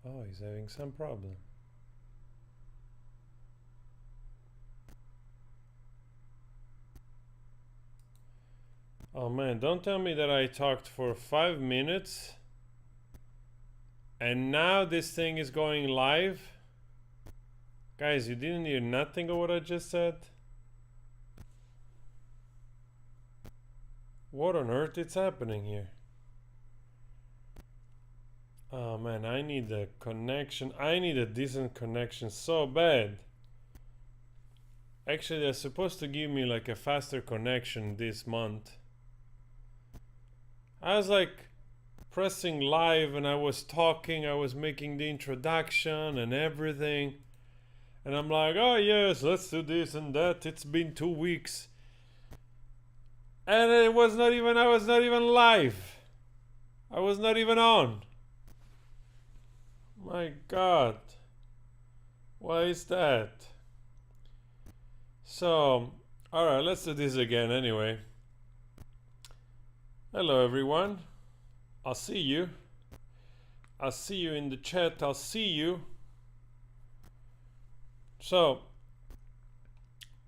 Oh, he's having some problem. Oh man, don't tell me that I talked for 5 minutes and now this thing is going live. Guys, you didn't hear nothing of what I just said? What on earth is happening here? Oh man, I need a connection. I need a decent connection so bad. Actually, they're supposed to give me like a faster connection this month. I was like pressing live and I was talking, I was making the introduction and everything. And I'm like, oh yes, let's do this and that. It's been 2 weeks. And I was not even live. I was not even on. My God. Why is that? So, alright, let's do this again anyway. Hello everyone. I'll see you. I'll see you in the chat. I'll see you. So,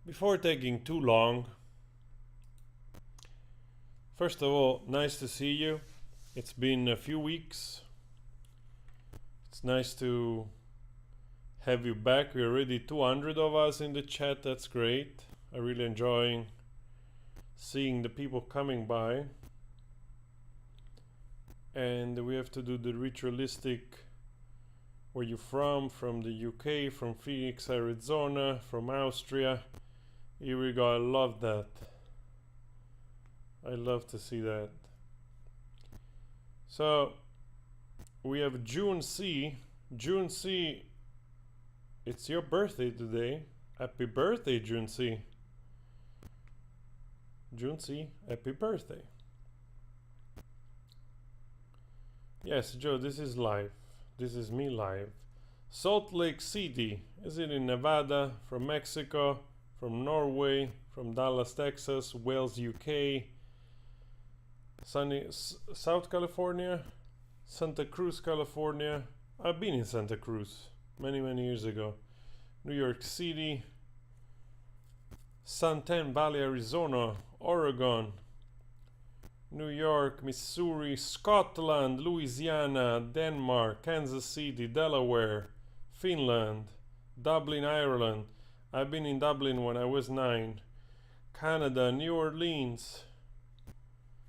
before taking too long, first of all, nice to see you. It's been a few weeks. It's nice to have you back. We're already 200 of us in the chat. That's great. I really enjoying seeing the people coming by. And we have to do the ritualistic. Where you from the UK, from Phoenix, Arizona, from Austria. Here we go. I love that. I love to see that. So we have June C. June C, it's your birthday today. Happy birthday, June C. June C, happy birthday. Yes, Joe, this is live. This is me live. Salt Lake City. Is it in Nevada? From Mexico? From Norway? From Dallas, Texas? Wales, UK? Sunny South California? Santa Cruz, California? I've been in Santa Cruz many years ago. New York City? Santan Valley, Arizona? Oregon? New York, Missouri, Scotland, Louisiana, Denmark, Kansas City, Delaware, Finland, Dublin, Ireland. I've been in Dublin when I was 9. Canada, New Orleans,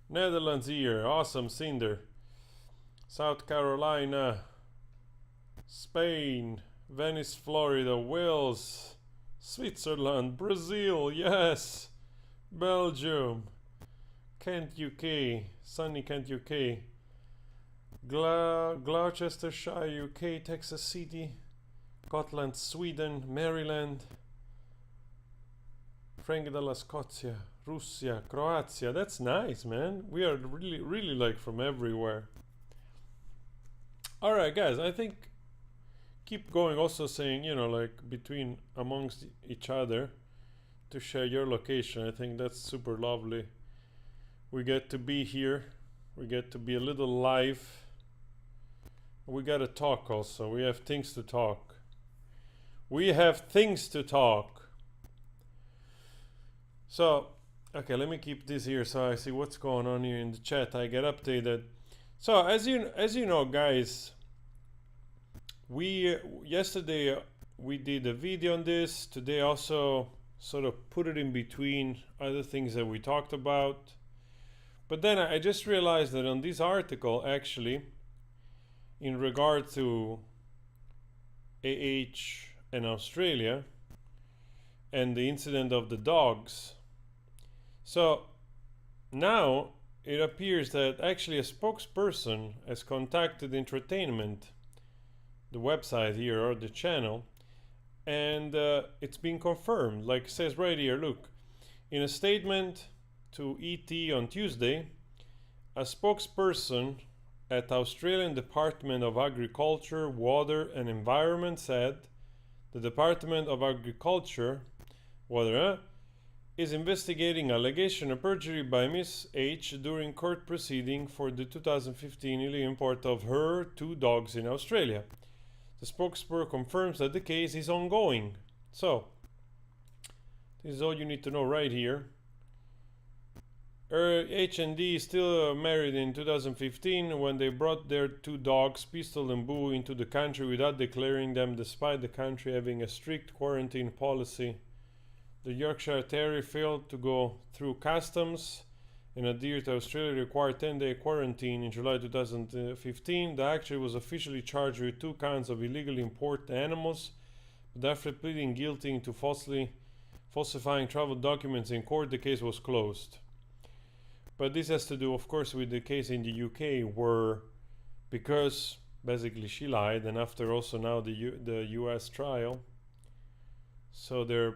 Netherlands here, awesome Cinder. South Carolina, Spain, Venice, Florida, Wales, Switzerland, Brazil, yes, Belgium, Kent, UK, sunny Kent, UK, Gloucestershire, UK, Texas City, Gotland, Sweden, Maryland, Frank della Scozia, Russia, Croatia. That's nice, man. We are really like from everywhere. Alright, guys, I think keep going, also saying, you know, like between amongst each other to share your location. I think that's super lovely. We get to be here. We get to be a little live. We gotta talk also. We have things to talk. We have things to talk. So, okay, let me keep this here so I see what's going on here in the chat. I get updated. So, as you know, guys, yesterday we did a video on this. Today also sort of put it in between other things that we talked about. But then I just realized that on this article, actually, in regard to AH and Australia and the incident of the dogs, so now it appears that actually a spokesperson has contacted Entertainment, the website here or the channel, and it's been confirmed. Like it says right here, look, in a statement to ET on Tuesday, a spokesperson at Australian Department of Agriculture, Water and Environment said the Department of Agriculture, Water, is investigating allegation of perjury by Miss H during court proceeding for the 2015 illegal import of her 2 dogs in Australia. The spokesperson confirms that the case is ongoing. So, this is all you need to know right here. H&D is still married in 2015 when they brought their 2 dogs, Pistol and Boo, into the country without declaring them, despite the country having a strict quarantine policy. The Yorkshire Terrier failed to go through customs and adhered to Australia required 10-day quarantine in July 2015. The actor was officially charged with 2 counts of illegally imported animals, but after pleading guilty to falsifying travel documents in court, the case was closed. But this has to do, of course, with the case in the UK, where because basically she lied, and after also now the US trial, so they're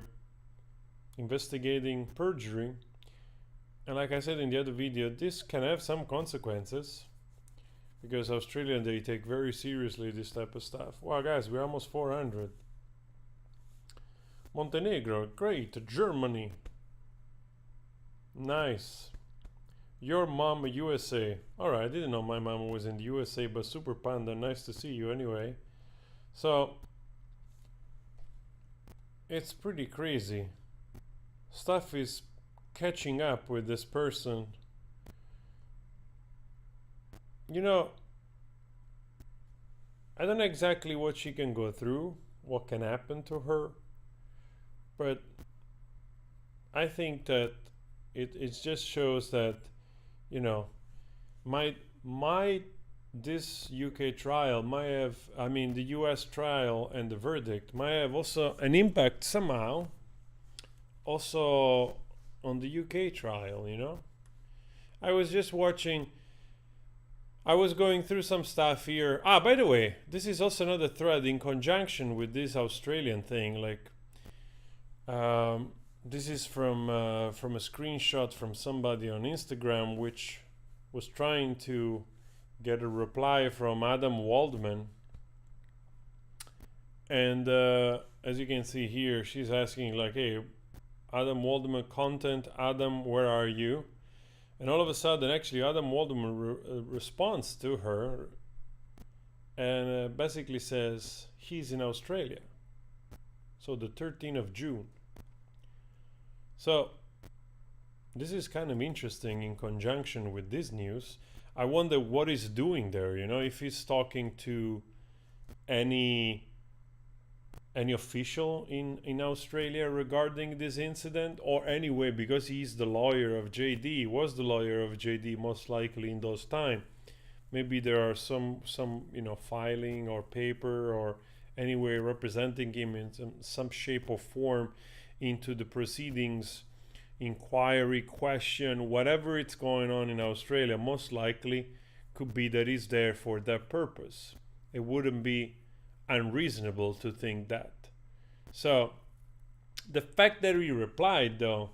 investigating perjury. And like I said in the other video, this can have some consequences, because Australia, they take very seriously this type of stuff. Wow, guys, we're almost 400. Montenegro, great. Germany, nice. Your mom, USA. Alright, I didn't know my mom was in the USA, but Super Panda, nice to see you anyway. So, it's pretty crazy. Stuff is catching up with this person. You know, I don't know exactly what she can go through, what can happen to her, but I think that it just shows that, you know, this UK trial might have, I mean the US trial and the verdict might have also an impact somehow also on the UK trial, you know. I was just watching, I was going through some stuff here. By the way, this is also another thread in conjunction with this Australian thing, like this is from a screenshot from somebody on Instagram, which was trying to get a reply from Adam Waldman, and as you can see here, she's asking like, hey, Adam Waldman content, Adam, where are you? And all of a sudden, actually, Adam Waldman responds to her and basically says he's in Australia, so the 13th of June. So this is kind of interesting in conjunction with this news. I wonder what he's doing there, you know, if he's talking to any official in Australia regarding this incident, or anyway, because he's the lawyer of JD, he was the lawyer of JD most likely in those times. Maybe there are some you know, filing or paper or anyway representing him in some shape or form into the proceedings, inquiry, question, whatever it's going on in Australia. Most likely could be that he's there for that purpose. It wouldn't be unreasonable to think that. So the fact that he replied, though,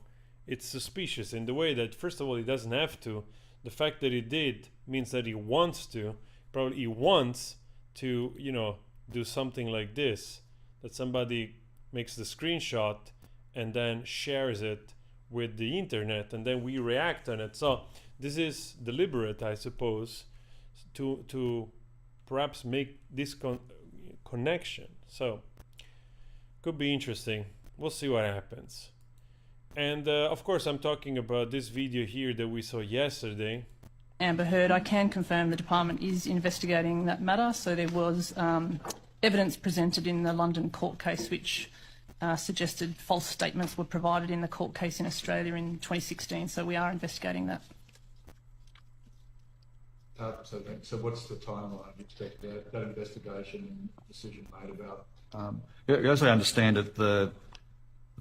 it's suspicious in the way that, first of all, he doesn't have to. The fact that he did means that he wants to. Probably he wants to, you know, do something like this, that somebody makes the screenshot and then shares it with the internet, and then we react on it. So this is deliberate, I suppose, to perhaps make this connection. So could be interesting. We'll see what happens. And of course, I'm talking about this video here that we saw yesterday. Amber Heard, I can confirm the department is investigating that matter. So there was evidence presented in the London court case which suggested false statements were provided in the court case in Australia in 2016. So we are investigating that. So what's the timeline? You expect that investigation and decision made about? As I understand it, the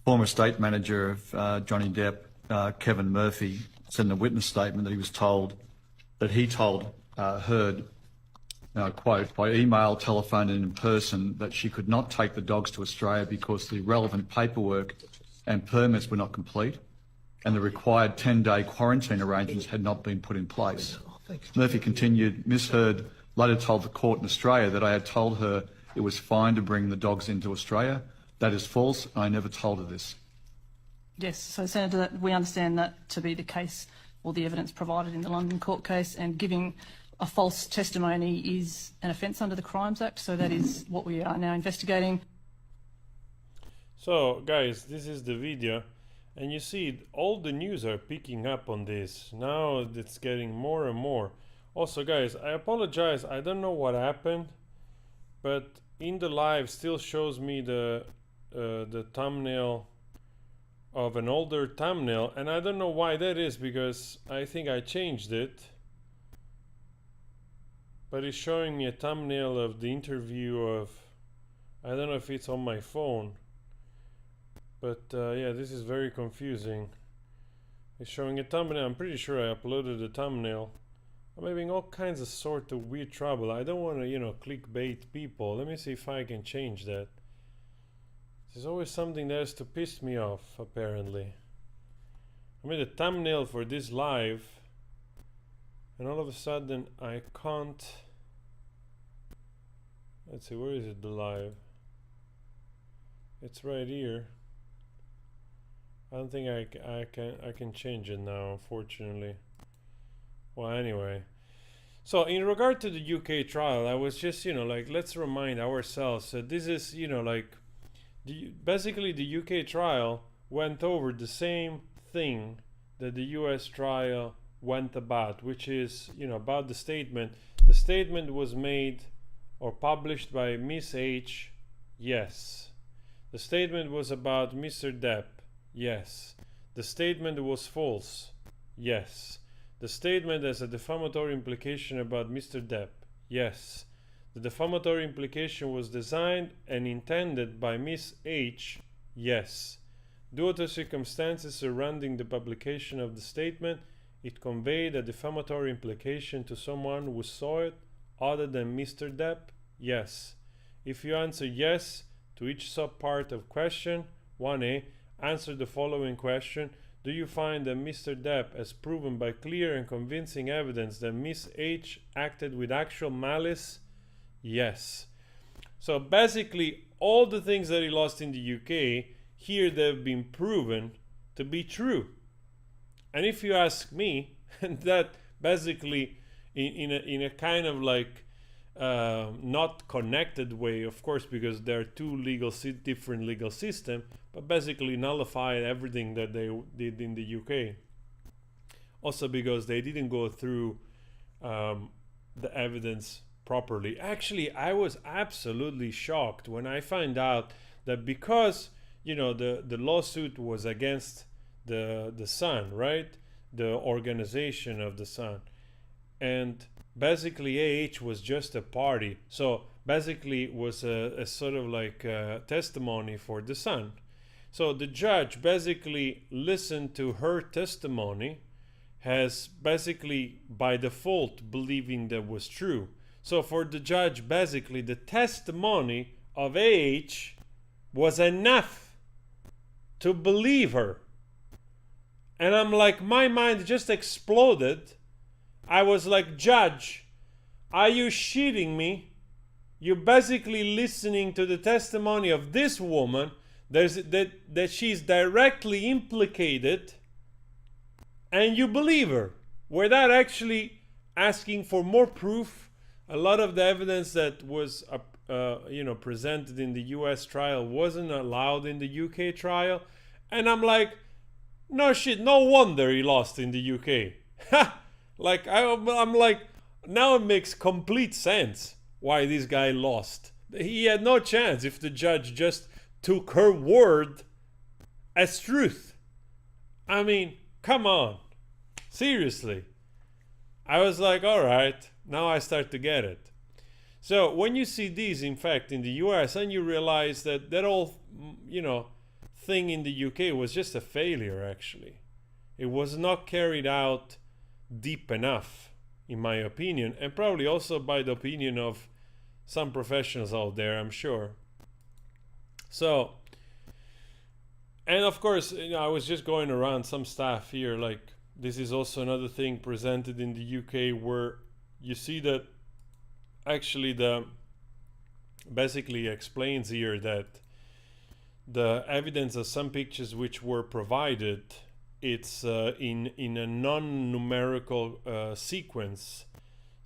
former state manager of Johnny Depp, Kevin Murphy, said in a witness statement that he told Heard, quote, by email, telephone and in person, that she could not take the dogs to Australia because the relevant paperwork and permits were not complete and the required 10-day quarantine arrangements had not been put in place. Murphy continued, Ms Heard later told the court in Australia that I had told her it was fine to bring the dogs into Australia. That is false. I never told her this. Yes, so Senator, we understand that to be the case, or the evidence provided in the London court case, and giving a false testimony is an offence under the Crimes Act, so that is what we are now investigating. So guys, this is the video, and you see all the news are picking up on this. Now it's getting more and more. Also guys, I apologize, I don't know what happened, but in the live still shows me the thumbnail of an older thumbnail, and I don't know why that is, because I think I changed it, but it's showing me a thumbnail of the interview of, I don't know if it's on my phone, but yeah, this is very confusing. It's showing a thumbnail. I'm pretty sure I uploaded the thumbnail. I'm having all kinds of sort of weird trouble. I don't want to, you know, clickbait people. Let me see if I can change that. There's always something that has to piss me off, apparently. I made a thumbnail for this live, and all of a sudden I can't. Let's see, where is it, the live? It's right here. I don't think I can change it now, unfortunately. Well, anyway. So in regard to the UK trial, I was just, you know, like, let's remind ourselves that this is, you know, like, basically the UK trial went over the same thing that the US trial went about, which is, you know, about the statement. The statement was made or published by Miss H, yes. The statement was about Mr. Depp, yes. The statement was false, yes. The statement has a defamatory implication about Mr. Depp, yes. The defamatory implication was designed and intended by Miss H, yes. Due to circumstances surrounding the publication of the statement, it conveyed a defamatory implication to someone who saw it other than Mr. Depp, yes. If you answer yes to each subpart of question 1A, answer the following question. Do you find that Mr. Depp has proven by clear and convincing evidence that Miss H acted with actual malice? Yes. So basically, all the things that he lost in the UK, here they've been proven to be true. And if you ask me, that basically, in a kind of like not connected way, of course, because there are two different legal systems, but basically nullified everything that they did in the UK. Also because they didn't go through the evidence properly. Actually, I was absolutely shocked when I found out that because, you know, the lawsuit was against the Sun, right? The organization of the Sun. And basically AH was just a party. So basically it was a sort of like testimony for the Sun. So the judge basically listened to her testimony, has basically by default believing that was true. So for the judge, basically the testimony of AH was enough to believe her. And I'm like, my mind just exploded. I was like, Judge, are you shitting me? You're basically listening to the testimony of this woman that she's directly implicated, and you believe her without actually asking for more proof. A lot of the evidence that was you know, presented in the US trial wasn't allowed in the UK trial, and I'm like, no shit, no wonder he lost in the UK. Like I'm like, now it makes complete sense why this guy lost. He had no chance if the judge just took her word as truth. I mean, come on, seriously. I was like, all right, now I start to get it. So when you see these, in fact, in the US, and you realize that that whole, you know, thing in the UK was just a failure, actually. It was not carried out deep enough, in my opinion, and probably also by the opinion of some professionals out there, I'm sure. So, and of course, you know, I was just going around some stuff here, like this is also another thing presented in the UK where you see that actually the basically explains here that the evidence of some pictures which were provided, it's in a non-numerical sequence.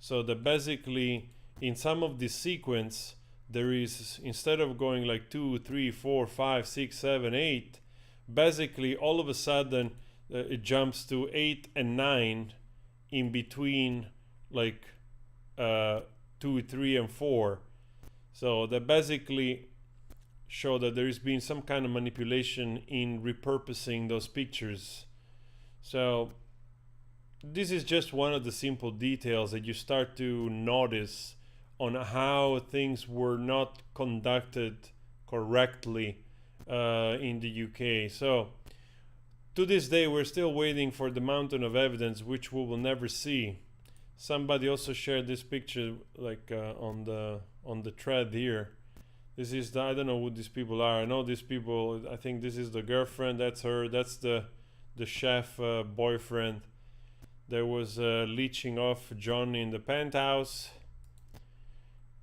So that basically in some of this sequence there is, instead of going like 2, 3, 4, 5, 6, 7, 8, basically all of a sudden it jumps to 8 and 9 in between, like 2, 3, and 4. So that basically show that there has been some kind of manipulation in repurposing those pictures. So this is just one of the simple details that you start to notice on how things were not conducted correctly in the UK. So to this day we're still waiting for the mountain of evidence, which we will never see. Somebody also shared this picture like on the thread here. This is the, I don't know who these people are. I know these people. I think this is the girlfriend. That's her. That's the chef boyfriend. There was leeching off John in the penthouse.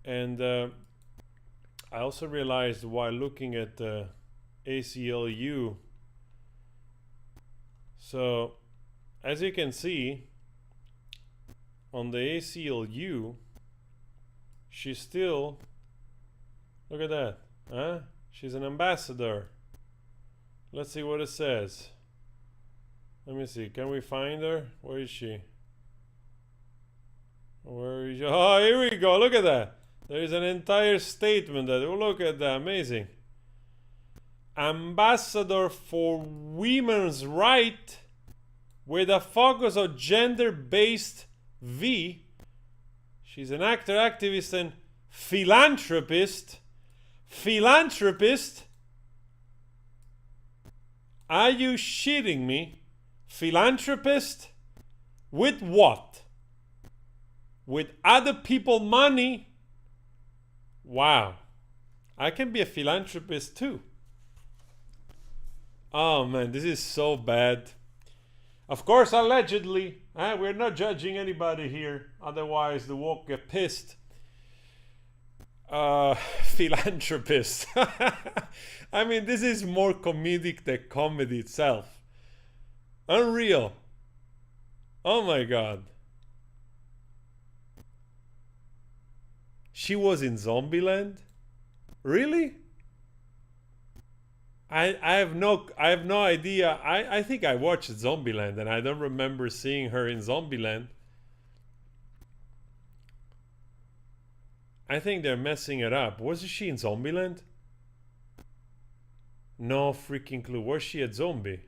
And I also realized while looking at the ACLU. So as you can see on the ACLU, she's still, look at that, huh? She's an ambassador. Let's see what it says. Let me see, can we find her? Where is she? Where is she? Oh, here we go, look at that. There is an entire statement that, oh, look at that, amazing. Ambassador for women's rights with a focus on gender-based V. She's an actor, activist, and philanthropist. Philanthropist? Are you shitting me? Philanthropist? With what? With other people money? Wow. I can be a philanthropist too. Oh man, this is so bad. Of course, allegedly. We're not judging anybody here. Otherwise, the woke get pissed. Philanthropist. I mean, this is more comedic than comedy itself. Unreal. Oh my god. She was in Zombieland? Really? I have no idea. I think I watched Zombieland and I don't remember seeing her in Zombieland. I think they're messing it up. Wasn't she in Zombieland? No freaking clue. Was she a zombie?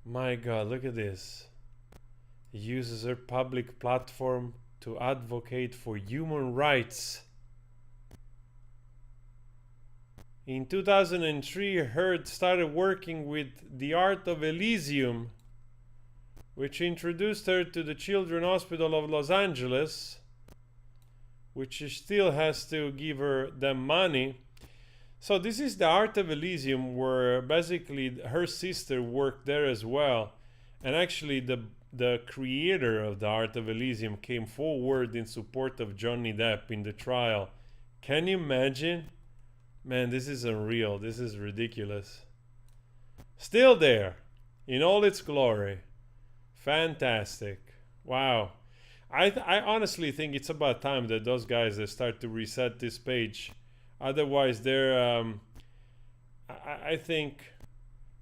My god, look at this. He uses her public platform to advocate for human rights. In 2003, Heard started working with The Art of Elysium, which introduced her to the Children's Hospital of Los Angeles, which she still has to give her them money. So this is The Art of Elysium, where basically her sister worked there as well. And actually the creator of The Art of Elysium came forward in support of Johnny Depp in the trial. Can you imagine? Man, this is unreal. This is ridiculous. Still there, in all its glory. Fantastic. Wow. I honestly think it's about time that those guys they start to reset this page. Otherwise, they're I think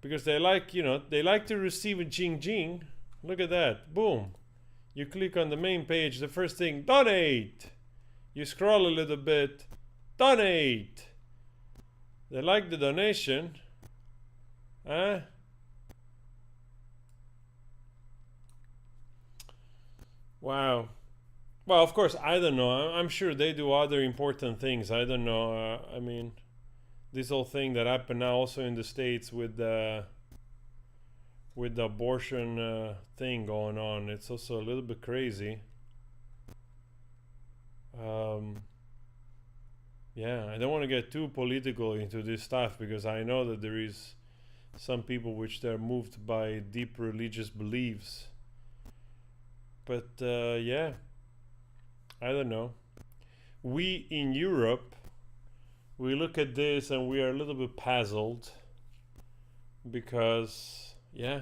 because they like, they like to receive a jing jing. Look at that. Boom. You click on the main page, the first thing, donate. You scroll a little bit, donate. They like the donation. Huh? Wow. Well, of course, I don't know. I'm sure they do other important things. I don't know. I mean, this whole thing that happened now also in the States with the abortion thing going on, it's also a little bit crazy. Yeah, I don't want to get too political into this stuff because I know that there is some people which they're moved by deep religious beliefs. But yeah, I don't know. We in Europe, we look at this and we are a little bit puzzled because, yeah,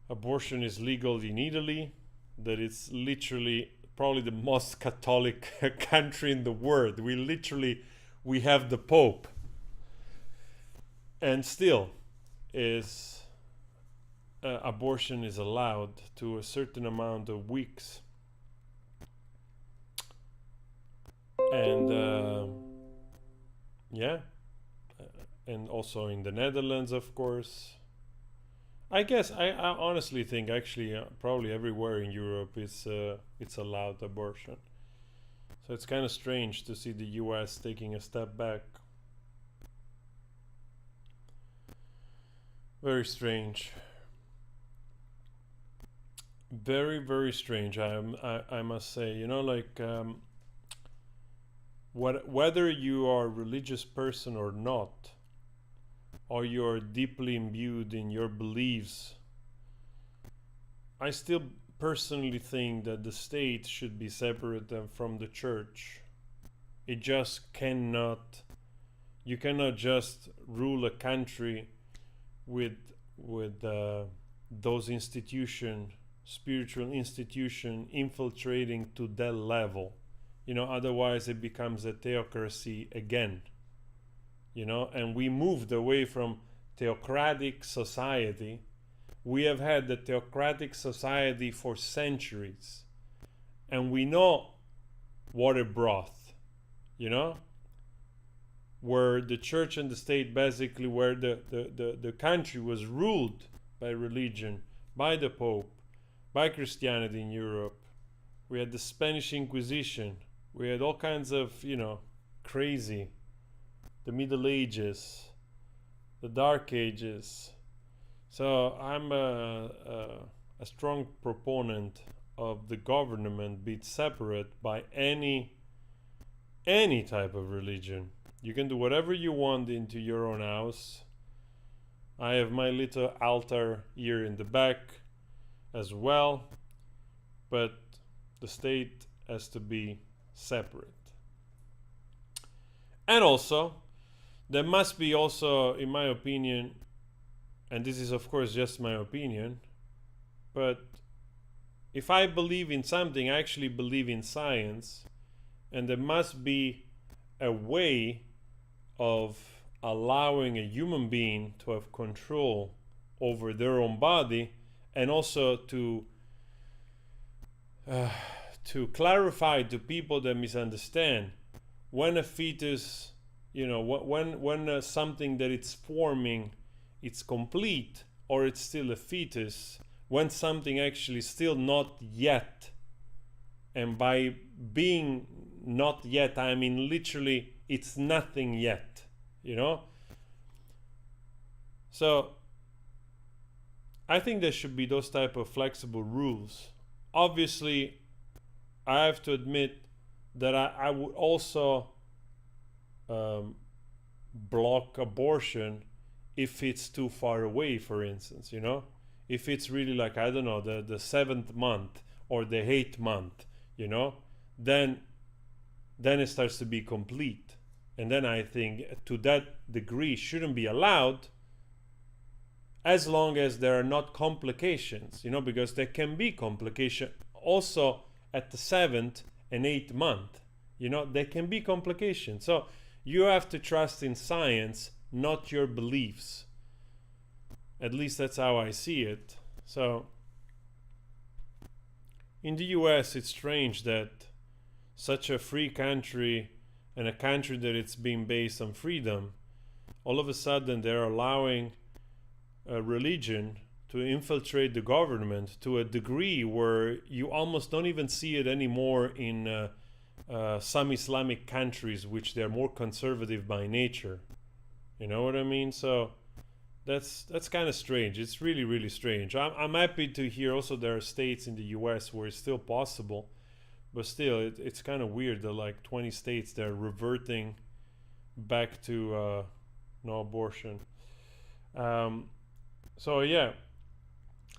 abortion is legal in Italy, that it's literally probably the most Catholic country in the world. We have the Pope, and still is abortion is allowed to a certain amount of weeks. And and also in the Netherlands, of course. I guess I honestly think actually probably everywhere in Europe it's allowed abortion. So it's kind of strange to see the US taking a step back. Very strange. Very, very strange. I must say, you know, like whether you are a religious person or not, or you're deeply imbued in your beliefs, I still personally think that the state should be separate from the church. It just cannot. You cannot just rule a country with those institutions, spiritual institution, infiltrating to that level. You know, otherwise it becomes a theocracy again. You know, and we moved away from theocratic society. We have had the theocratic society for centuries, and we know what it brought, you know, where the church and the state basically, where the country was ruled by religion, by the Pope, by Christianity in Europe. We had the Spanish Inquisition. We had all kinds of, you know, crazy, the Middle Ages, the Dark Ages. So I'm a strong proponent of the government being separate by any type of religion. You can do whatever you want into your own house. I have my little altar here in the back as well, but the state has to be separate. And also, there must be also, in my opinion, and this is of course just my opinion, but if I believe in something, I actually believe in science, and there must be a way of allowing a human being to have control over their own body, and also to clarify to people that misunderstand when a fetus, you know, when something that it's forming, it's complete, or it's still a fetus, when something actually still not yet, and by being not yet, I mean literally it's nothing yet, you know. So I think there should be those type of flexible rules. Obviously, I have to admit that I would also block abortion if it's too far away, for instance, you know. If it's really like, I don't know, the 7th month or the 8th month, you know, then it starts to be complete. And then I think to that degree shouldn't be allowed, as long as there are not complications, you know, because there can be complication also at the 7th and 8th month, you know, there can be complications. So you have to trust in science, not your beliefs. At least that's how I see it. So in the US, it's strange that such a free country, and a country that it's been based on freedom, all of a sudden they're allowing a religion to infiltrate the government to a degree where you almost don't even see it anymore in some Islamic countries, which they're more conservative by nature. You know what I mean? So that's kind of strange. It's really, really strange. I'm happy to hear also there are states in the US where it's still possible, but still it's kind of weird that like 20 states they're reverting back to no abortion. So yeah,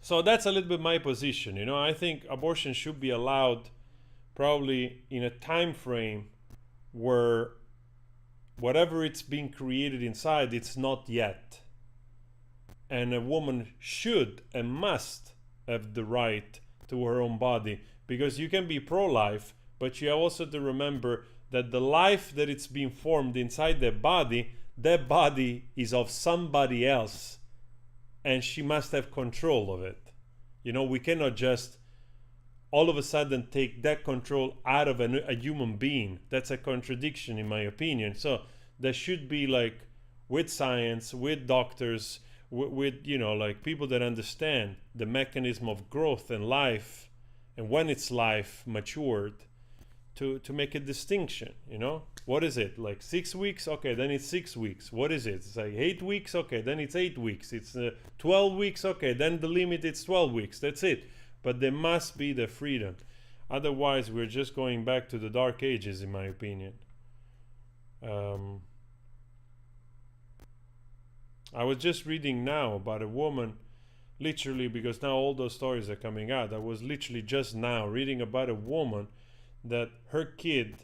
so that's a little bit my position. You know, I think abortion should be allowed probably in a time frame where whatever it's being created inside, it's not yet. And a woman should and must have the right to her own body, because you can be pro-life, but you have also to remember that the life that it's being formed inside that body is of somebody else, and she must have control of it. You know, we cannot just all of a sudden take that control out of a human being. That's a contradiction, in my opinion. So there should be, like, with science, with doctors, with you know, like, people that understand the mechanism of growth and life, and when it's life matured, to make a distinction. You know, what is it, like 6 weeks? Okay, then it's 6 weeks. What is it? It's like 8 weeks. Okay, then it's 8 weeks. It's 12 weeks. Okay, then the limit is 12 weeks. That's it. But there must be the freedom. Otherwise, we're just going back to the dark ages, in my opinion. I was just reading now about a woman, literally, because now all those stories are coming out. I was literally just now reading about a woman that her kid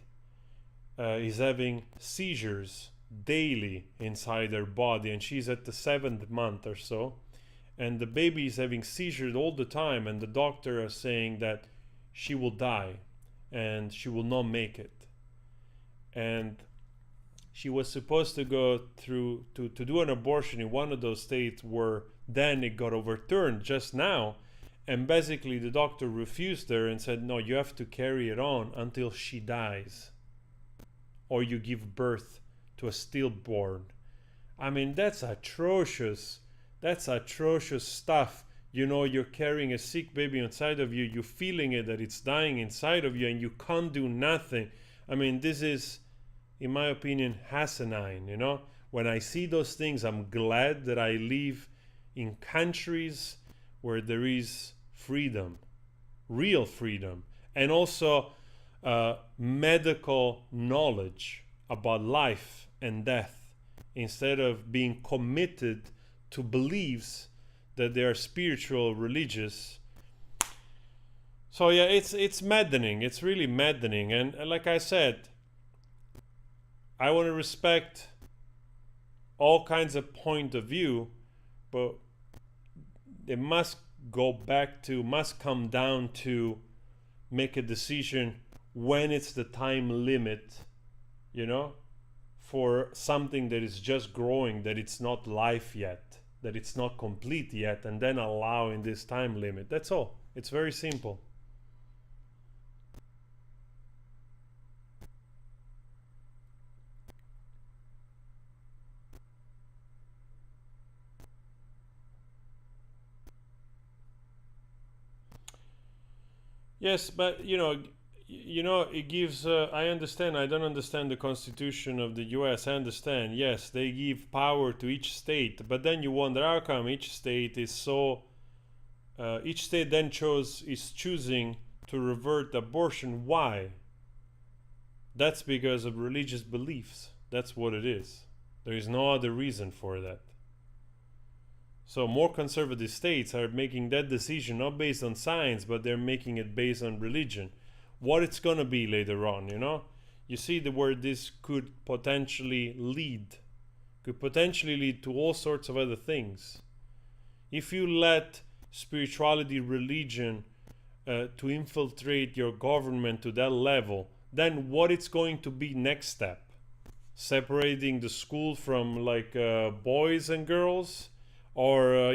is having seizures daily inside her body, and she's at the 7th month or so, and the baby is having seizures all the time, and the doctor is saying that she will die and she will not make it. And she was supposed to go through to do an abortion in one of those states, where then it got overturned just now, and basically the doctor refused her and said, no, you have to carry it on until she dies, or you give birth to a stillborn. I mean, that's atrocious. That's atrocious stuff. You know, you're carrying a sick baby inside of you, you're feeling it, that it's dying inside of you, and you can't do nothing. I mean, this is, in my opinion, asinine. You know, when I see those things, I'm glad that I live in countries where there is freedom, real freedom, and also medical knowledge about life and death, instead of being committed to beliefs that they are spiritual, religious. So yeah, it's maddening. It's really maddening. And like I said, I want to respect all kinds of point of view, but it must come down to make a decision when it's the time limit, you know, for something that is just growing, that it's not life yet, that it's not complete yet, and then allowing this time limit. That's all. It's very simple. Yes, but it gives. I understand. I don't understand the Constitution of the U.S. I understand. Yes, they give power to each state, but then you wonder how come each state is so. Each state then is choosing to revert abortion. Why? That's because of religious beliefs. That's what it is. There is no other reason for that. So more conservative states are making that decision not based on science, but they're making it based on religion. What it's going to be later on, you know? You see where this could potentially lead. Could potentially lead to all sorts of other things. If you let spirituality, religion to infiltrate your government to that level, then what it's going to be next step? Separating the school from boys and girls? Or,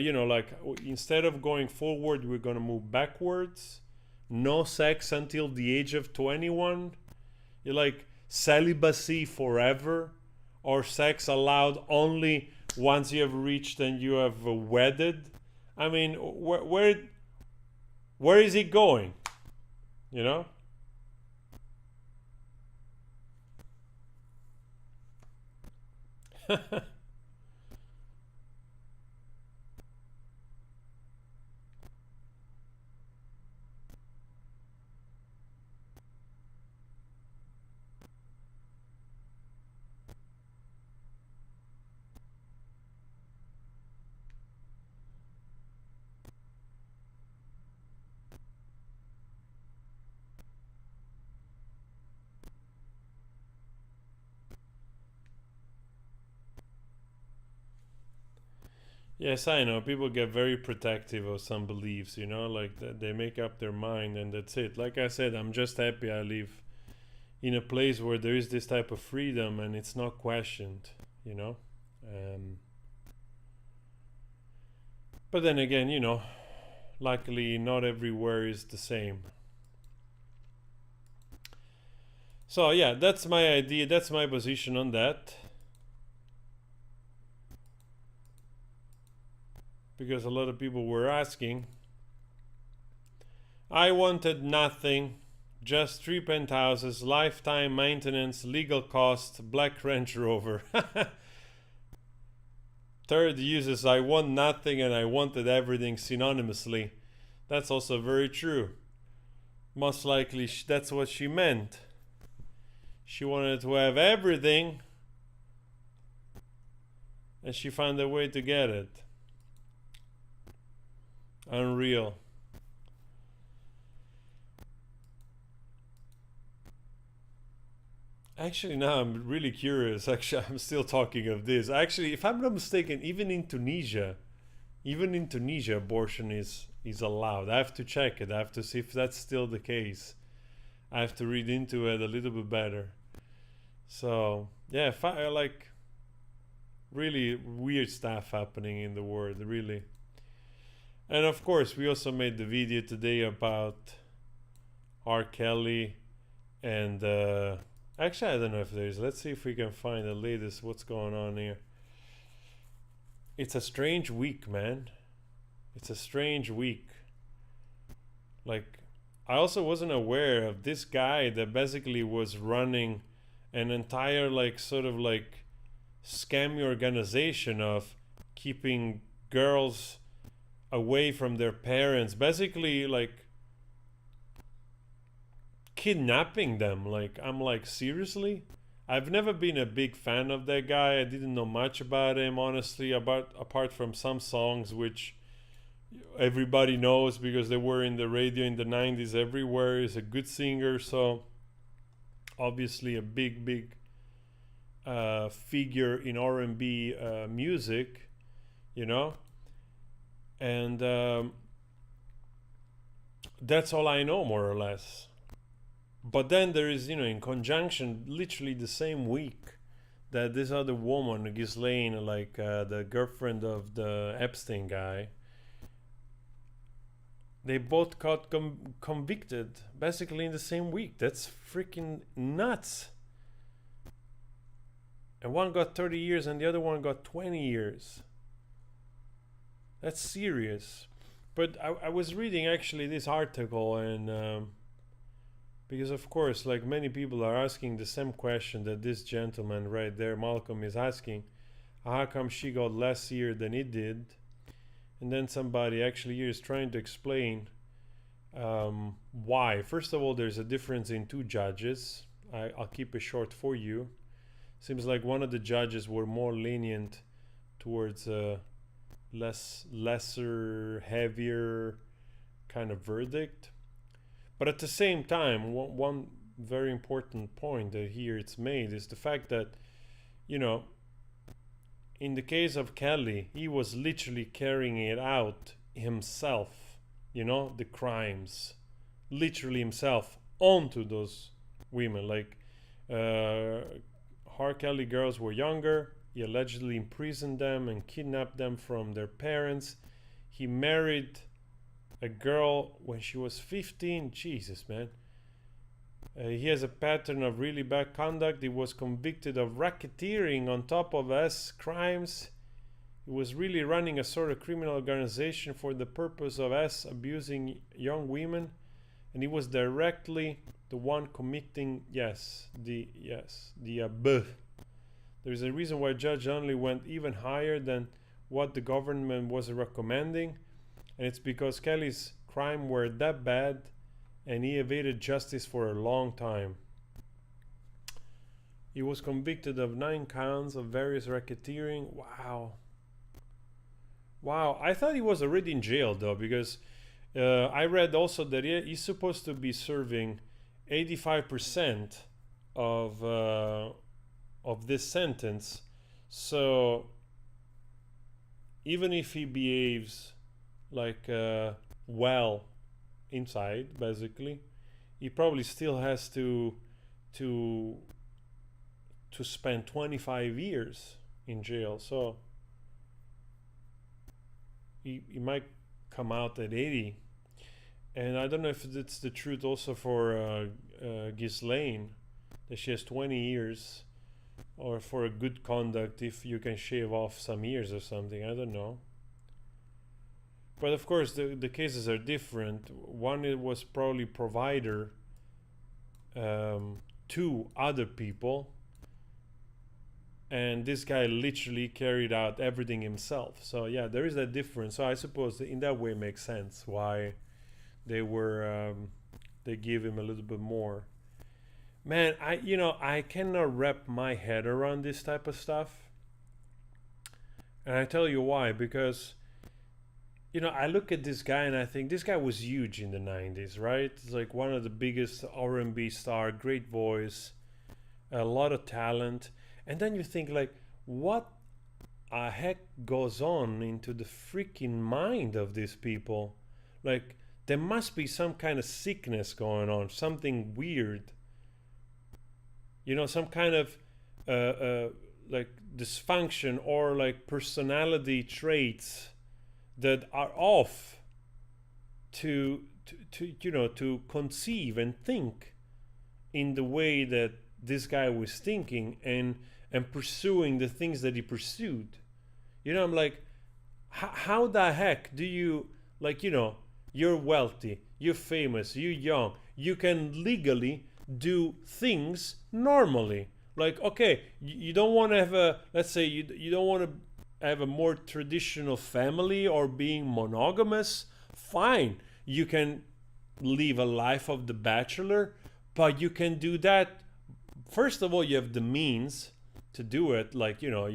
instead of going forward, we're going to move backwards. No sex until the age of 21. You're like celibacy forever. Or sex allowed only once you have reached and you have wedded. I mean, where is it going? You know? Yes, I know. People get very protective of some beliefs, you know, like they make up their mind and that's it. Like I said, I'm just happy I live in a place where there is this type of freedom and it's not questioned, you know. But then again, you know, luckily not everywhere is the same. So yeah, that's my idea, that's my position on that. Because a lot of people were asking. I wanted nothing, just 3 penthouses, lifetime maintenance, legal costs, black Range Rover. Third uses I want nothing and I wanted everything synonymously. That's also very true. Most likely that's what she meant. She wanted to have everything and she found a way to get it. Unreal. Actually, now I'm really curious. Actually, I'm still talking of this. Actually, if I'm not mistaken, even in Tunisia, abortion is allowed. I have to check it. I have to see if that's still the case. I have to read into it a little bit better. So yeah, like really weird stuff happening in the world, really. And of course, we also made the video today about R. Kelly and actually, I don't know if there's. Let's see if we can find the latest. What's going on here? It's a strange week, man. It's a strange week. Like, I also wasn't aware of this guy that basically was running an entire, like, sort of like scammy organization of keeping girls away from their parents, basically like kidnapping them. Like, I'm like, seriously? I've never been a big fan of that guy. I didn't know much about him, honestly, apart from some songs which everybody knows because they were in the radio in the 90s everywhere. He's a good singer, so obviously a big figure in R&B music, you know. And that's all I know, more or less. But then there is, you know, in conjunction, literally the same week that this other woman, Ghislaine, like the girlfriend of the Epstein guy, they both got convicted basically in the same week. That's freaking nuts. And one got 30 years and the other one got 20 years. That's serious. But I was reading actually this article, and because of course, like, many people are asking the same question that this gentleman right there, Malcolm, is asking. How come she got less year than he did? And then somebody actually here is trying to explain why. First of all, there's a difference in two judges. I'll keep it short for you. Seems like one of the judges were more lenient towards lesser, heavier kind of verdict. But at the same time, one very important point that here it's made is the fact that, you know, in the case of Kelly, he was literally carrying it out himself, you know, the crimes, literally himself, onto those women. Like, R. Kelly girls were younger. He allegedly imprisoned them and kidnapped them from their parents. He married a girl when she was 15. Jesus, man. He has a pattern of really bad conduct. He was convicted of racketeering on top of S crimes. He was really running a sort of criminal organization for the purpose of S abusing young women. And he was directly the one committing, the abuse. There's a reason why Judge Donnelly went even higher than what the government was recommending, and it's because Kelly's crime were that bad and he evaded justice for a long time. He was convicted of 9 counts of various racketeering. Wow, I thought he was already in jail though, because I read also that he's supposed to be serving 85% of this sentence. So even if he behaves like well inside, basically, he probably still has to spend 25 years in jail. So he might come out at 80. And I don't know if it's the truth also for Ghislaine, that she has 20 years, or for a good conduct if you can shave off some years or something. I don't know. But of course the cases are different. One, it was probably provider to other people, and this guy literally carried out everything himself. So yeah, there is that difference. So I suppose that in that way it makes sense why they were they give him a little bit more. Man, I cannot wrap my head around this type of stuff, and I tell you why. Because I look at this guy and I think this guy was huge in the 90s, right? It's like one of the biggest R&B star, great voice, a lot of talent. And then you think, like, what a heck goes on into the freaking mind of these people? Like, there must be some kind of sickness going on, something weird. Some kind of like dysfunction or like personality traits that are off to conceive and think in the way that this guy was thinking and pursuing the things that he pursued. I'm like, how the heck do you, like, you're wealthy, you're famous, you're young, you can legally do things normally. Like, okay, you don't want to have a, let's say you don't want to have a more traditional family or being monogamous, fine. You can live a life of the bachelor, but you can do that. First of all, you have the means to do it. Like, you're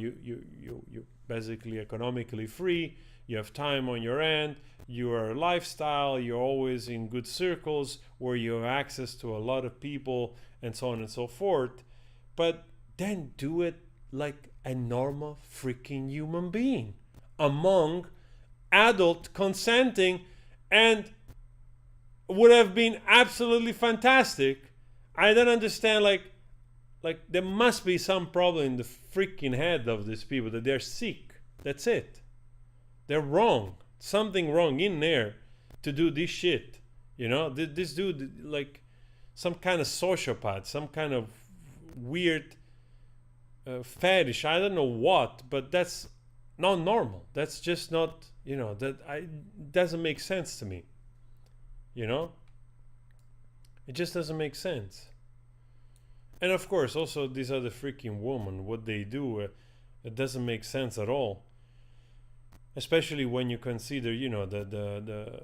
basically economically free. You have time on your end. Your lifestyle, you're always in good circles where you have access to a lot of people and so on and so forth. But then do it like a normal freaking human being among adult consenting, and would have been absolutely fantastic. I don't understand, like there must be some problem in the freaking head of these people, that they're sick. That's it. They're wrong. Something wrong in there to do this shit. This dude, like some kind of sociopath, some kind of weird fetish. I don't know what, but that's not normal. That's just not, doesn't make sense to me. It just doesn't make sense. And of course, also these other freaking women, what they do, it doesn't make sense at all. Especially when you consider, the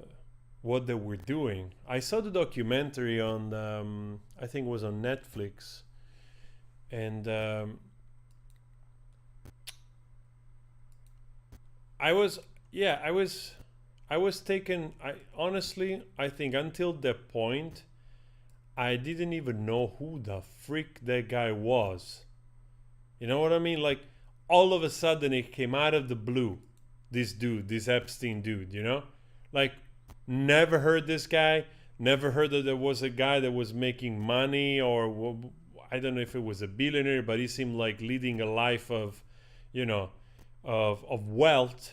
what they were doing. I saw the documentary on, I think it was on Netflix, and I was taken. I think until that point, I didn't even know who the freak that guy was. You know what I mean? Like, all of a sudden it came out of the blue. This Epstein dude, like, never heard this guy, never heard that there was a guy that was making money, or I don't know if it was a billionaire, but he seemed like leading a life of, of wealth.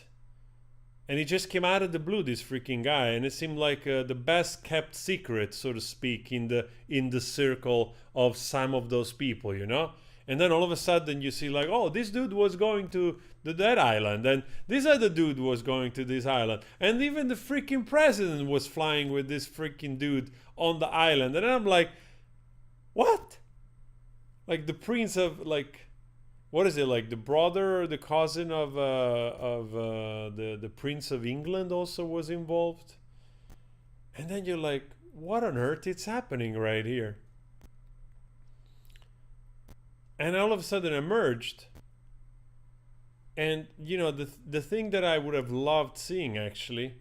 And he just came out of the blue, this freaking guy, and it seemed like the best kept secret, so to speak, in the circle of some of those people, And then all of a sudden you see, like, oh, this dude was going to that island, and this other dude was going to this island, and even the freaking president was flying with this freaking dude on the island. And I'm like, what? Like the prince of, like, what is it, like the brother or the cousin of the Prince of England also was involved? And then you're like, what on earth is happening right here? And all of a sudden emerged. And the thing that I would have loved seeing, actually,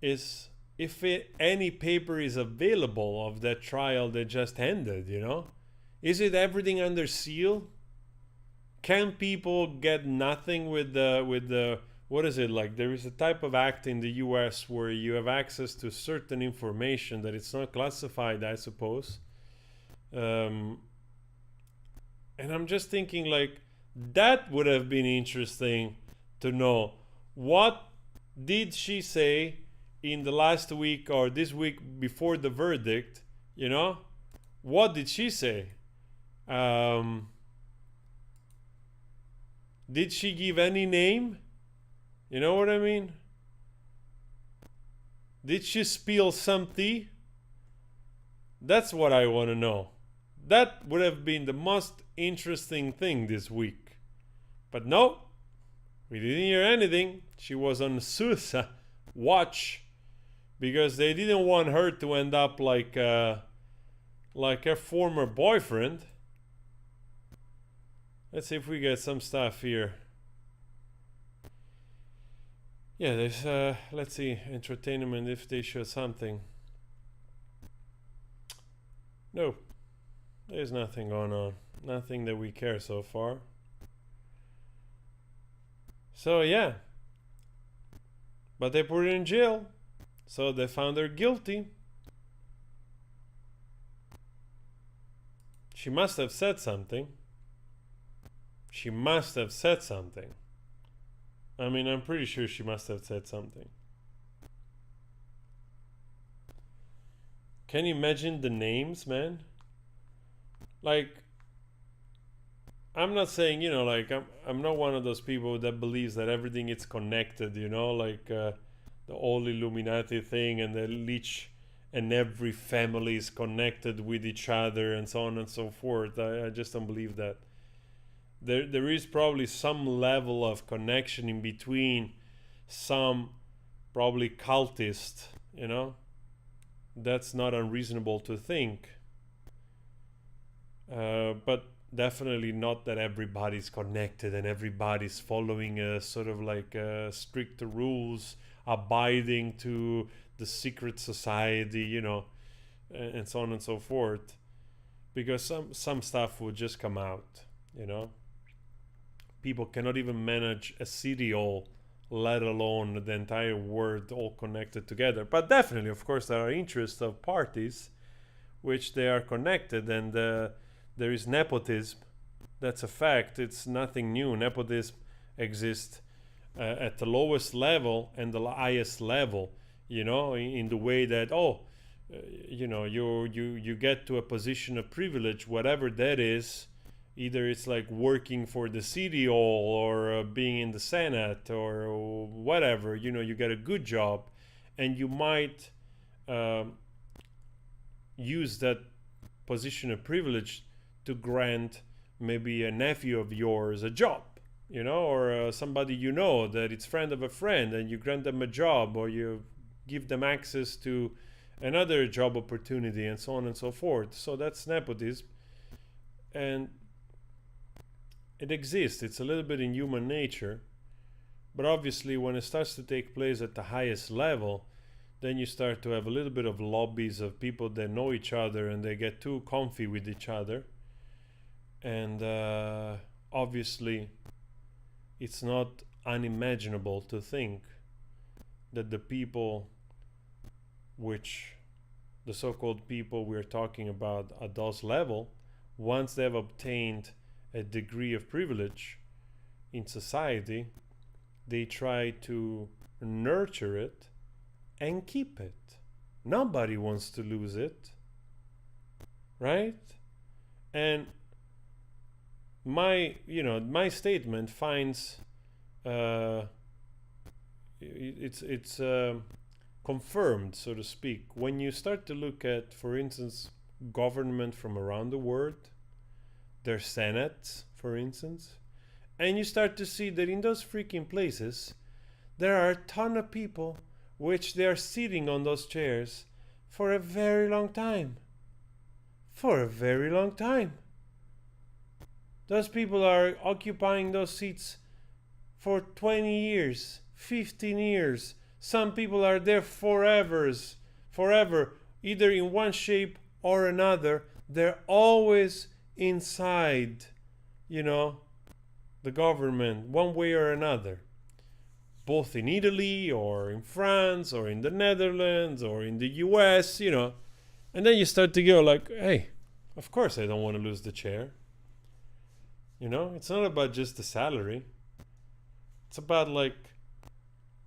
is if any paper is available of that trial that just ended. Is it everything under seal? can people get nothing with the what is it like? There is a type of act in the US where you have access to certain information that it's not classified, I suppose. And I'm just thinking, like, that would have been interesting to know. What did she say in the last week or this week before the verdict? You know, what did she say? Did she give any name? You know what I mean? Did she spill some tea? That's what I want to know. That would have been the most interesting thing this week. But no, we didn't hear anything. She was on suicide watch because they didn't want her to end up like her former boyfriend. Let's see if we get some stuff here. Yeah, there's let's see, entertainment, if they show something. No, there's nothing going on. Nothing that we care so far. So yeah, but they put her in jail, so they found her guilty. She must have said something. She must have said something. I mean, I'm pretty sure she must have said something. Can you imagine the names, man? Like, I'm not saying, you know, like, I'm not one of those people that believes that everything is connected, you know, like the whole Illuminati thing and the each and every family is connected with each other and so on and so forth. I just don't believe that. There is probably some level of connection in between some probably cultist, you know. That's not unreasonable to think. But definitely not that everybody's connected and everybody's following a sort of like strict rules, abiding to the secret society, you know, and so on and so forth. Because some stuff will just come out, you know. People cannot even manage a city all, let alone the entire world all connected together. But definitely, of course, there are interests of parties which they are connected, and there is nepotism. That's a fact. It's nothing new. Nepotism exists at the lowest level and the highest level, you know, in the way that, you know, you get to a position of privilege, whatever that is. Either it's like working for the city hall or being in the Senate or whatever, you know, you get a good job and you might use that position of privilege to grant maybe a nephew of yours a job, you know, or somebody you know that it's friend of a friend, and you grant them a job or you give them access to another job opportunity and so on and so forth. So that's nepotism. And it exists. It's a little bit in human nature, but obviously when it starts to take place at the highest level, then you start to have a little bit of lobbies of people that know each other and they get too comfy with each other. And obviously it's not unimaginable to think that the people which the so-called people we're talking about at those level, once they've obtained a degree of privilege in society, they try to nurture it and keep it. Nobody wants to lose it, right? And my statement finds it's confirmed, so to speak, when you start to look at, for instance, government from around the world, their senates, for instance, and you start to see that in those freaking places there are a ton of people which they are sitting on those chairs for a very long time. For a very long time. Those people are occupying those seats for 20 years, 15 years. Some people are there forever, either in one shape or another. They're always inside, you know, the government one way or another, both in Italy or in France or in the Netherlands or in the US, you know, and then you start to go like, hey, of course I don't want to lose the chair. You know, it's not about just the salary. It's about like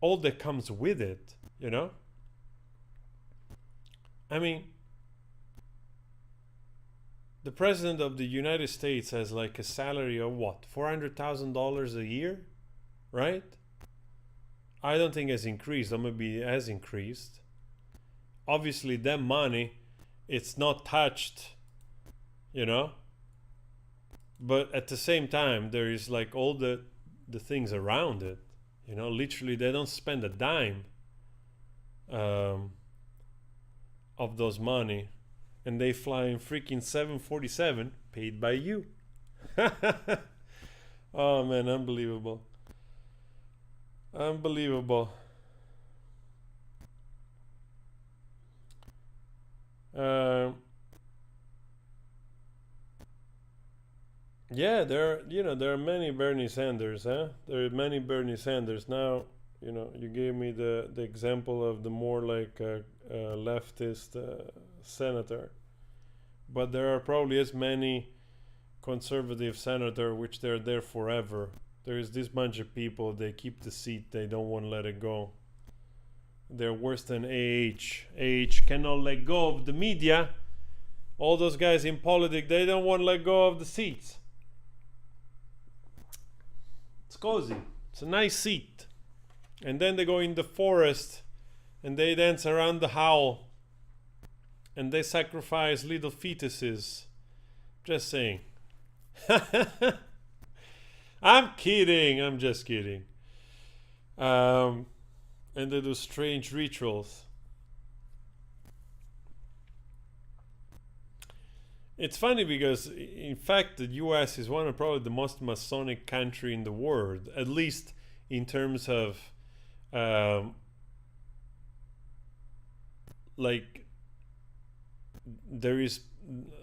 all that comes with it, you know? I mean, the president of the United States has like a salary of what, $400,000 a year, right? I don't think it's increased, or maybe it has increased. Obviously, that money, it's not touched, you know? But at the same time, there is like all the things around it, you know? Literally, they don't spend a dime of those money, and they fly in freaking 747 paid by you. Oh man, unbelievable. Unbelievable. Yeah, there are many Bernie Sanders, huh? There are many Bernie Sanders. Now, you know, you gave me the example of the more like leftist senator, but there are probably as many conservative senator which they're there forever. There is this bunch of people, they keep the seat, they don't want to let it go. They're worse than AH. AH cannot let go of the media. All those guys in politics, they don't want to let go of the seats. It's cozy. It's a nice seat. And then they go in the forest and they dance around the howl and they sacrifice little fetuses. Just saying. I'm kidding. I'm just kidding. And they do strange rituals. It's funny because, in fact, the US is one of probably the most Masonic country in the world, at least in terms of like there is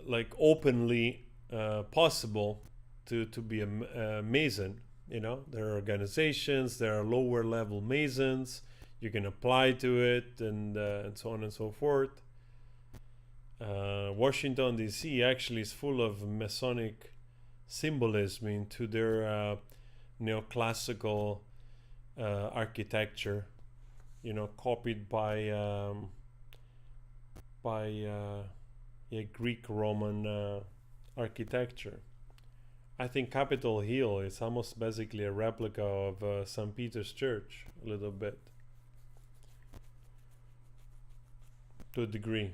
like openly possible to be a Mason. You know, there are organizations, there are lower level Masons, you can apply to it, and so on and so forth. Washington DC actually is full of Masonic symbolism into their neoclassical architecture, you know, copied by Greek Roman architecture. I think Capitol Hill is almost basically a replica of St. Peter's Church, a little bit, to a degree.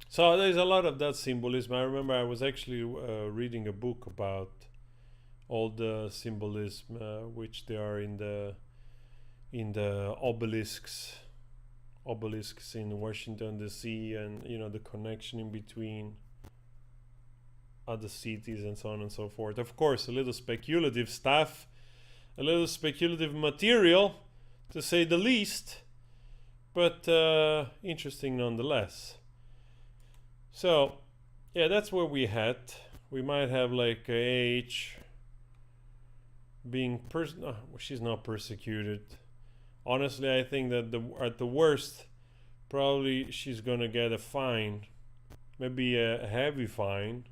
So there's a lot of that symbolism. I remember I was actually reading a book about all the symbolism which there are in the obelisks in Washington DC, and you know, the connection in between other cities and so on and so forth. Of course, a little speculative stuff, a little speculative material, to say the least, but interesting nonetheless. So, yeah, that's where we had. We might have like AH being she's not persecuted. Honestly, I think that at the worst, probably she's gonna get a fine, maybe a heavy fine.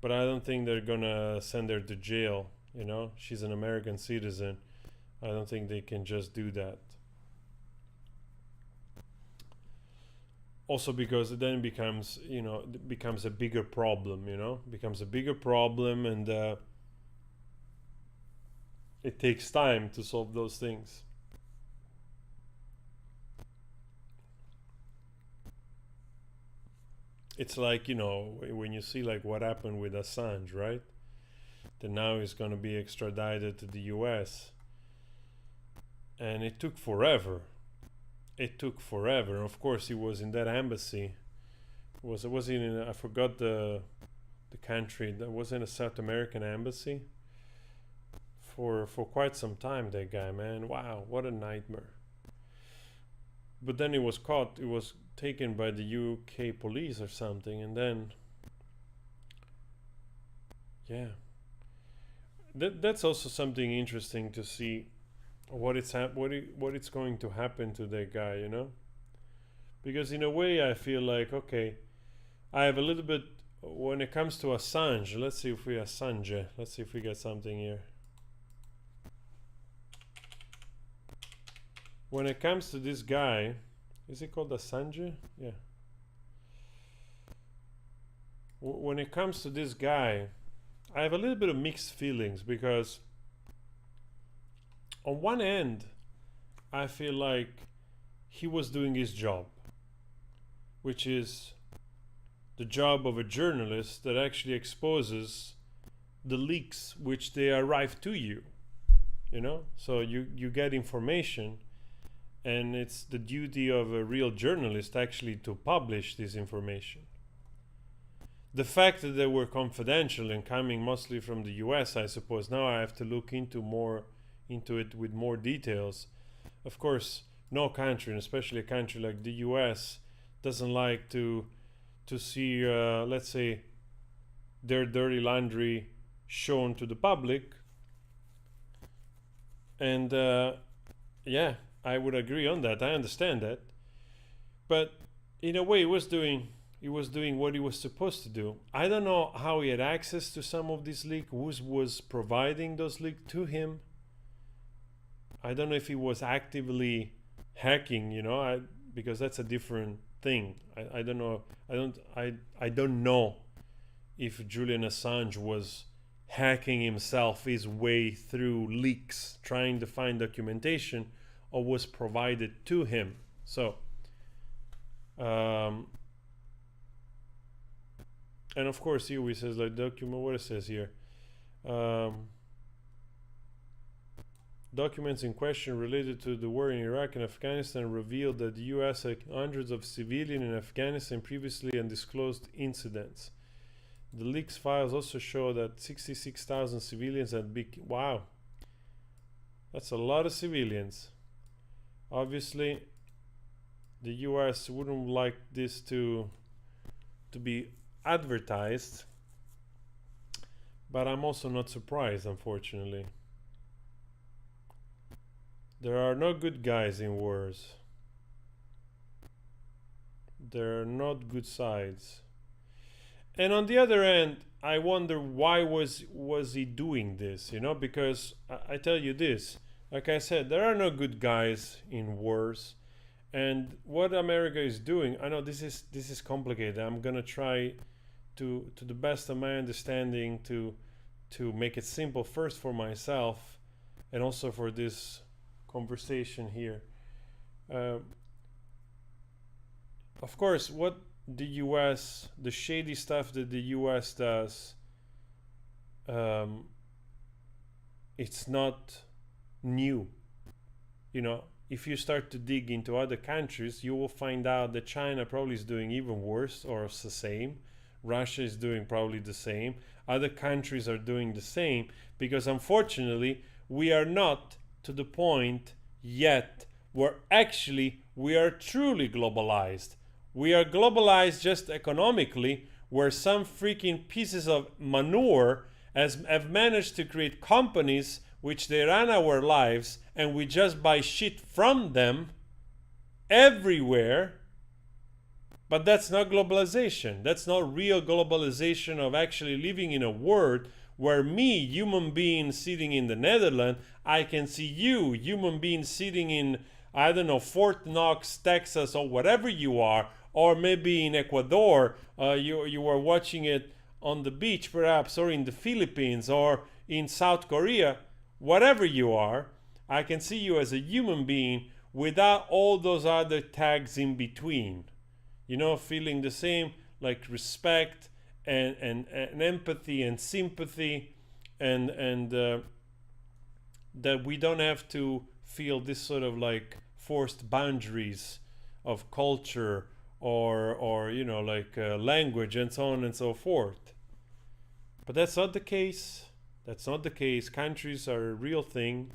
But I don't think they're gonna send her to jail. You know, she's an American citizen. I don't think they can just do that. Also because it then becomes, you know, becomes a bigger problem, you know, becomes a bigger problem, and it takes time to solve those things. It's like, you know, when you see like what happened with Assange, right? That now he's going to be extradited to the US. And it took forever. It took forever. Of course, he was in that embassy. Was he in? I forgot the country. That was in a South American embassy for quite some time. That guy, man. Wow, what a nightmare. But then he was caught. He was taken by the UK police or something, and then yeah, that's also something interesting to see what it's going to happen to that guy, you know? Because in a way I feel like, okay, I have a little bit when it comes to Assange. Let's see if we get something here. When it comes to this guy, is it called Assange? Yeah. When it comes to this guy, I have a little bit of mixed feelings, because on one end, I feel like he was doing his job, which is the job of a journalist that actually exposes the leaks which they arrive to you, you know? So you get information, and it's the duty of a real journalist actually to publish this information. The fact that they were confidential and coming mostly from the US, I suppose now I have to look into it with more details. Of course, no country, and especially a country like the US, doesn't like to see, let's say, their dirty laundry shown to the public. And yeah, I would agree on that. I understand that. But in a way, he was doing what he was supposed to do. I don't know how he had access to some of these leaks, who was providing those leaks to him. I don't know if he was actively hacking, you know, because that's a different thing. I don't know. I don't know if Julian Assange was hacking himself his way through leaks, trying to find documentation, or was provided to him. So, and of course, here we says like document. What it says here. Documents in question related to the war in Iraq and Afghanistan revealed that the US had hundreds of civilian in Afghanistan previously undisclosed incidents. The leaks files also show that 66,000 civilians had been... Wow. That's a lot of civilians. Obviously, the US wouldn't like this to be advertised, but I'm also not surprised, unfortunately. There are no good guys in wars. There are not good sides. And on the other end, I wonder why was he doing this, you know? Because I tell you this, like I said, there are no good guys in wars. And what America is doing, I know this is complicated. I'm gonna try to the best of my understanding to make it simple, first for myself and also for this conversation here. Of course, what the US, the shady stuff that the US does, it's not new. You know, if you start to dig into other countries, you will find out that China probably is doing even worse or the same. Russia is doing probably the same. Other countries are doing the same, because unfortunately we are not to the point yet where actually we are truly globalized. We are globalized just economically, where some freaking pieces of manure have managed to create companies which they run our lives, and we just buy shit from them everywhere. But that's not globalization. That's not real globalization of actually living in a world where me, human being sitting in the Netherlands, I can see you, human being sitting in, I don't know, Fort Knox, Texas, or whatever you are, or maybe in Ecuador, you were watching it on the beach perhaps, or in the Philippines, or in South Korea, whatever you are, I can see you as a human being without all those other tags in between. You know, feeling the same, like respect and empathy and sympathy, and that we don't have to feel this sort of like forced boundaries of culture or you know, like language and so on and so forth. But that's not the case. That's not the case. Countries are a real thing.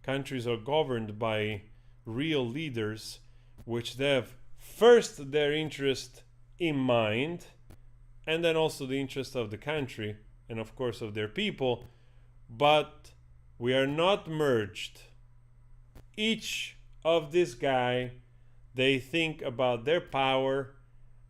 Countries are governed by real leaders, which they have first their interest in mind, and then also the interest of the country, and of course of their people, but we are not merged. Each of this guy, they think about their power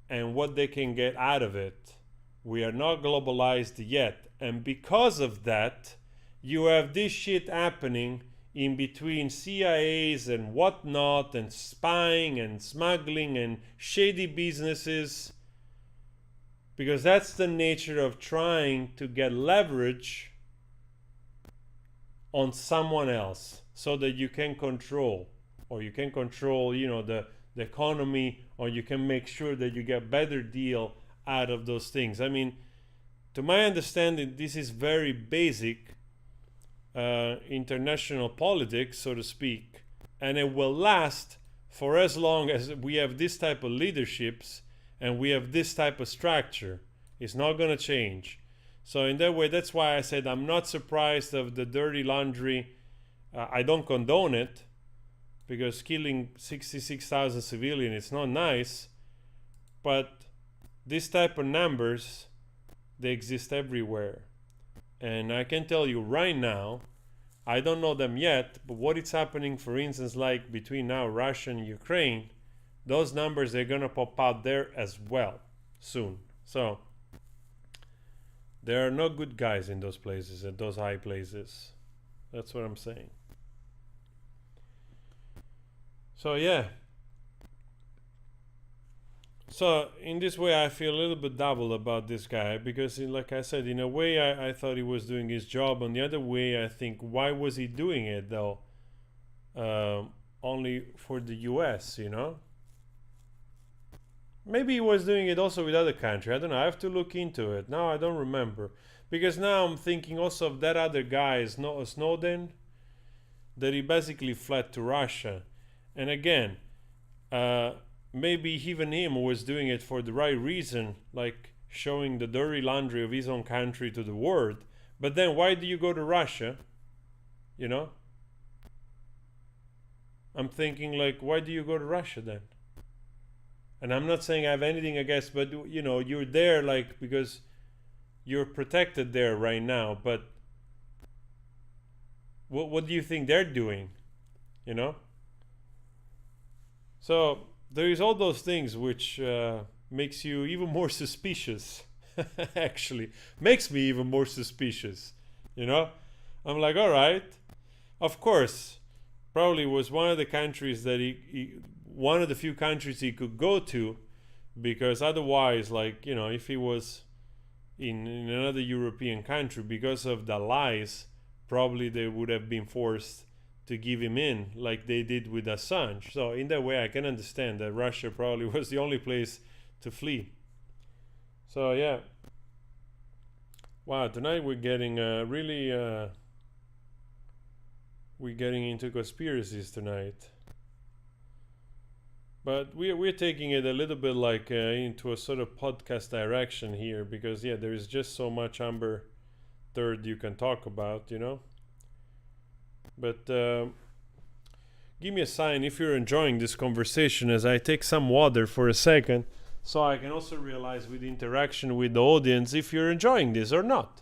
and what they can get out of it. We are not globalized yet. And because of that, you have this shit happening in between CIAs and whatnot, and spying and smuggling and shady businesses, because that's the nature of trying to get leverage on someone else so that you can control, or you can control, the economy, or you can make sure that you get better deal out of those things. I mean, to my understanding, this is very basic international politics, so to speak, and it will last for as long as we have this type of leaderships and we have this type of structure. It's not going to change. So in that way, that's why I said I'm not surprised of the dirty laundry. I don't condone it, because killing 66,000 civilians is not nice, but this type of numbers, they exist everywhere. And I can tell you right now, I don't know them yet, but what is happening, for instance, like between now Russia and Ukraine, those numbers are going to pop out there as well soon. So there are no good guys in those places, at those high places. That's what I'm saying. So yeah. So in this way, I feel a little bit double about this guy, because like I said, in a way I thought he was doing his job. On the other way, I think, why was he doing it though? Only for the US, Maybe he was doing it also with other countries. I don't know. I have to look into it. Now I don't remember. Because now I'm thinking also of that other guy, Snowden, that he basically fled to Russia. And again, maybe even him was doing it for the right reason, like showing the dirty laundry of his own country to the world. But then why do you go to Russia? I'm thinking, like, why do you go to Russia then? And I'm not saying I have anything against, but you're there like because you're protected there right now. But what do you think they're doing? So there is all those things which makes you even more suspicious. Actually, makes me even more suspicious. I'm like, all right, of course, probably was one of the countries that one of the few countries he could go to, because otherwise, like, if he was in another European country, because of the lies, probably they would have been forced to give him in, like they did with Assange. So in that way, I can understand that Russia probably was the only place to flee. So yeah. Wow, tonight we're getting really we're getting into conspiracies tonight. But we're taking it a little bit like into a sort of podcast direction here, because there is just so much Amber Third you can talk about, But give me a sign if you're enjoying this conversation as I take some water for a second, so I can also realize with interaction with the audience if you're enjoying this or not.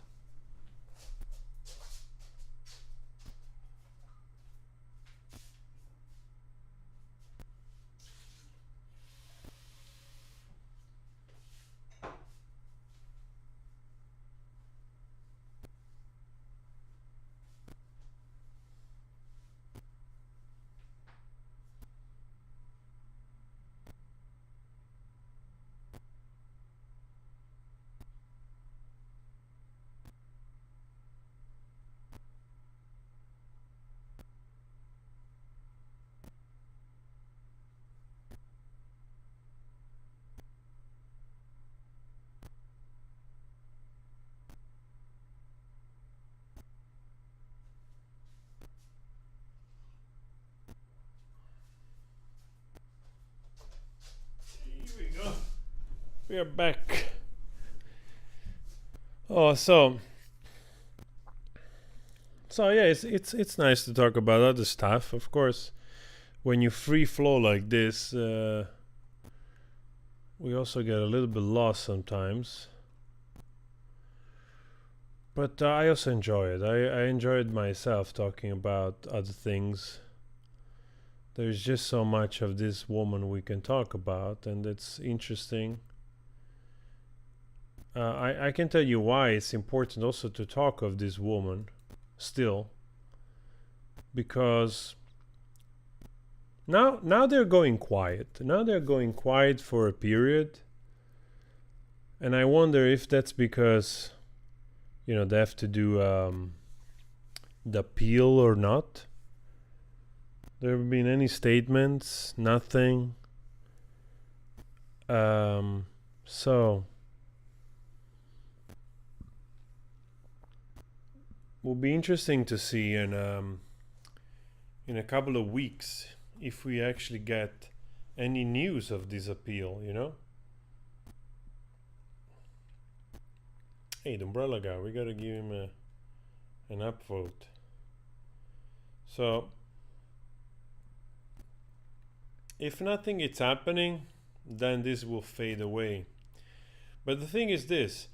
We are back. Oh, so yeah, it's nice to talk about other stuff. Of course, when you free flow like this, we also get a little bit lost sometimes. But I also enjoy it. I enjoyed myself talking about other things. There's just so much of this woman we can talk about, and it's interesting. I can tell you why it's important also to talk of this woman still, because now they're going quiet. Now they're going quiet for a period, and I wonder if that's because they have to do the appeal or not. There have been any statements? Nothing. So will be interesting to see in a couple of weeks if we actually get any news of this appeal. Hey, the umbrella guy, we gotta give him an upvote. So if nothing is happening, then this will fade away. But the thing is this: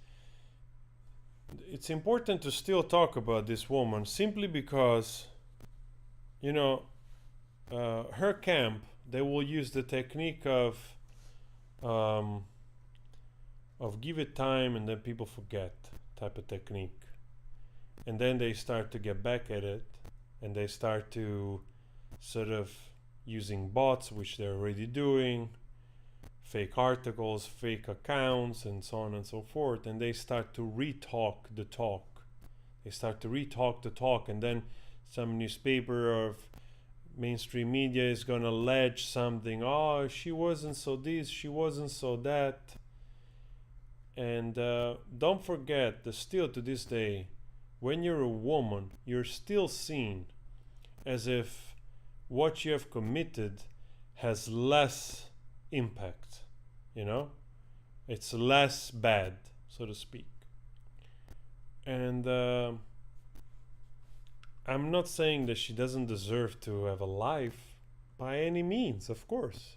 it's important to still talk about this woman, simply because her camp, they will use the technique of give it time and then people forget type of technique, and then they start to get back at it, and they start to sort of using bots, which they're already doing, fake articles, fake accounts, and so on and so forth, and they start to re-talk the talk. They start to re-talk the talk, and then some newspaper or mainstream media is going to allege something. Oh, she wasn't so this, she wasn't so that. And don't forget that still to this day, when you're a woman, you're still seen as if what you have committed has less impact. It's less bad, so to speak. And I'm not saying that she doesn't deserve to have a life, by any means, of course,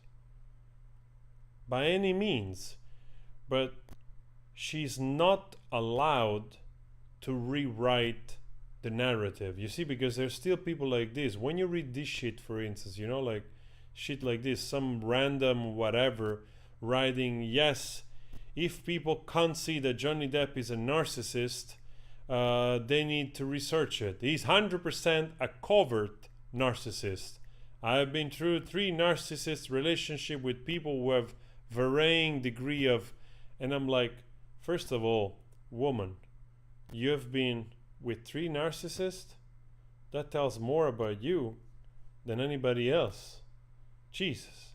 by any means, but she's not allowed to rewrite the narrative. You see, because there's still people like this. When you read this shit, for instance, like shit like this, some random whatever writing, yes, if people can't see that Johnny Depp is a narcissist, they need to research it. He's 100% a covert narcissist. I've been through 3 narcissist relationships with people who have varying degree of, and I'm like, first of all, woman, you have been with 3 narcissists? That tells more about you than anybody else. Jesus.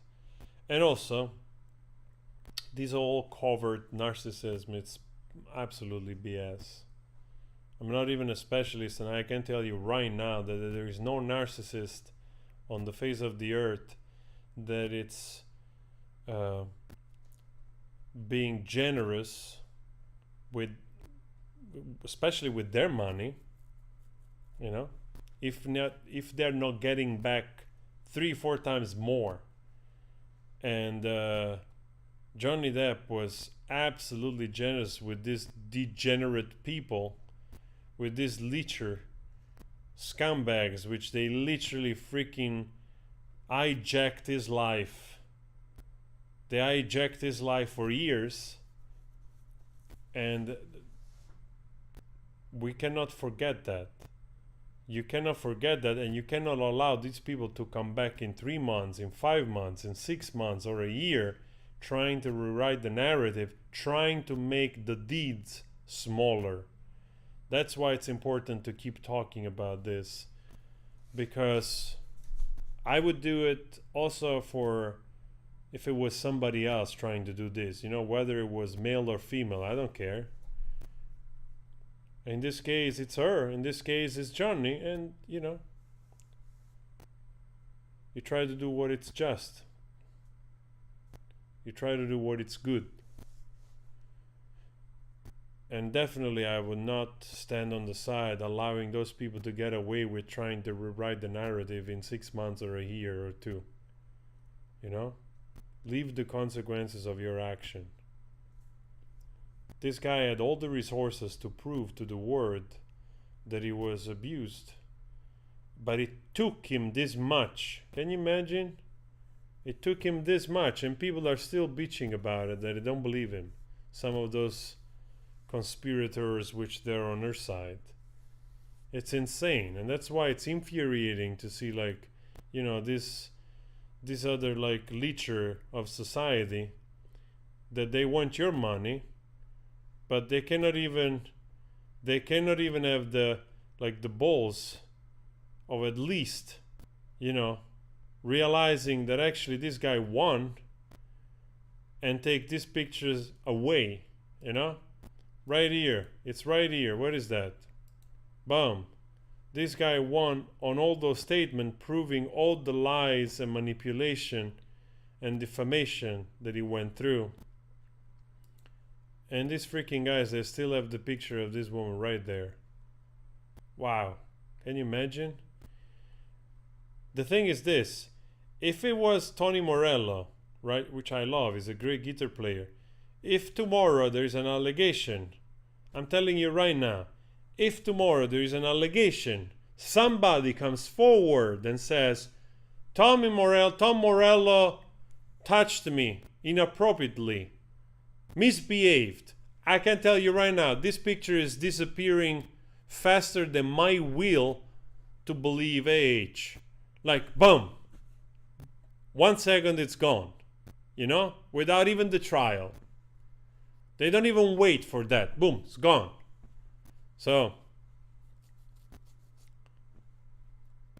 And also, this whole covert narcissism, it's absolutely BS. I'm not even a specialist, and I can tell you right now that there is no narcissist on the face of the earth that it's being generous with, especially with their money, if they're not getting back 3-4 times more. And Johnny Depp was absolutely generous with these degenerate people, with these leecher scumbags, which they literally freaking hijacked his life. They hijacked his life for years, and we cannot forget that. You cannot forget that, and you cannot allow these people to come back in 3 months, in 5 months, in 6 months, or a year, trying to rewrite the narrative, trying to make the deeds smaller. That's why it's important to keep talking about this, because I would do it also for if it was somebody else trying to do this, whether it was male or female, I don't care. In this case, it's her. In this case, it's Johnny. And, you try to do what it's just. You try to do what it's good. And definitely, I would not stand on the side allowing those people to get away with trying to rewrite the narrative in 6 months or a year or 2. Leave the consequences of your action. this guy had all the resources to prove to the world that he was abused. But it took him this much. Can you imagine? It took him this much, and people are still bitching about it, that they don't believe him. Some of those conspirators, which they're on her side. It's insane, and that's why it's infuriating to see, like, you know, this other, like, leecher of society, that they want your money, but they cannot even have the, like, the balls of at least, you know, realizing that actually this guy won, and take these pictures away, you know? Right here. It's right here. What is that? Boom. This guy won on all those statements, proving all the lies and manipulation and defamation that he went through. And these freaking guys, they still have the picture of this woman right there. Wow. Can you imagine? The thing is this. If it was Tony Morello, right, which I love, he's a great guitar player. If tomorrow there is an allegation, I'm telling you right now, if tomorrow there is an allegation, somebody comes forward and says, Tom Morello touched me inappropriately, misbehaved. I can tell you right now, this picture is disappearing faster than my will to believe AH. Like, boom. 1 second it's gone. You know? Without even the trial. They don't even wait for that. Boom, it's gone. So,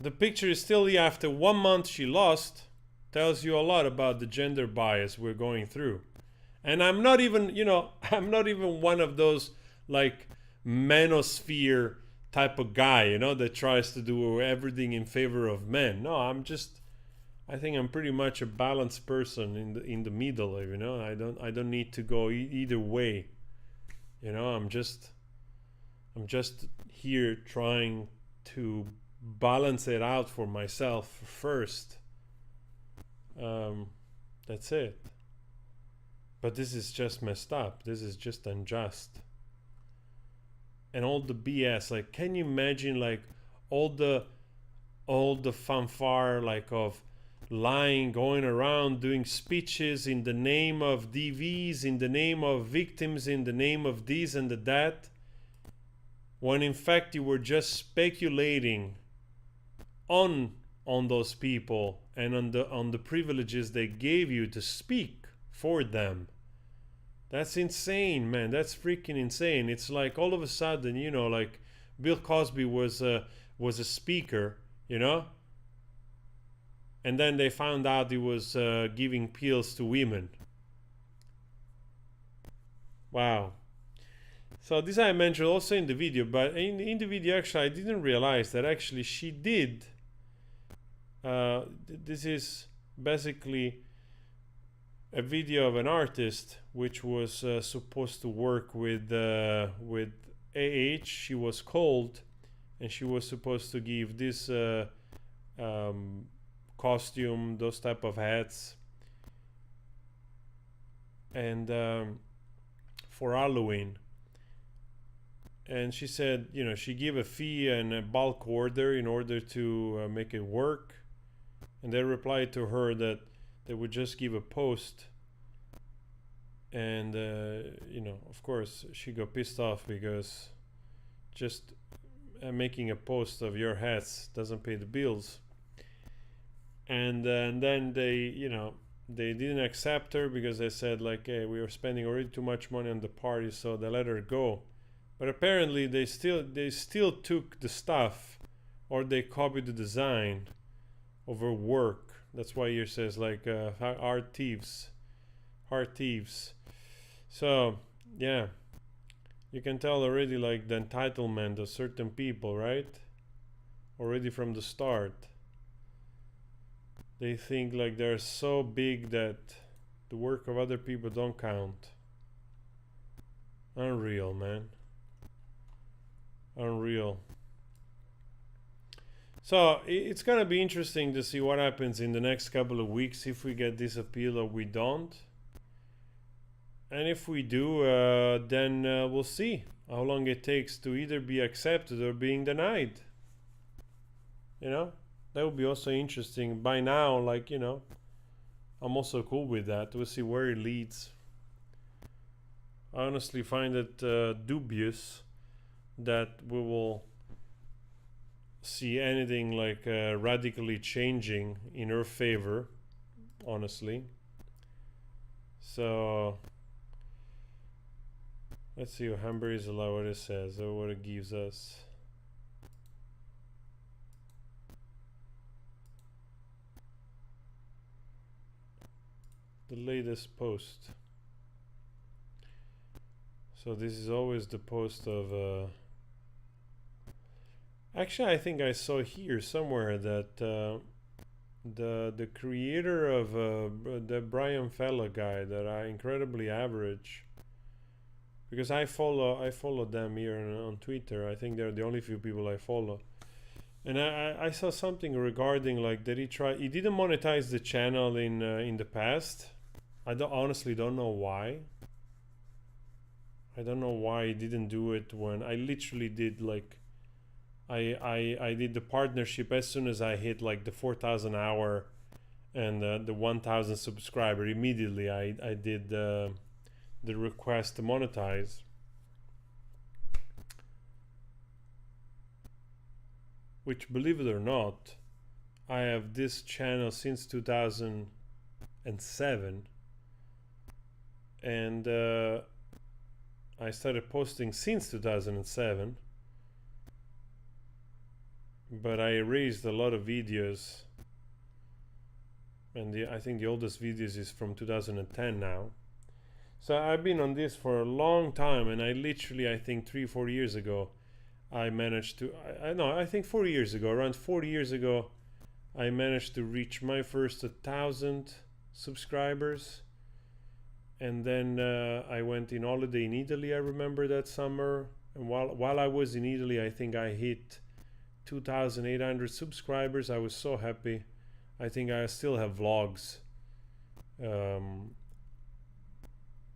the picture is still here after 1 month she lost. Tells you a lot about the gender bias we're going through. And I'm not even, you know, I'm not even one of those, like, manosphere type of guy, you know, that tries to do everything in favor of men. No, I think I'm pretty much a balanced person in the middle, you know. I don't need to go either way. You know, I'm just here trying to balance it out for myself first. That's it. But this is just messed up. This is just unjust. And all the BS, like, can you imagine, like, all the fanfare, like, of lying, going around doing speeches in the name of DVs, in the name of victims, in the name of this and that, when in fact you were just speculating on those people and on the privileges they gave you to speak for them. That's insane, man. That's freaking insane. It's like all of a sudden, you know, like Bill Cosby was a speaker, you know, and then they found out he was giving pills to women. Wow. So this I mentioned also in the video, but in the video actually I didn't realize that actually she did. This is basically a video of an artist which was supposed to work with AH. She was called, and she was supposed to give this costume, those type of hats, and for Halloween. And she said, you know, she gave a fee and a bulk order in order to make it work. And they replied to her that they would just give a post. And, you know, of course, she got pissed off because just making a post of your hats doesn't pay the bills. And then they, you know, they didn't accept her because they said, like, hey, we are spending already too much money on the party, so they let her go. But apparently they still took the stuff, or they copied the design of her work. That's why here says, like, art thieves. So yeah, you can tell already, like, the entitlement of certain people, right? Already from the start, they think like they're so big that the work of other people don't count. Unreal, man. Unreal. So it's gonna be interesting to see what happens in the next couple of weeks, if we get this appeal or we don't. And if we do, then we'll see how long it takes to either be accepted or being denied. You know, that would be also interesting. By now, like, you know, I'm also cool with that. We'll see where it leads. I honestly find it dubious that we will see anything like radically changing in her favor, honestly. So let's see what Hamburg allowed, what it says or what it gives us. The latest post. So this is always the post of actually I think I saw here somewhere that the creator of the Brian Fella guy that I incredibly average, because I follow them here on Twitter. I think they're the only few people I follow. And I saw something regarding like that he didn't monetize the channel in the past. I honestly don't know why. I don't know why he didn't do it when I literally did like I did the partnership as soon as I hit like the 4,000 hour and the 1,000 subscriber. Immediately I did the request to monetize. Which, believe it or not, I have this channel since 2007, and I started posting since 2007, but I erased a lot of videos, and I think the oldest videos is from 2010 now. So I've been on this for a long time, and I literally, I think 3-4 years ago, I managed to, I think 4 years ago, around 4 years ago, I managed to reach my first 1,000 subscribers. And then I went in holiday in Italy, I remember that summer. And while I was in Italy, I think I hit 2,800 subscribers. I was so happy. I think I still have vlogs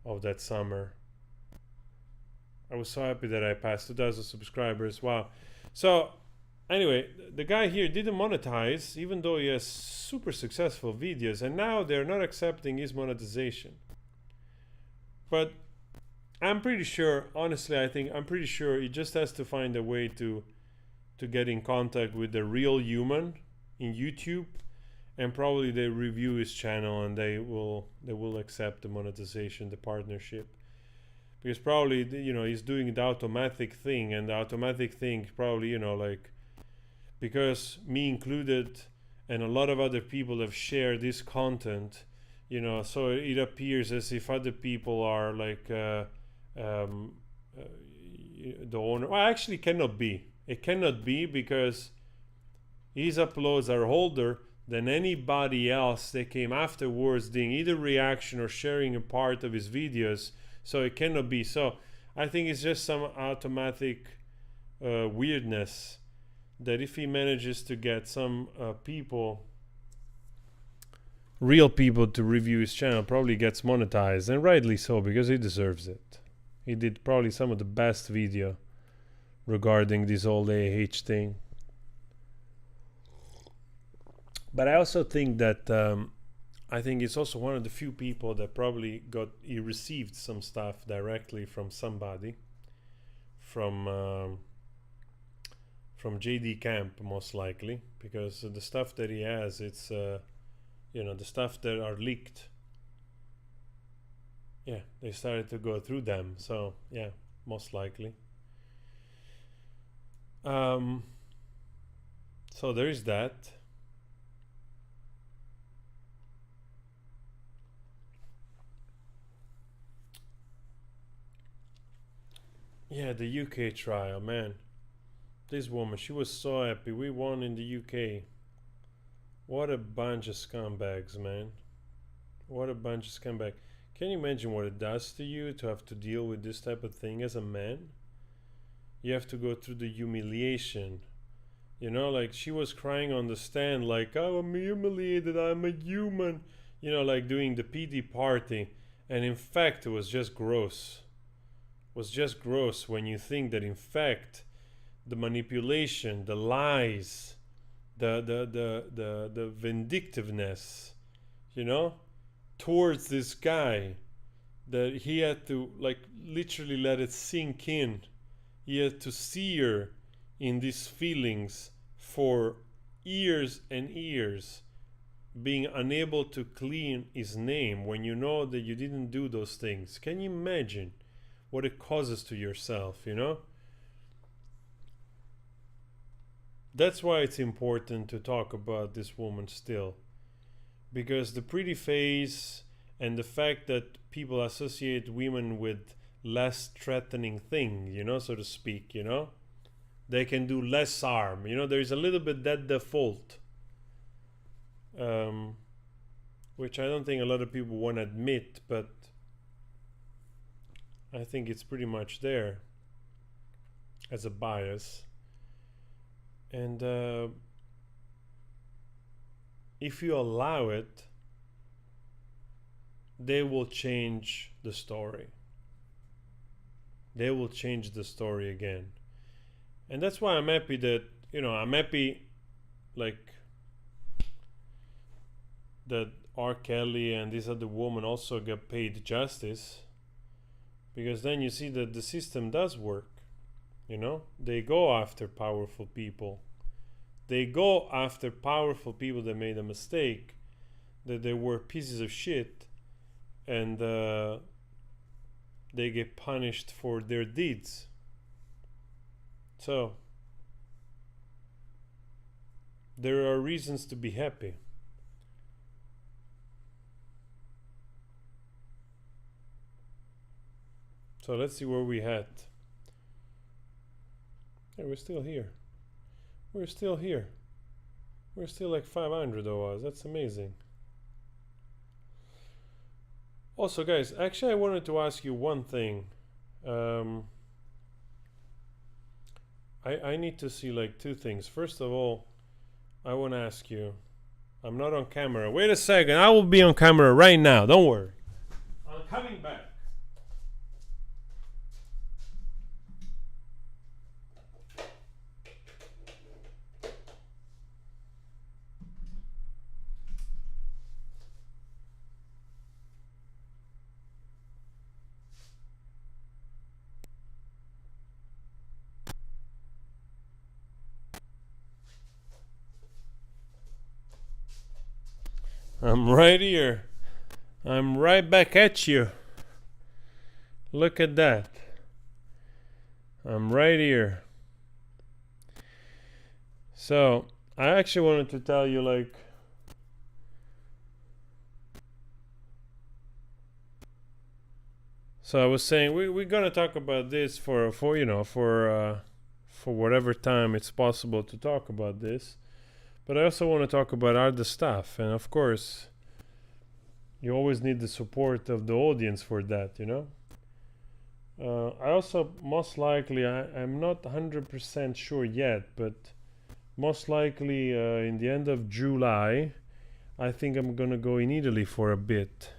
of that summer. I was so happy that I passed 2,000 subscribers. Wow. So anyway, the guy here didn't monetize, even though he has super successful videos, and now they're not accepting his monetization. But I'm pretty sure, honestly, I'm pretty sure he just has to find a way to get in contact with the real human in YouTube, and probably they review his channel and they will accept the monetization, the partnership. Because probably, you know, he's doing the automatic thing, and the automatic thing probably, you know, like, because me included and a lot of other people have shared this content, you know, so it appears as if other people are like the owner. Well, actually it cannot be. It cannot be, because his uploads are older than anybody else that came afterwards doing either reaction or sharing a part of his videos. So it cannot be. So I think it's just some automatic weirdness that if he manages to get some real people to review his channel, probably gets monetized, and rightly so, because he deserves it. He did probably some of the best video regarding this whole AH thing. But I also think that I think it's also one of the few people that probably he received some stuff directly from somebody, from JD Camp most likely, because the stuff that he has, it's you know, the stuff that are leaked, yeah, they started to go through them. So yeah, most likely. So there is that. Yeah, the UK trial, man. This woman, she was so happy. We won in the UK. What a bunch of scumbags, man. What a bunch of scumbags. Can you imagine what it does to you to have to deal with this type of thing as a man? You have to go through the humiliation. You know, like she was crying on the stand like, oh, I'm humiliated, I'm a human. You know, like doing the PD party. And in fact, it was just gross. It was just gross when you think that in fact, the manipulation, the lies, the vindictiveness, you know, towards this guy, that he had to like literally let it sink in. He had to sear in these feelings for years and years, being unable to clean his name when you know that you didn't do those things. Can you imagine what it causes to yourself, you know? That's why it's important to talk about this woman still. Because the pretty face and the fact that people associate women with less threatening things, you know, so to speak, you know, they can do less harm, you know, there's a little bit that default, which I don't think a lot of people want to admit, but I think it's pretty much there as a bias. And if you allow it, they will change the story. They will change the story again. And that's why I'm happy that, you know, I'm happy like that R. Kelly and this other woman also get paid justice, because then you see that the system does work. You know, they go after powerful people. They go after powerful people that made a mistake, that they were pieces of shit, and they get punished for their deeds. So there are reasons to be happy. So let's see where we had. Hey, we're still here. We're still here. We're still like 500 of us. That's amazing. Also, guys, actually I wanted to ask you one thing. I need to see like two things. First of all, I want to ask you, I'm not on camera. Wait a second, I will be on camera right now. Don't worry. I'm coming back. I'm right here. I'm right back at you. Look at that. I'm right here. So, I actually wanted to tell you, like, so I was saying we're gonna talk about this for you know, for whatever time it's possible to talk about this. But I also want to talk about other stuff, and of course, you always need the support of the audience for that, you know. I also, most likely, I'm not 100% sure yet, but most likely in the end of July, I think I'm gonna go in Italy for a bit.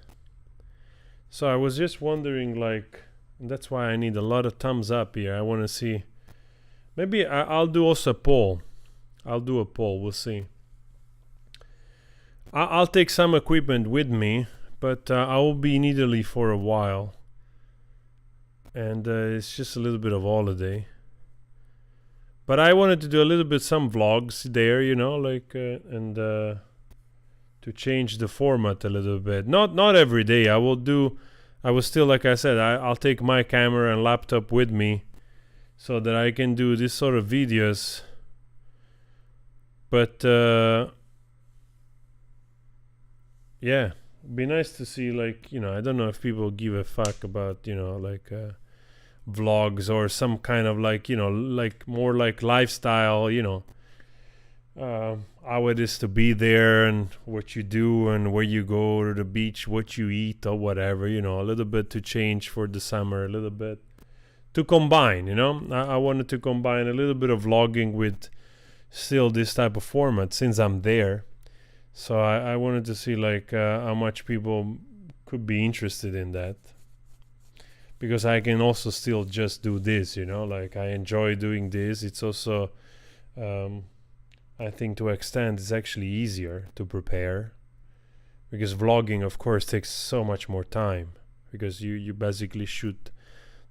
So I was just wondering, like, and that's why I need a lot of thumbs up here. I want to see. Maybe I'll do also a poll. I'll do a poll. We'll see. I'll take some equipment with me, but I will be in Italy for a while. And it's just a little bit of holiday. But I wanted to do a little bit some vlogs there, you know, like, and to change the format a little bit. Not every day. I will still, like I said, I'll take my camera and laptop with me so that I can do this sort of videos. But yeah, it'd be nice to see, like, you know, I don't know if people give a fuck about, you know, like vlogs or some kind of, like, you know, like more like lifestyle, you know, how it is to be there and what you do and where you go to the beach, what you eat or whatever, you know, a little bit to change for the summer, a little bit to combine, you know. I wanted to combine a little bit of vlogging with still this type of format since I'm there. So I wanted to see, like, how much people could be interested in that, because I can also still just do this, like I enjoy doing this. It's also, I think to extent it's actually easier to prepare, because vlogging of course takes so much more time, because you basically shoot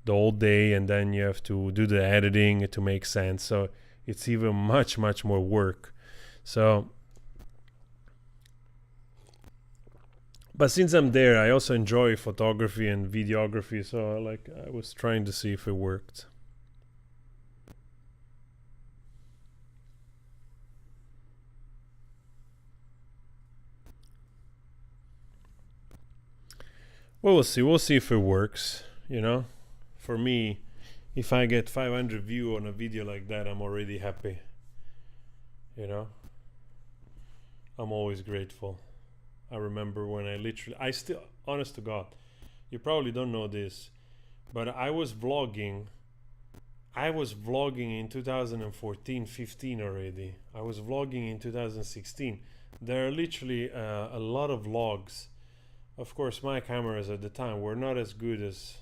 the whole day and then you have to do the editing to make sense. So it's even much more work. So, but since I'm there, I also enjoy photography and videography. So like I was trying to see if it worked. Well, we'll see. We'll see if it works. For me, if I get 500 views on a video like that, I'm already happy. I'm always grateful. I remember when I still, honest to God, you probably don't know this, but I was vlogging in 2014, 15 already. I was vlogging in 2016. There are literally a lot of vlogs. Of course, my cameras at the time were not as good as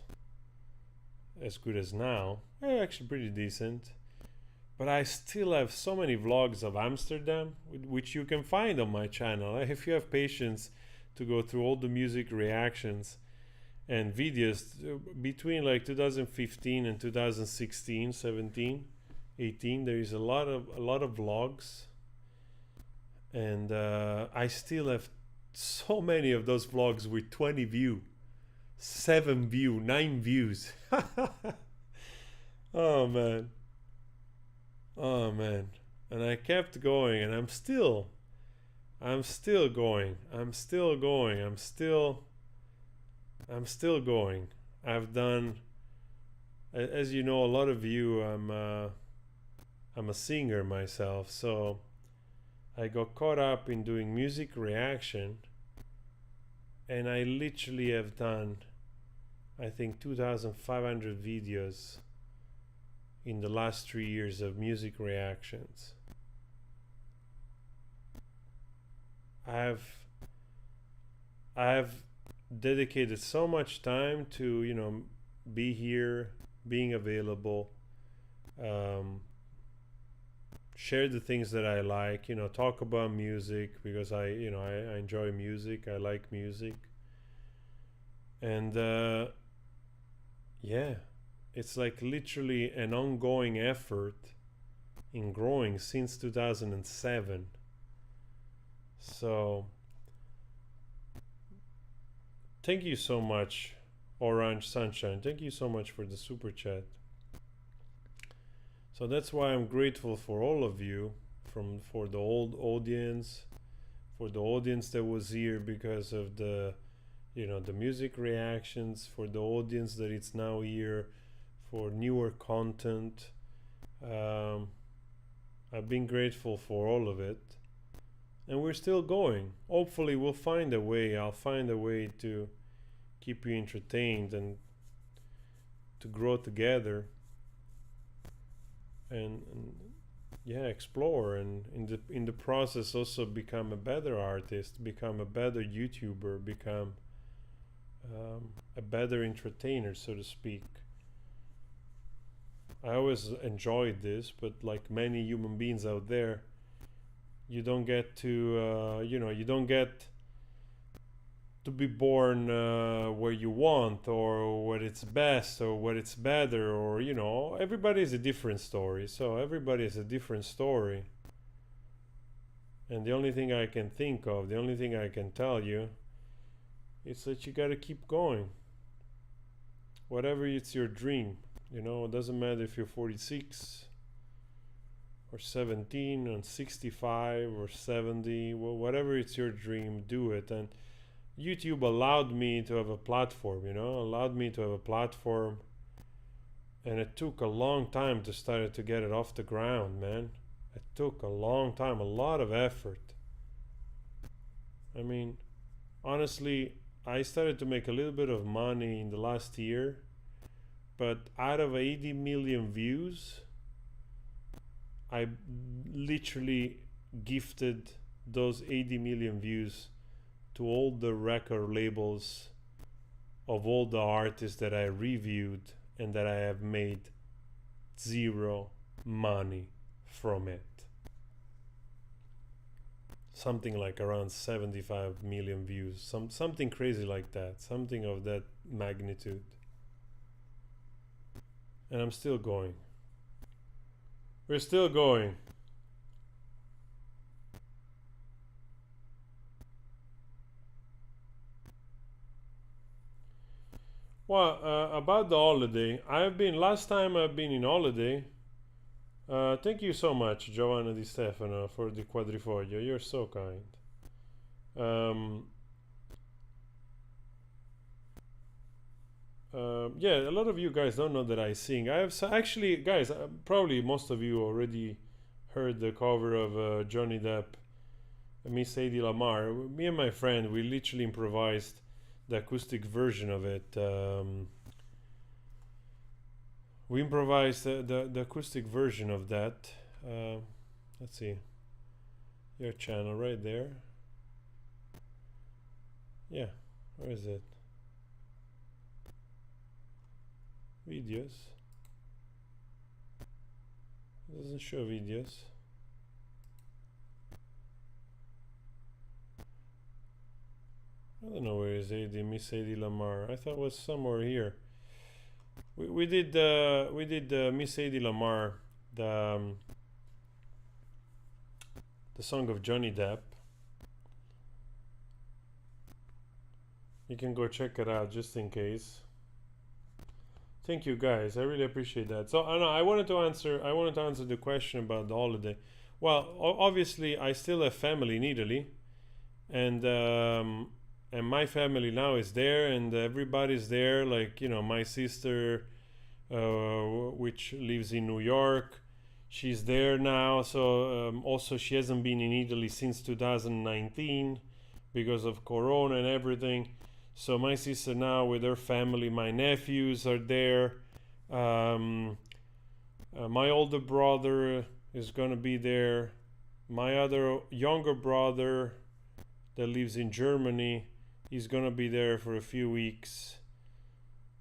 now. They're actually pretty decent. But I still have so many vlogs of Amsterdam, which you can find on my channel. If you have patience to go through all the music reactions and videos between like 2015 and 2016, 17, 18, there is a lot of vlogs. And I still have so many of those vlogs with 20 views, 7 views, 9 views. Oh man. And I kept going, and I'm still going. I'm still going. I've done, as you know, a lot of you, I'm a singer myself, so I got caught up in doing music reaction, and I literally have done, I think, 2,500 videos in the last 3 years of music reactions. I have dedicated so much time to be here, being available, share the things that I like, talk about music, because I enjoy music, I like music. And yeah, it's like literally an ongoing effort in growing since 2007. So thank you so much, Orange Sunshine. Thank you so much for the super chat. So that's why I'm grateful for all of you, for the old audience, for the audience that was here because of the the music reactions, for the audience that it's now here for newer content. I've been grateful for all of it, and we're still going. Hopefully we'll find a way. I'll find a way to keep you entertained and to grow together and yeah, explore, and in the process also become a better artist, become a better YouTuber, become a better entertainer, so to speak. I always enjoyed this, but like many human beings out there, you don't get to you don't get to be born where you want, or what it's best, or what it's better, or everybody is a different story. So everybody is a different story, and the only thing I can think of, the only thing I can tell you, is that you got to keep going. Whatever it's your dream, it doesn't matter if you're 46 or 17 or 65 or 70. Well, whatever it's your dream, do it. And YouTube allowed me to have a platform, and it took a long time to start to get it off the ground, man. It took a long time, a lot of effort. I mean, honestly, I started to make a little bit of money in the last year, but out of 80 million views, I literally gifted those 80 million views to all the record labels of all the artists that I reviewed and that I have made zero money from it. Something like around 75 million views, something crazy like that, something of that magnitude. And I'm still going. We're still going. Well, about the holiday, last time I've been in holiday. Thank you so much, Giovanna Di Stefano, for the quadrifoglio. You're so kind. Yeah, a lot of you guys don't know that I sing. I have actually, guys, probably most of you already heard the cover of Johnny Depp, Miss Sadie Lamar. Me and my friend, we literally improvised the acoustic version of it. We improvised the acoustic version of that. Let's see. Your channel right there. Yeah, where is it? Videos. It doesn't show videos. I don't know where is Sadie, Miss Sadie Lamar. I thought it was somewhere here. We did Miss Sadie Lamar, the song of Johnny Depp. You can go check it out just in case. Thank you guys, I really appreciate that. So I wanted to answer the question about the holiday. Well, obviously I still have family in Italy, and my family now is there, and everybody's there. Like, you know, my sister, which lives in New York, she's there now. So also she hasn't been in Italy since 2019 because of Corona and everything. So my sister now with her family, my nephews are there. My older brother is gonna be there. My other younger brother that lives in Germany, he's gonna be there for a few weeks.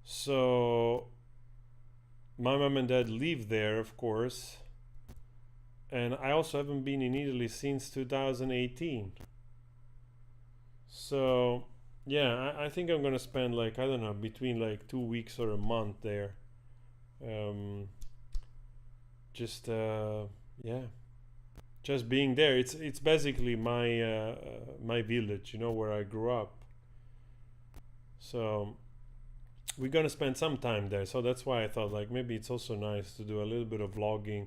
So my mom and dad live there, of course. And I also haven't been in Italy since 2018. So yeah, I think I'm gonna spend, like, I don't know, between like 2 weeks or a month there. Yeah, just being there. It's basically my my village, you know, where I grew up. So we're gonna spend some time there. So that's why I thought, like, maybe it's also nice to do a little bit of vlogging.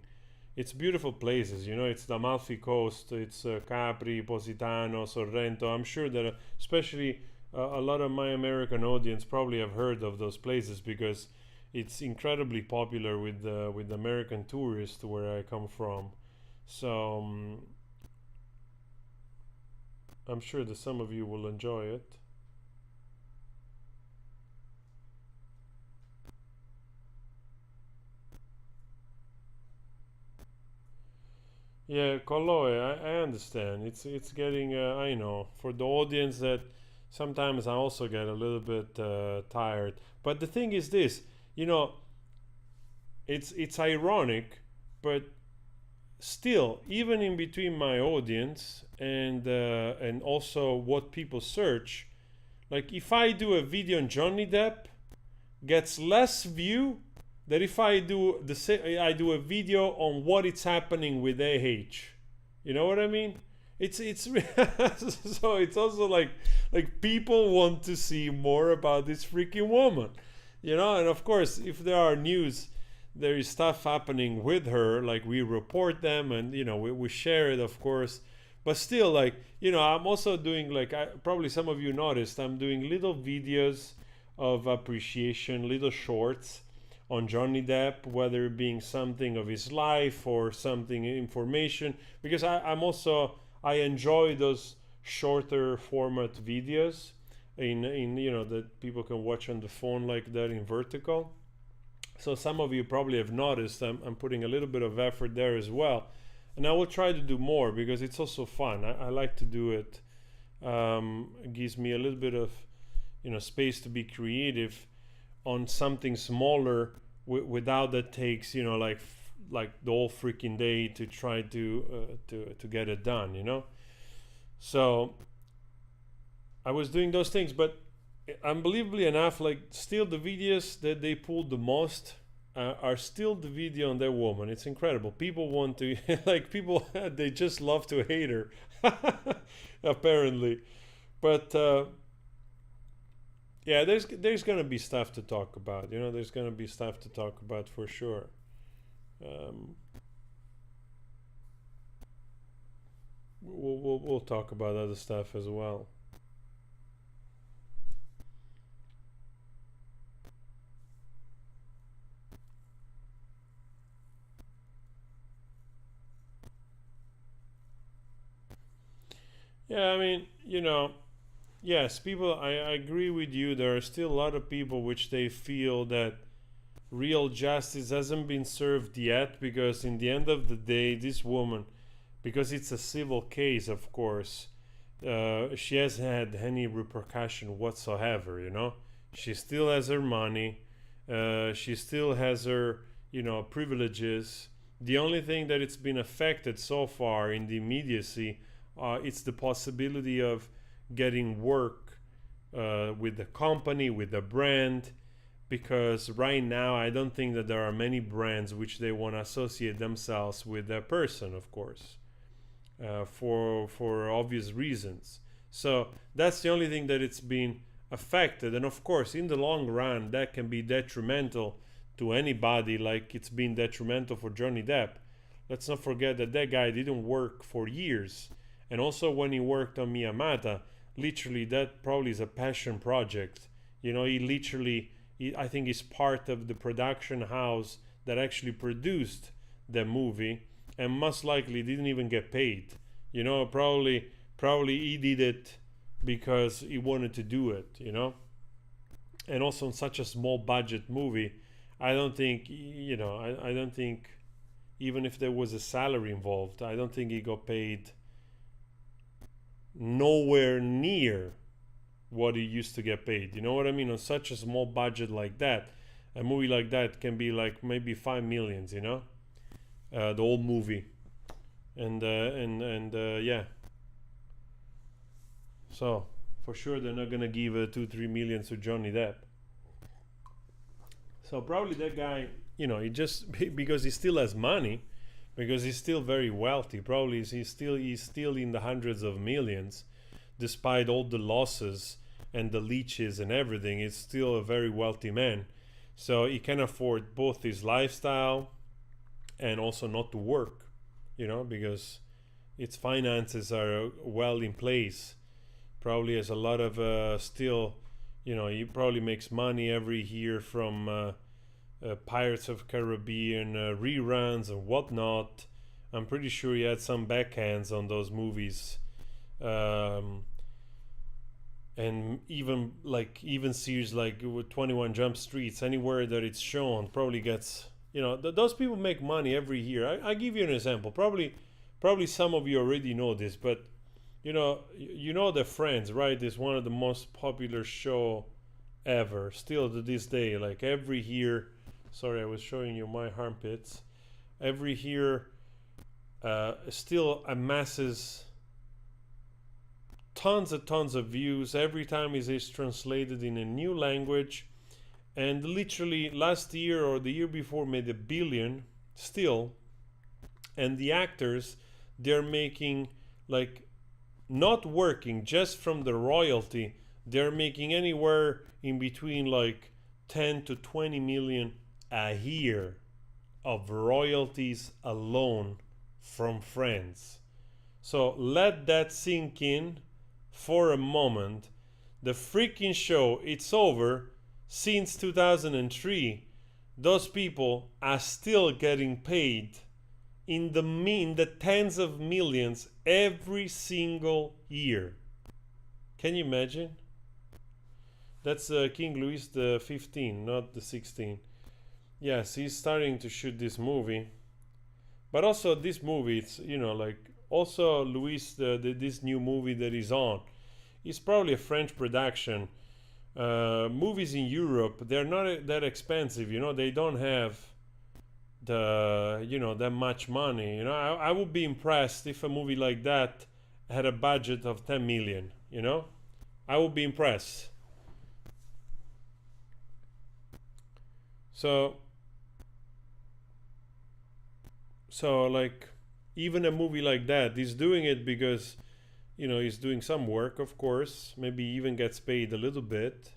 It's beautiful places, you know. It's the Amalfi Coast. It's Capri, Positano, Sorrento. I'm sure that especially a lot of my American audience probably have heard of those places because it's incredibly popular with American tourists where I come from. So I'm sure that some of you will enjoy it. Yeah, Koloe, I understand. It's getting I know, for the audience, that sometimes I also get a little bit tired. But the thing is this, you know, it's ironic, but still, even in between my audience and also what people search, like if I do a video on Johnny Depp, gets less view than if I do a video on what is happening with AH. You know what I mean? It's so it's also like people want to see more about this freaking woman, you know. And of course, if there are news, there is stuff happening with her, like we report them, and you know, we share it, of course. But still, like, you know, I'm also doing, like, probably some of you noticed, I'm doing little videos of appreciation, little shorts on Johnny Depp, whether it being something of his life or something information, because I enjoy those shorter format videos in you know, that people can watch on the phone like that in vertical. So some of you probably have noticed I'm putting a little bit of effort there as well, and I will try to do more because it's also fun. I like to do it. It gives me a little bit of, space to be creative on something smaller without that takes like the whole freaking day to try to get it done. So I was doing those things, but unbelievably enough, like still the videos that they pulled the most are still the video on that woman. It's incredible. People want to people they just love to hate her apparently. But yeah, there's gonna be stuff to talk about. There's gonna be stuff to talk about for sure. We'll talk about other stuff as well. Yeah, I mean, yes, people, I agree with you. There are still a lot of people which they feel that real justice hasn't been served yet, because in the end of the day, this woman, because it's a civil case, of course, she hasn't had any repercussion whatsoever. She still has her money, she still has her privileges. The only thing that it's been affected so far in the immediacy, it's the possibility of getting work with the company, with the brand, because right now I don't think that there are many brands which they want to associate themselves with that person, of course, for obvious reasons. So that's the only thing that it's been affected, and of course in the long run that can be detrimental to anybody, like it's been detrimental for Johnny Depp. Let's not forget that that guy didn't work for years, and also when he worked on Miyamata, literally that probably is a passion project. I think he's part of the production house that actually produced the movie, and most likely didn't even get paid. Probably he did it because he wanted to do it. And also in such a small budget movie, I don't think I don't think, even if there was a salary involved, I don't think he got paid nowhere near what he used to get paid. You know what I mean? On such a small budget like that, a movie like that can be like maybe 5 million, the whole movie. And yeah. So for sure they're not gonna give 2-3 million to Johnny Depp. So probably that guy, he just because he still has money, because he's still very wealthy. Probably he's still in the hundreds of millions, despite all the losses and the leeches and everything. He's still a very wealthy man, so he can afford both his lifestyle and also not to work, because its finances are well in place. Probably has a lot of still, he probably makes money every year from Pirates of Caribbean reruns and whatnot. I'm pretty sure he had some backhands on those movies, and even series like with 21 Jump Streets, anywhere that it's shown, probably gets, those people make money every year. I give you an example. Probably some of you already know this, but the Friends, right, is one of the most popular show ever, still to this day. Like every year, sorry, I was showing you my armpits. Every year still amasses tons of views. Every time it is translated in a new language, and literally last year or the year before made $1 billion still. And the actors, they're making, like, not working just from the royalty, they're making anywhere in between like 10 to 20 million a year of royalties alone from Friends. So let that sink in for a moment. The freaking show, it's over since 2003. Those people are still getting paid in the tens of millions every single year. Can you imagine? That's King Louis the 15, not the 16. Yes, he's starting to shoot this movie, but also this movie, it's also Louis this new movie that he's on. It's probably a French production, movies in Europe, they're not that expensive. You know, they don't have that much money. You know, I would be impressed if a movie like that had a budget of 10 million. You know, I would be impressed. So like, even a movie like that, he's doing it because, he's doing some work, of course, maybe even gets paid a little bit,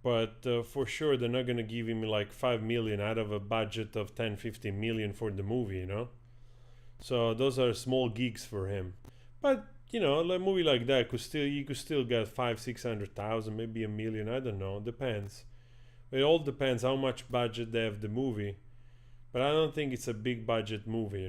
but for sure they're not going to give him like 5 million out of a budget of 10-15 million for the movie. So those are small gigs for him. But a movie like that you could still get 500,000-600,000, maybe a million, I don't know, depends. It all depends how much budget they have the movie, but I don't think it's a big budget movie.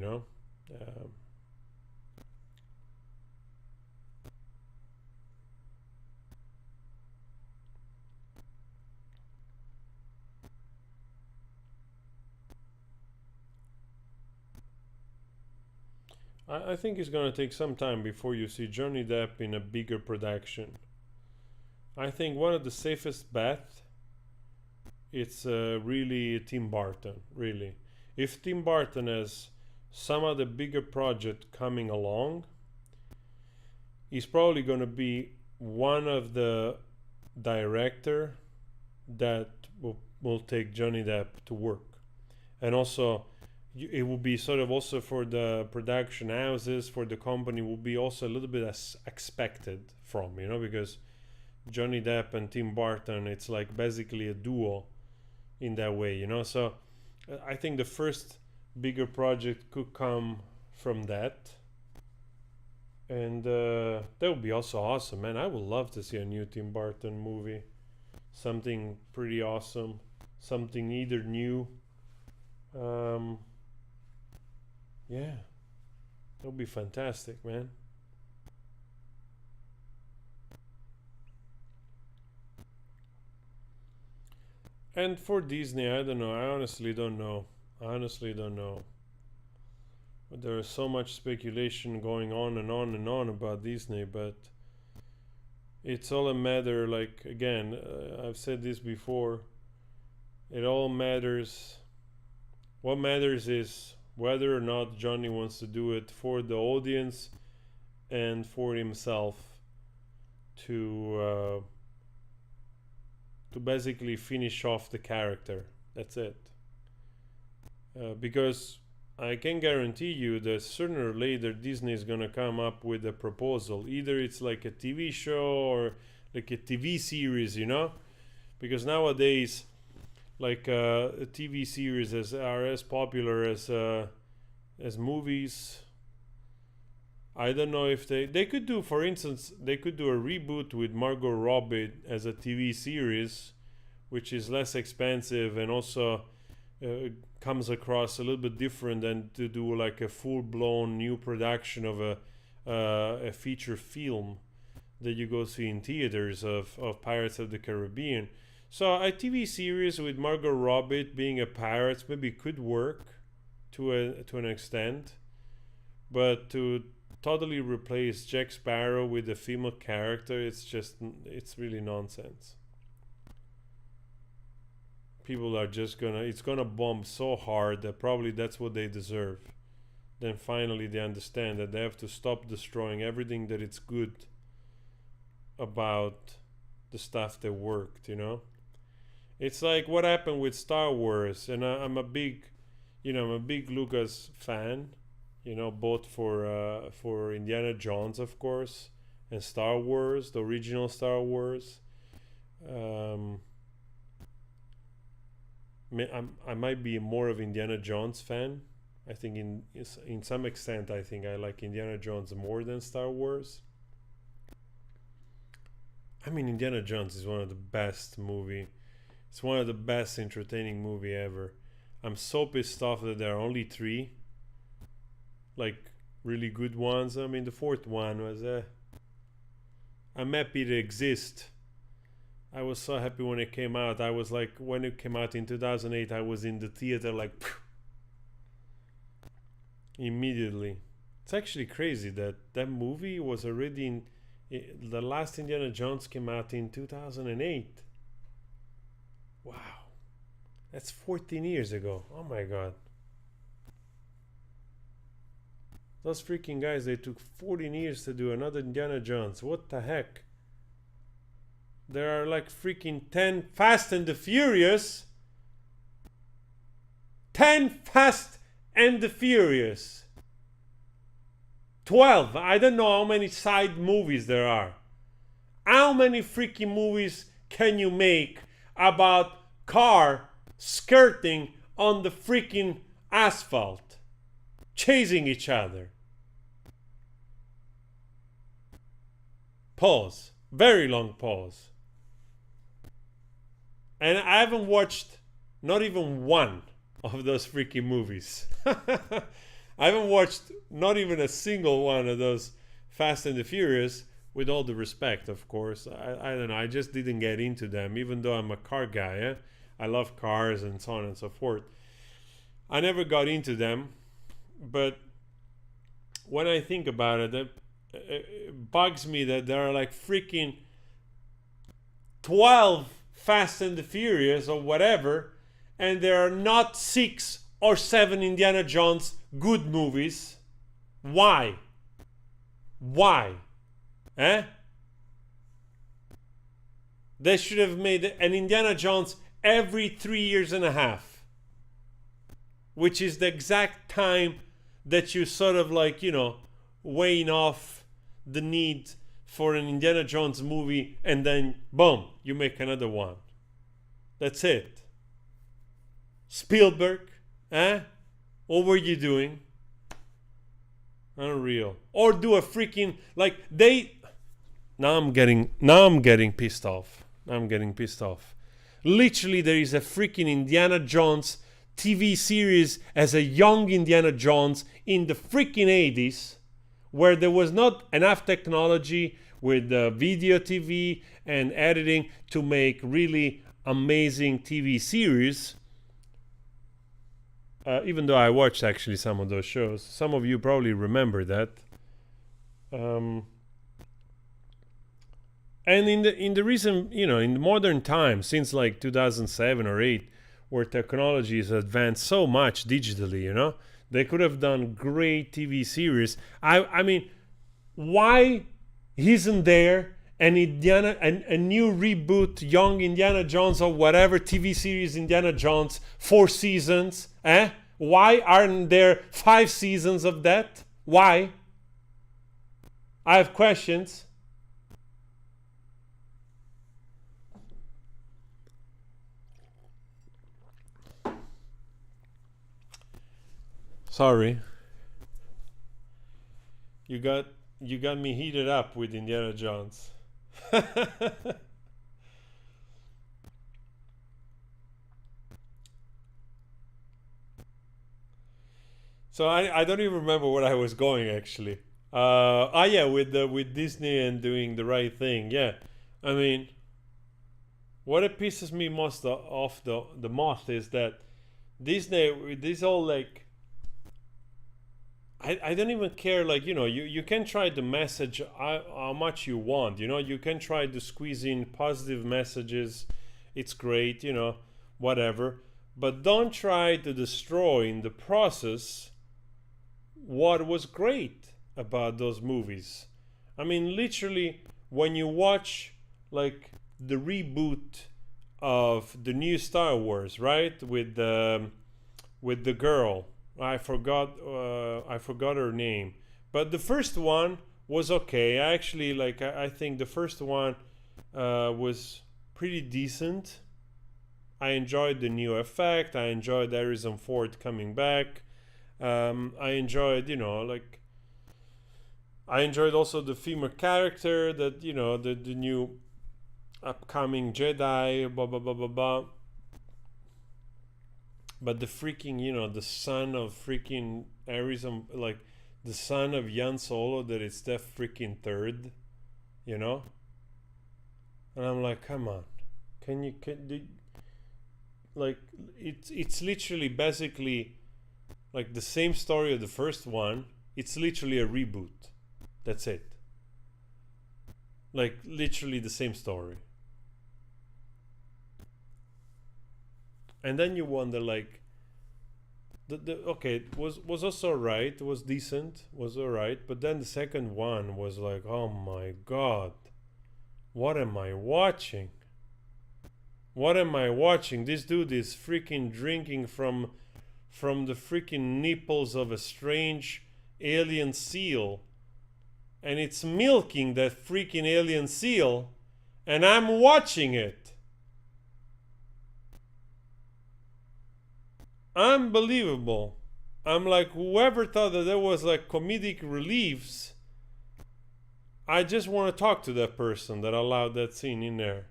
I think it's going to take some time before you see Johnny Depp in a bigger production. I think one of the safest bets, it's really Tim Burton, really. If Tim Burton has some of the bigger project coming along, he's probably going to be one of the director that will take Johnny Depp to work. And also, it will be sort of also for the production houses, for the company, will be also a little bit as expected from, because Johnny Depp and Tim Burton, it's like basically a duo in that way, So I think the first bigger project could come from that. And that would be also awesome, man. I would love to see a new Tim Burton movie. Something pretty awesome. Something either new. Yeah. That would be fantastic, man. And for Disney, I don't know. I honestly don't know. But there is so much speculation going on and on and on about Disney, but it's all a matter, like, again, I've said this before, it all matters. What matters is whether or not Johnny wants to do it for the audience and for himself to basically finish off the character. That's it. Because I can guarantee you that sooner or later Disney is gonna come up with a proposal. Either it's like a TV show or like a TV series, because nowadays, like TV series are as popular as movies. I don't know if they could do, for instance, they could do a reboot with Margot Robbie as a TV series, which is less expensive and also comes across a little bit different than to do like a full-blown new production of a feature film that you go see in theaters of Pirates of the Caribbean. So a TV series with Margot Robbie being a pirate maybe could work to an extent, but to totally replace Jack Sparrow with a female character, it's really nonsense. People are just it's gonna bomb so hard that probably that's what they deserve. Then finally they understand that they have to stop destroying everything that it's good about the stuff that worked, It's like what happened with Star Wars, and I'm a big Lucas fan, both for Indiana Jones, of course, and Star Wars, the original Star Wars. I might be more of Indiana Jones fan. I think in some extent, I think I like Indiana Jones more than Star Wars. I mean, Indiana Jones is one of the best movie. It's one of the best entertaining movie ever. I'm so pissed off that there are only 3, like, really good ones. I mean, the 4th one was I'm happy it exists. I was so happy when it came out. I was like, when it came out in 2008, I was in the theater like immediately. It's actually crazy that movie was already The last Indiana Jones came out in 2008. Wow. That's 14 years ago. Oh my god. Those freaking guys, they took 14 years to do another Indiana Jones. What the heck? There are like freaking 10 Fast and the Furious. 10 Fast and the Furious. 12. I don't know how many side movies there are. How many freaking movies can you make about car skirting on the freaking asphalt, chasing each other? Pause. Very long pause. And I haven't watched not even one of those freaking movies. I haven't watched not even a single one of those Fast and the Furious, with all the respect, of course. I don't know, I just didn't get into them, even though I'm a car guy. Eh? I love cars and so on and so forth. I never got into them, but when I think about it, it bugs me that there are like freaking 12 Fast and the Furious or whatever, and there are not 6 or 7 Indiana Jones good movies. Why? Why? Eh? They should have made an Indiana Jones every 3 years and a half, which is the exact time that you sort of like, you know, weighing off the need for an Indiana Jones movie, and then boom, you make another one. That's it. Spielberg, eh? What were you doing? Unreal. Or do a freaking like they. Now I'm getting pissed off. Literally, there is a freaking Indiana Jones TV series as a young Indiana Jones in the freaking 80s, where there was not enough technology with video TV and editing to make really amazing TV series. Even though I watched actually some of those shows, some of you probably remember that. And in the recent, you know, in the modern times, since like 2007 or 8, where technology has advanced so much digitally, you know, they could have done great TV series. I mean, why isn't there a new reboot, young Indiana Jones or whatever TV series Indiana Jones, 4 seasons? Eh? Why aren't there 5 seasons of that? Why? I have questions. Sorry. You got me heated up with Indiana Jones. So I don't even remember what I was going actually. Yeah, with Disney and doing the right thing. Yeah, I mean, what it pisses me most off the most is that Disney with this all like. I don't even care, like, you know, you can try to message how much you want, you know, you can try to squeeze in positive messages, it's great, you know, whatever, but don't try to destroy in the process what was great about those movies. I mean, literally, when you watch like the reboot of the new Star Wars, right, with the girl, I forgot her name, but the first one was okay. I actually like. I think the first one was pretty decent. I enjoyed the new effect. I enjoyed Harrison Ford coming back. I enjoyed, you know, like. I enjoyed also the female character that, you know, the new upcoming Jedi. Blah blah blah blah blah. But the freaking, you know, the son of freaking Harrison, like the son of Han Solo, that it's the freaking third, you know? And I'm like, come on, like, it's literally basically like the same story of the first one. It's literally a reboot. That's it. Like literally the same story. And then you wonder, like, okay, it was also right, was decent, was alright, but then the second one was like, oh my god, what am I watching? What am I watching? This dude is freaking drinking from the freaking nipples of a strange alien seal, and it's milking that freaking alien seal, and I'm watching it. Unbelievable. I'm like, whoever thought that there was like comedic reliefs, I just want to talk to that person that allowed that scene in there.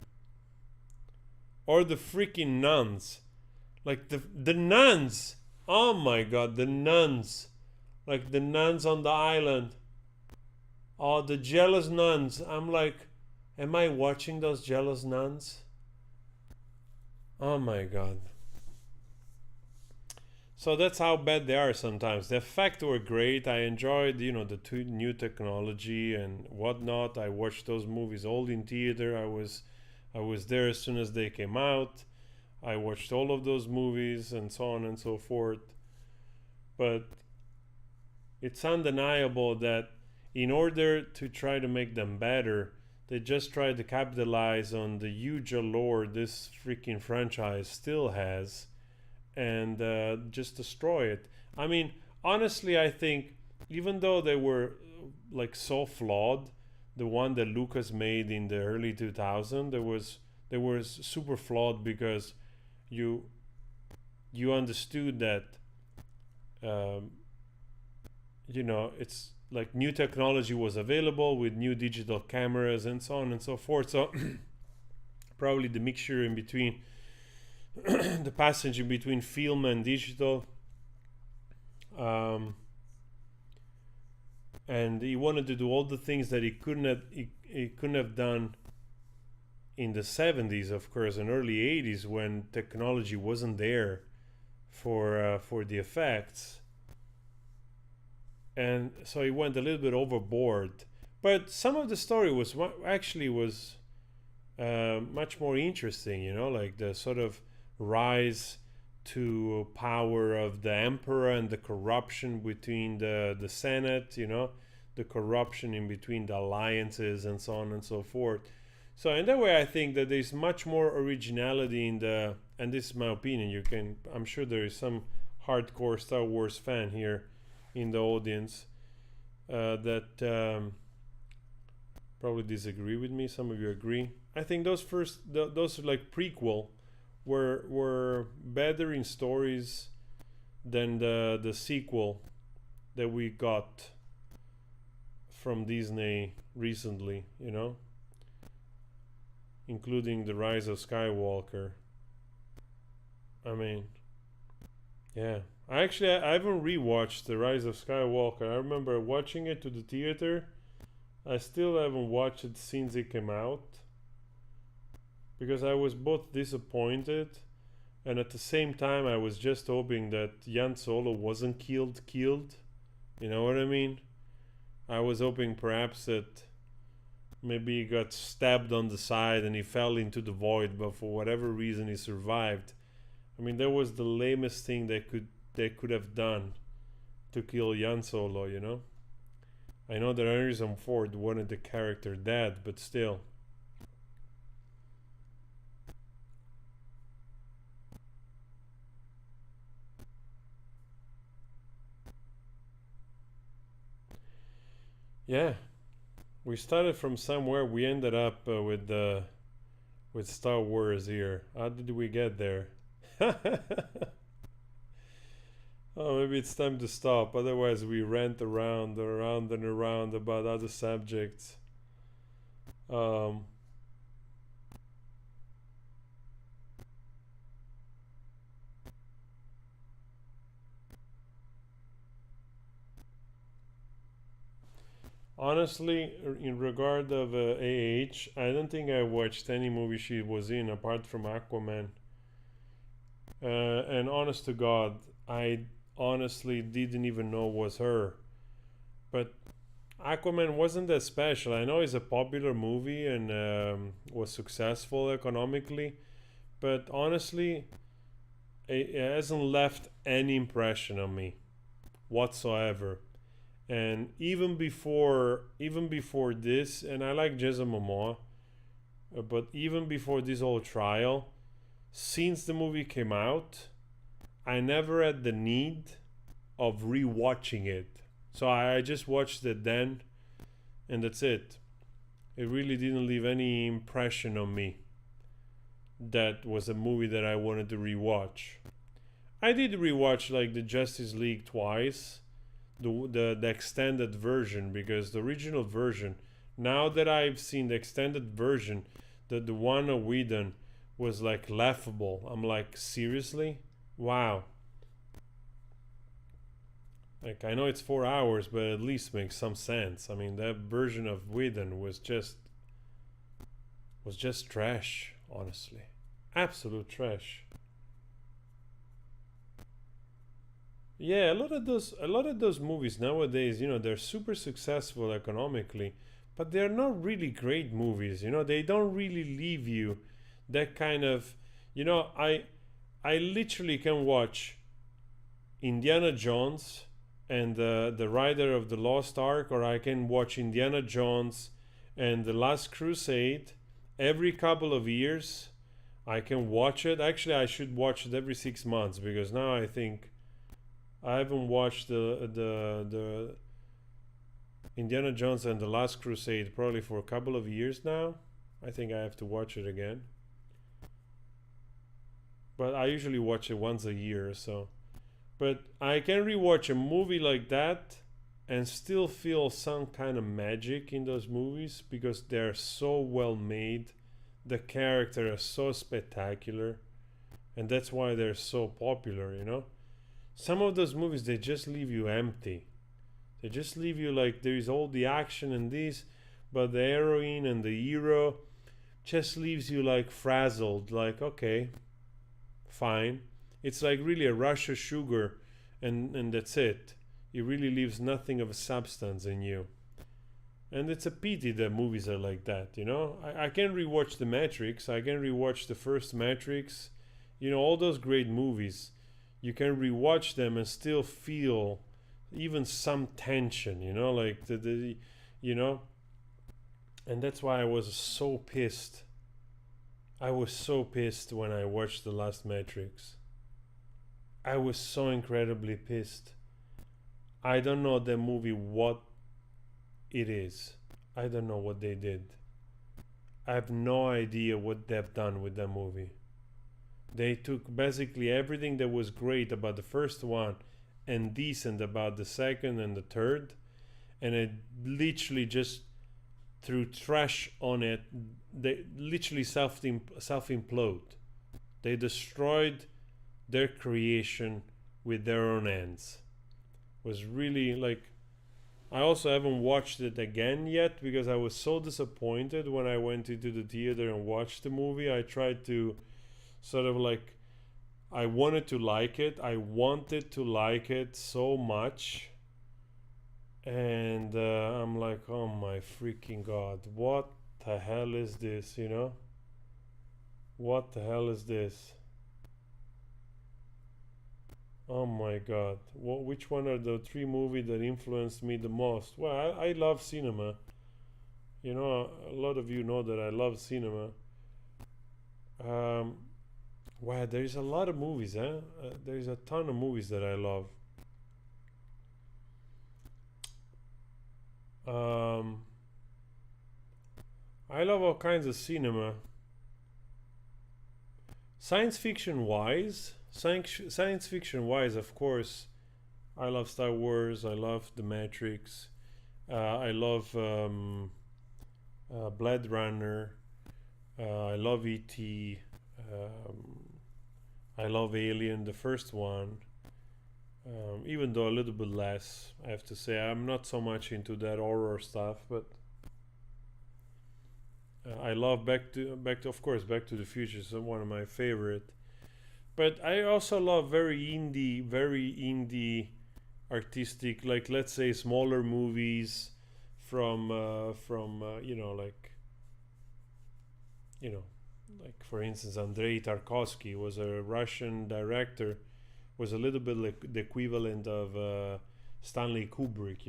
Or the freaking nuns. Like the nuns. Oh my god, the nuns. Like the nuns on the island. Oh, the jealous nuns. I'm like, am I watching those jealous nuns? Oh my god. So that's how bad they are sometimes. The effects were great. I enjoyed, the new technology and whatnot. I watched those movies all in theater. I was there as soon as they came out. I watched all of those movies and so on and so forth. But it's undeniable that in order to try to make them better, they just try to capitalize on the huge allure this freaking franchise still has, and just destroy it. I mean, honestly, I think even though they were like so flawed, the one that Lucas made in the early 2000s, they were super flawed because you understood that it's like new technology was available with new digital cameras and so on and so forth. So probably the mixture in between the passage in between film and digital, and he wanted to do all the things that he couldn't have done in the 70s, of course, and early 80s, when technology wasn't there for the effects. And so he went a little bit overboard, but some of the story was much more interesting, like the sort of rise to power of the emperor and the corruption between the Senate, the corruption in between the alliances and so on and so forth. So in that way, I think that there's much more originality in and this is my opinion, I'm sure there is some hardcore Star Wars fan here in the audience that probably disagree with me. Some of you agree. I think those like prequel were better in stories than the sequel that we got from Disney recently, including The Rise of Skywalker. I mean, yeah. I haven't rewatched The Rise of Skywalker. I remember watching it to the theater. I still haven't watched it since it came out, because I was both disappointed and at the same time I was just hoping that Han Solo wasn't killed. You know what I mean? I was hoping perhaps that maybe he got stabbed on the side and he fell into the void, but for whatever reason he survived. I mean, that was the lamest thing they could have done to kill Han Solo, I know that Harrison Ford wanted the character dead, but still. Yeah, we started from somewhere. We ended up with Star Wars here. How did we get there? Oh, maybe it's time to stop. Otherwise, we rant around and around about other subjects. Honestly, in regard of AH, I don't think I watched any movie she was in apart from Aquaman. And honest to God, I honestly didn't even know it was her. But Aquaman wasn't that special. I know it's a popular movie and was successful economically, but honestly, it hasn't left any impression on me whatsoever. And even before this, and I like Jason Momoa, but even before this whole trial, since the movie came out, I never had the need of rewatching it. So I just watched it then, and that's it. It really didn't leave any impression on me. That was a movie that I wanted to rewatch. I did rewatch like the Justice League twice, the extended version, because the original version. Now that I've seen the extended version, the one of Whedon was like laughable. I'm like, seriously? Wow. Like, I know it's 4 hours, but at least makes some sense. I mean, that version of Whedon was just trash, honestly. Absolute trash. Yeah, a lot of those movies nowadays, you know, they're super successful economically, but they're not really great movies, you know. They don't really leave you that kind of, you know, I literally can watch Indiana Jones and the Rider of the Lost Ark, or I can watch Indiana Jones and the Last Crusade every couple of years. I can watch it. Actually, I should watch it every 6 months, because now I think I haven't watched the Indiana Jones and the Last Crusade probably for a couple of years now. I think I have to watch it again. But I usually watch it once a year or so. But I can rewatch a movie like that and still feel some kind of magic in those movies, because they're so well made. The characters are so spectacular, and that's why they're so popular, you know. Some of those movies, they just leave you empty. They just leave you like there is all the action and this, but the heroine and the hero just leaves you like frazzled, like, okay, fine. It's like really a rush of sugar, and that's it. It really leaves nothing of a substance in you. And it's a pity that movies are like that, you know. I can rewatch The Matrix. I can rewatch the first Matrix. You know, all those great movies. You can rewatch them and still feel even some tension, you know, like the you know. And that's why I was so pissed. I was so pissed when I watched the last Matrix. I was so incredibly pissed. I don't know the movie what it is. I don't know what they did. I have no idea what they've done with that movie. They took basically everything that was great about the first one and decent about the second and the third, and it literally just threw trash on it. They literally self-implode. They destroyed their creation with their own hands. It was really like, I also haven't watched it again yet, because I was so disappointed when I went into the theater and watched the movie. I tried to sort of like, I wanted to like it. I wanted to like it so much. And I'm like, oh my freaking God, what the hell is this, you know? What the hell is this? Oh my God. Which one are the 3 movies that influenced me the most? Well, I love cinema. You know, a lot of you know that I love cinema. Wow, there is a lot of movies, huh? There is a ton of movies that I love. I love all kinds of cinema. Science fiction wise, of course, I love Star Wars. I love The Matrix. I love Blade Runner. I love E.T. I love Alien, the first one. Even though a little bit less, I have to say. I'm not so much into that horror stuff, but I love Back to of course Back to the Future is one of my favorite. But I also love very indie artistic, like let's say smaller movies, like for instance, Andrei Tarkovsky was a Russian director, was a little bit like the equivalent of Stanley Kubrick,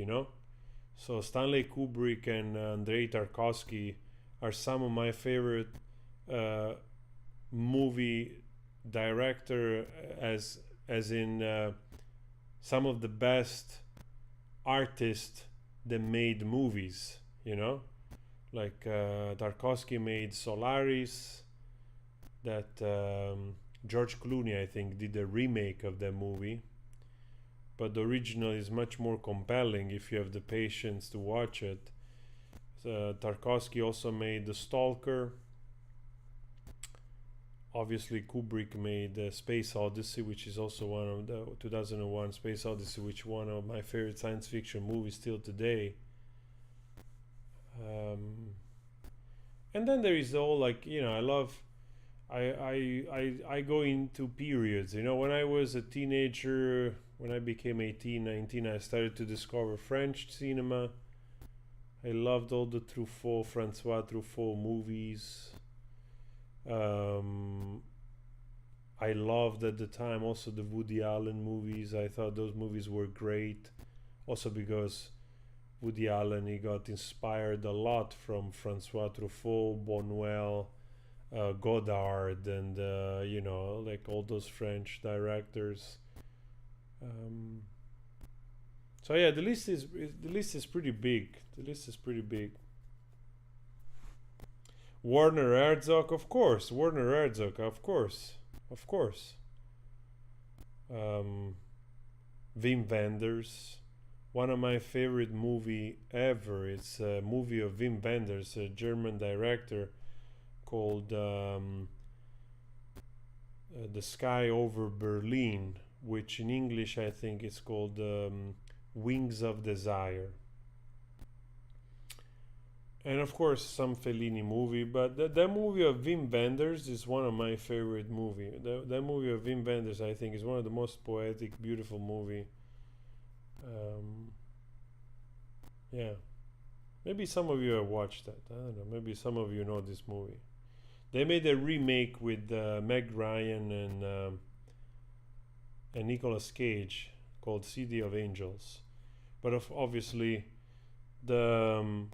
So Stanley Kubrick and Andrei Tarkovsky are some of my favorite movie director, as in some of the best artists that made movies, like Tarkovsky made Solaris, that George Clooney, I think, did a remake of that movie, but the original is much more compelling if you have the patience to watch it. Tarkovsky also made The Stalker. Obviously Kubrick made Space Odyssey, which is also one of the 2001 Space Odyssey, which one of my favorite science fiction movies still today. And then there is all like, I go into periods, when I was a teenager, when I became 18, 19, I started to discover French cinema. I loved all the Francois Truffaut movies. I loved at the time also the Woody Allen movies. I thought those movies were great, also because Woody Allen, he got inspired a lot from Francois Truffaut, Buñuel, Godard, and like all those French directors. So yeah, the list is pretty big. Werner Herzog, of course. Wim Wenders, one of my favorite movie ever. It's a movie of Wim Wenders, a German director, called The Sky Over Berlin, which in English I think is called Wings of Desire. And of course some Fellini movie, but that movie of Wim Wenders is one of my favorite movie. That movie of Wim Wenders, I think, is one of the most poetic, beautiful movie. Yeah, maybe some of you have watched that. I don't know. Maybe some of you know this movie. They made a remake with Meg Ryan and Nicolas Cage called City of Angels, but obviously the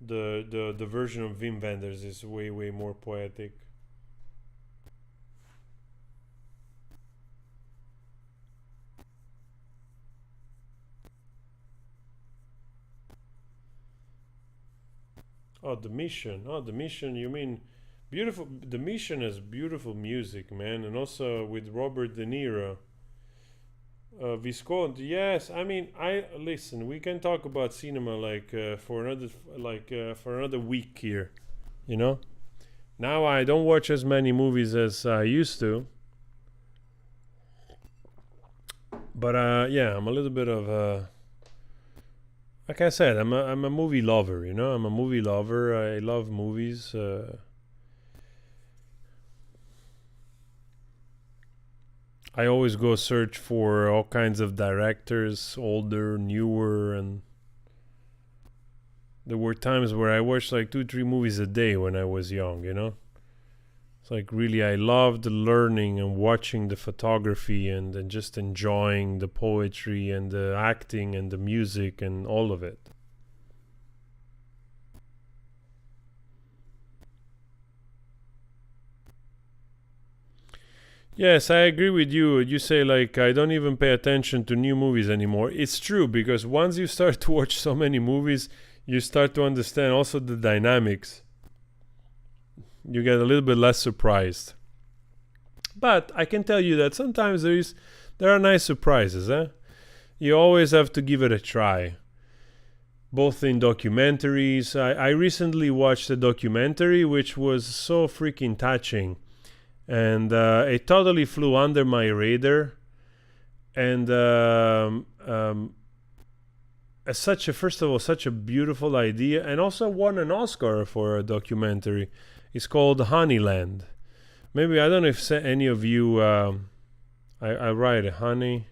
version of Wim Wenders is way more poetic. The Mission, you mean beautiful. The Mission has beautiful music, man, and also with Robert De Niro. Visconti, yes. I mean, listen. We can talk about cinema for another week here. Now I don't watch as many movies as I used to. But yeah, I'm a little bit of like I said, I'm a movie lover. I'm a movie lover. I love movies. I always go search for all kinds of directors, older, newer, and there were times where I watched like 2-3 movies a day when I was young, It's like really I loved learning and watching the photography and just enjoying the poetry and the acting and the music and all of it. Yes, I agree with you. You say like I don't even pay attention to new movies anymore. It's true, because once you start to watch so many movies, you start to understand also the dynamics. You get a little bit less surprised. But I can tell you that sometimes there are nice surprises. You always have to give it a try. Both in documentaries. I recently watched a documentary which was so freaking touching. And it totally flew under my radar. And first of all, such a beautiful idea, and also won an Oscar for a documentary. It's called Honeyland. Maybe, I don't know if any of you, I write it, Honeyland,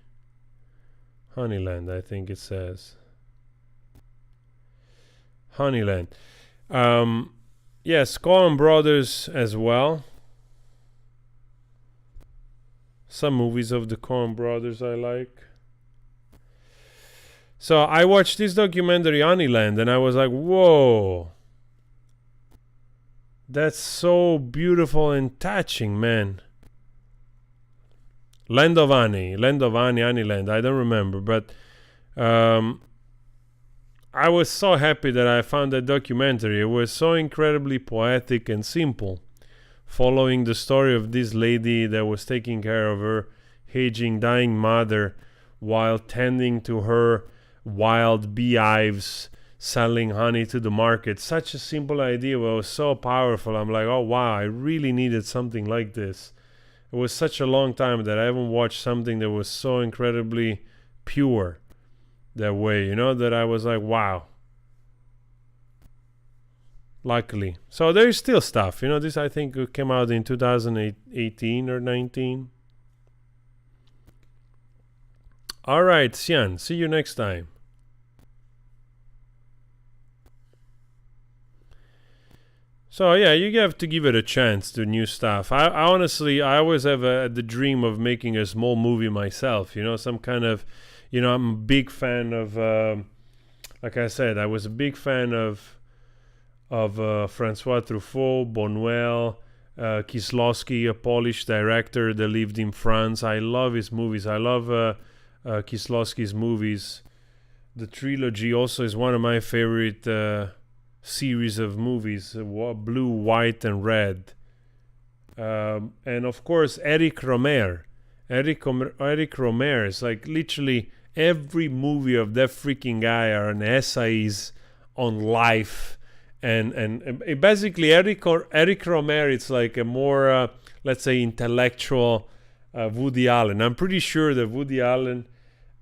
I think it says. Honeyland. Yes, Coen Brothers as well. Some movies of the Coen Brothers I like. So I watched this documentary, Honeyland, and I was like, whoa. That's so beautiful and touching, man. Land of Honey, Honeyland. I don't remember, but I was so happy that I found that documentary. It was so incredibly poetic and simple, following the story of this lady that was taking care of her aging, dying mother while tending to her wild beehives, selling honey to the market. Such a simple idea, but it was so powerful. I'm like, oh wow, I really needed something like this. It was such a long time that I haven't watched something that was so incredibly pure that way, that I was like, wow. Luckily. So there's still stuff. This I think came out in 2018 or 19. All right, Xian. See you next time. So yeah, you have to give it a chance to new stuff. I honestly, I always have the dream of making a small movie myself. Some kind of, I'm a big fan of, like I said, I was a big fan of Francois Truffaut, Buñuel, Kieslowski, a Polish director that lived in France. I love his movies. I love Kieslowski's movies. The trilogy also is one of my favorite series of movies, Blue, White, and Red. And of course, Eric Romer. Eric Romer is like literally every movie of that freaking guy are an essays on life. And basically, Eric Romer, it's like a more, let's say, intellectual Woody Allen. I'm pretty sure that Woody Allen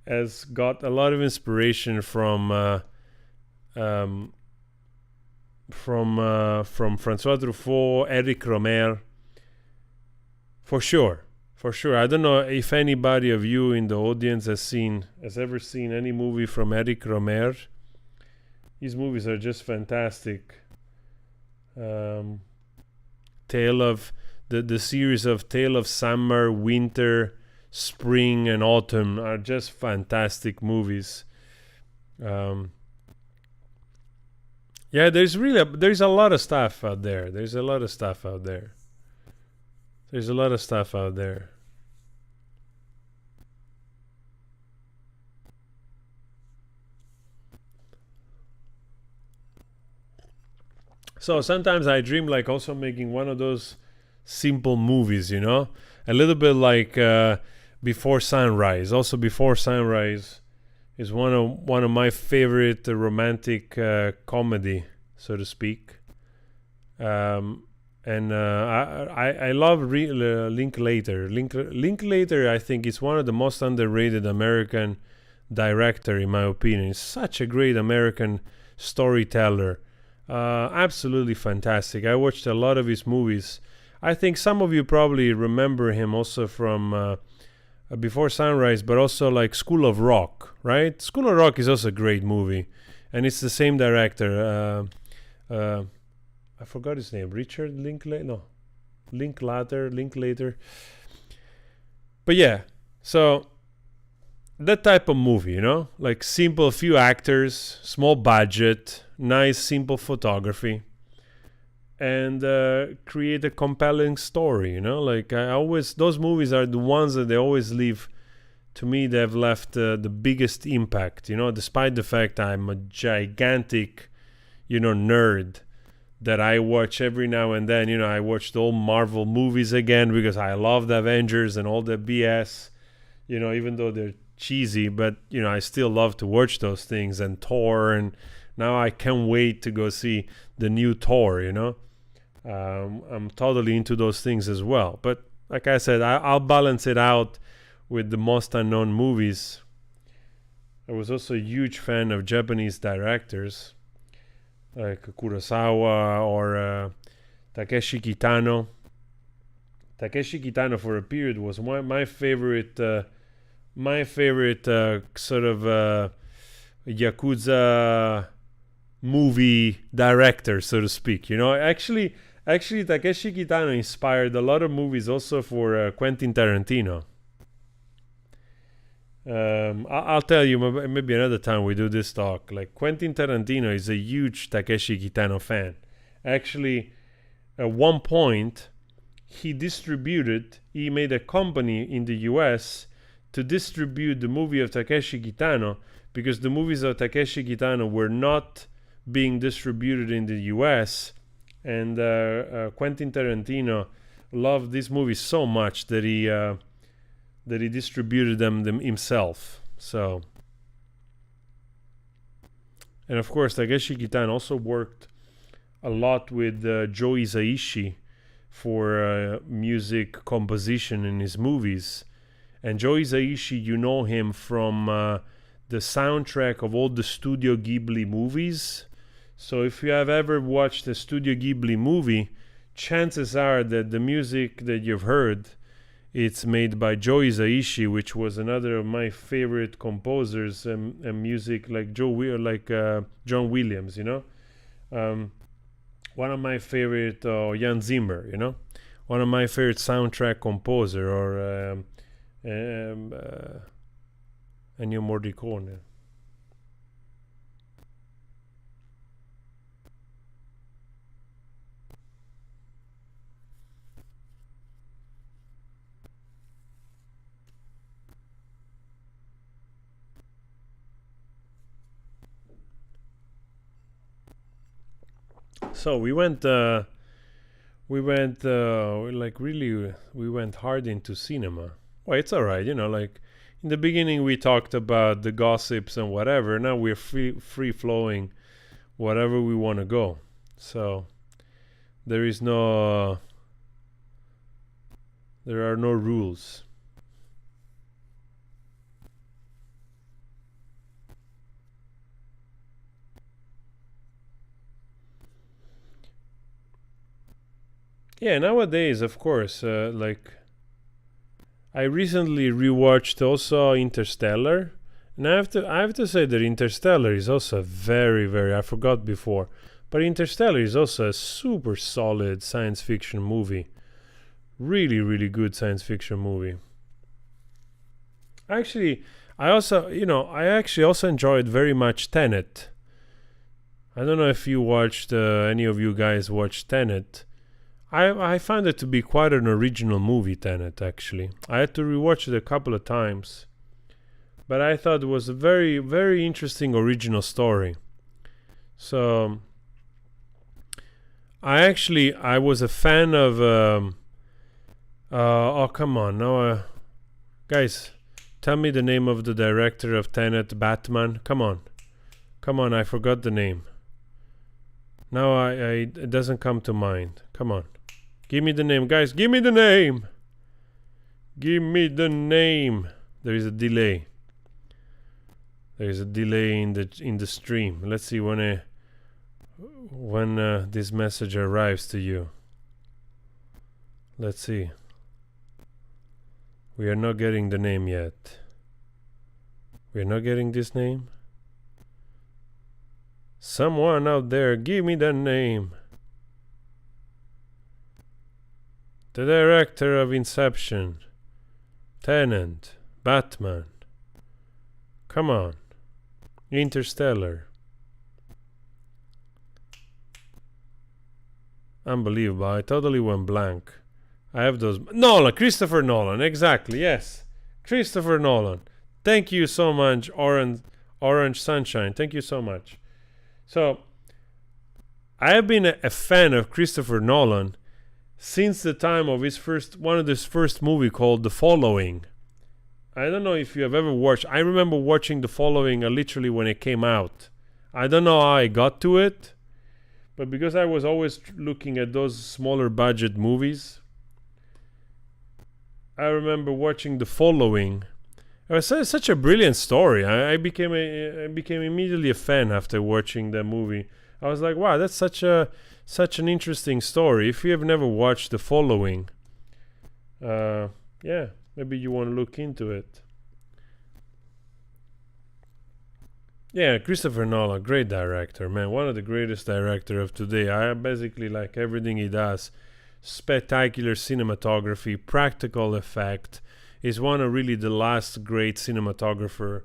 has got a lot of inspiration from Francois Truffaut, Eric Romer, for sure. I don't know if anybody of you in the audience has ever seen any movie from Eric Romer. His movies are just fantastic. Tale of the series of Tale of Summer, Winter, Spring, and Autumn are just fantastic movies. Yeah, there's a lot of stuff out there. So sometimes I dream like also making one of those simple movies, a little bit like Before Sunrise. Also, Before Sunrise is one of my favorite romantic comedy, so to speak. And I love Linklater. Linklater, I think, is one of the most underrated American director, in my opinion. He's such a great American storyteller. Absolutely fantastic. I watched a lot of his movies. I think some of you probably remember him also from Before Sunrise, but also like School of Rock, right? School of Rock is also a great movie, and it's the same director. I forgot his name. Richard Linklater? No, Linklater. But yeah, so that type of movie, like simple, few actors, small budget, nice, simple photography, and create a compelling story, like those movies are the ones that they always leave, to me, they've left the biggest impact, despite the fact I'm a gigantic, nerd, that I watch every now and then, I watch the old Marvel movies again because I love the Avengers and all the BS, even though they're cheesy, but I still love to watch those things, and Thor, and now I can't wait to go see the new Thor. I'm totally into those things as well, but like I said, I'll balance it out with the most unknown movies. I was also a huge fan of Japanese directors like Kurosawa or Takeshi Kitano. Takeshi Kitano for a period was my favorite sort of Yakuza movie director, so to speak. You know, actually, Takeshi Kitano inspired a lot of movies also for Quentin Tarantino. I'll tell you, maybe another time we do this talk. Like, Quentin Tarantino is a huge Takeshi Kitano fan. Actually, at one point, he made a company in the US to distribute the movie of Takeshi Kitano, because the movies of Takeshi Kitano were not being distributed in the US, and Quentin Tarantino loved these movies so much that he distributed them himself. So, and of course, Takeshi Kitano also worked a lot with Joe Hisaishi for music composition in his movies. And Joe Hisaishi, you know him from the soundtrack of all the Studio Ghibli movies. So if you have ever watched a Studio Ghibli movie, chances are that the music that you've heard, it's made by Joe Hisaishi, which was another of my favorite composers and music, like John Williams, you know. One of my favorite, Jan Zimmer, you know. One of my favorite soundtrack composer, or Ennio Morricone. So we went hard into cinema. Well, it's alright, you know, like in the beginning we talked about the gossips and whatever. Now we're free flowing whatever we want to go. So there are no rules. Yeah, nowadays, of course, like I recently rewatched also Interstellar, and I have to say that Interstellar is also very, very, I forgot before, but Interstellar is also a super solid science fiction movie. Really, really good science fiction movie. Actually, I actually also enjoyed very much Tenet. I don't know if you watched, any of you guys watched Tenet. I found it to be quite an original movie, Tenet, actually. I had to rewatch it a couple of times. But I thought it was a very, very interesting original story. So, I was a fan of... oh, come on. No, guys, tell me the name of the director of Tenet, Batman. Come on, I forgot the name. Now it doesn't come to mind. Come on. Give me the name, guys. Give me the name. Give me the name. There is a delay. There is a delay in the stream. Let's see when this message arrives to you. Let's see. We are not getting the name yet. We are not getting this name. Someone out there, give me the name. The director of Inception, Tenet, Batman. Come on. Interstellar. Unbelievable. I totally went blank. I have those. Nolan, Christopher Nolan. Exactly. Yes. Christopher Nolan. Thank you so much, Orange Sunshine. Thank you so much. So, I have been a fan of Christopher Nolan since the time of his first movie called The Following. I don't know if you have ever watched. I remember watching The Following literally when it came out. I don't know how I got to it, but because I was always looking at those smaller budget movies, I remember watching The Following. It was such a brilliant story. I became immediately a fan after watching that movie. I was like, wow, that's such an interesting story. If you have never watched The Following, yeah, maybe you want to look into it. Yeah, Christopher Nolan, great director, man. One of the greatest director of today. I basically like everything he does. Spectacular cinematography, practical effect. Is one of really the last great cinematographer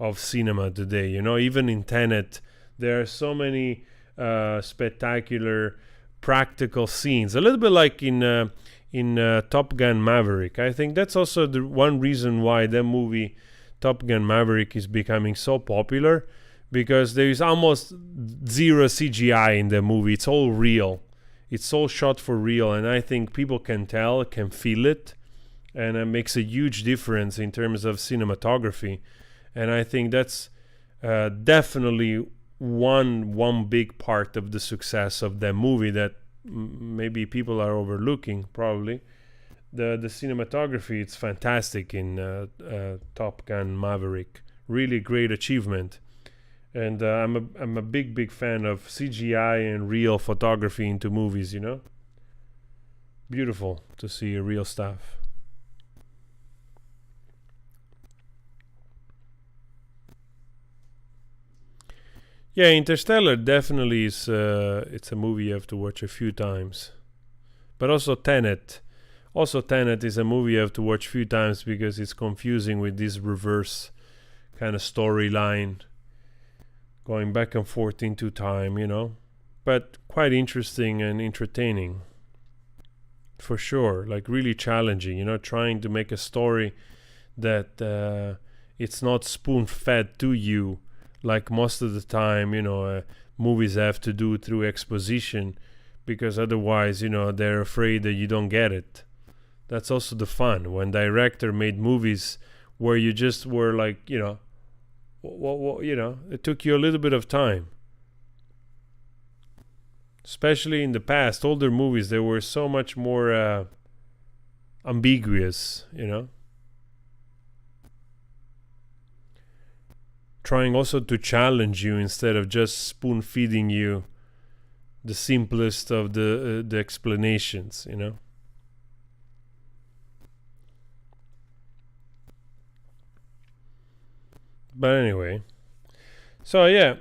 of cinema today. You know, even in Tenet, there are so many spectacular practical scenes. A little bit like in Top Gun Maverick. I think that's also the one reason why that movie Top Gun Maverick is becoming so popular, because there is almost zero CGI in the movie. It's all real. It's all shot for real, and I think people can tell, can feel it, and it makes a huge difference in terms of cinematography. And I think that's definitely one big part of the success of that movie that maybe people are overlooking, probably. The cinematography, it's fantastic in Top Gun Maverick. Really great achievement. And I'm a big fan of CGI and real photography into movies, you know? Beautiful to see real stuff. Yeah, Interstellar definitely is it's a movie you have to watch a few times. But also Tenet. Also, Tenet is a movie you have to watch a few times because it's confusing with this reverse kind of storyline going back and forth into time, you know. But quite interesting and entertaining. For sure. Like really challenging, you know, trying to make a story that it's not spoon-fed to you like most of the time, you know, movies have to do through exposition, because otherwise, you know, they're afraid that you don't get it. That's also the fun when director made movies where you just were like, you know, you know, it took you a little bit of time. Especially in the past, older movies, they were so much more ambiguous, you know. Trying also to challenge you instead of just spoon feeding you the simplest of the explanations, you know. But anyway, so yeah,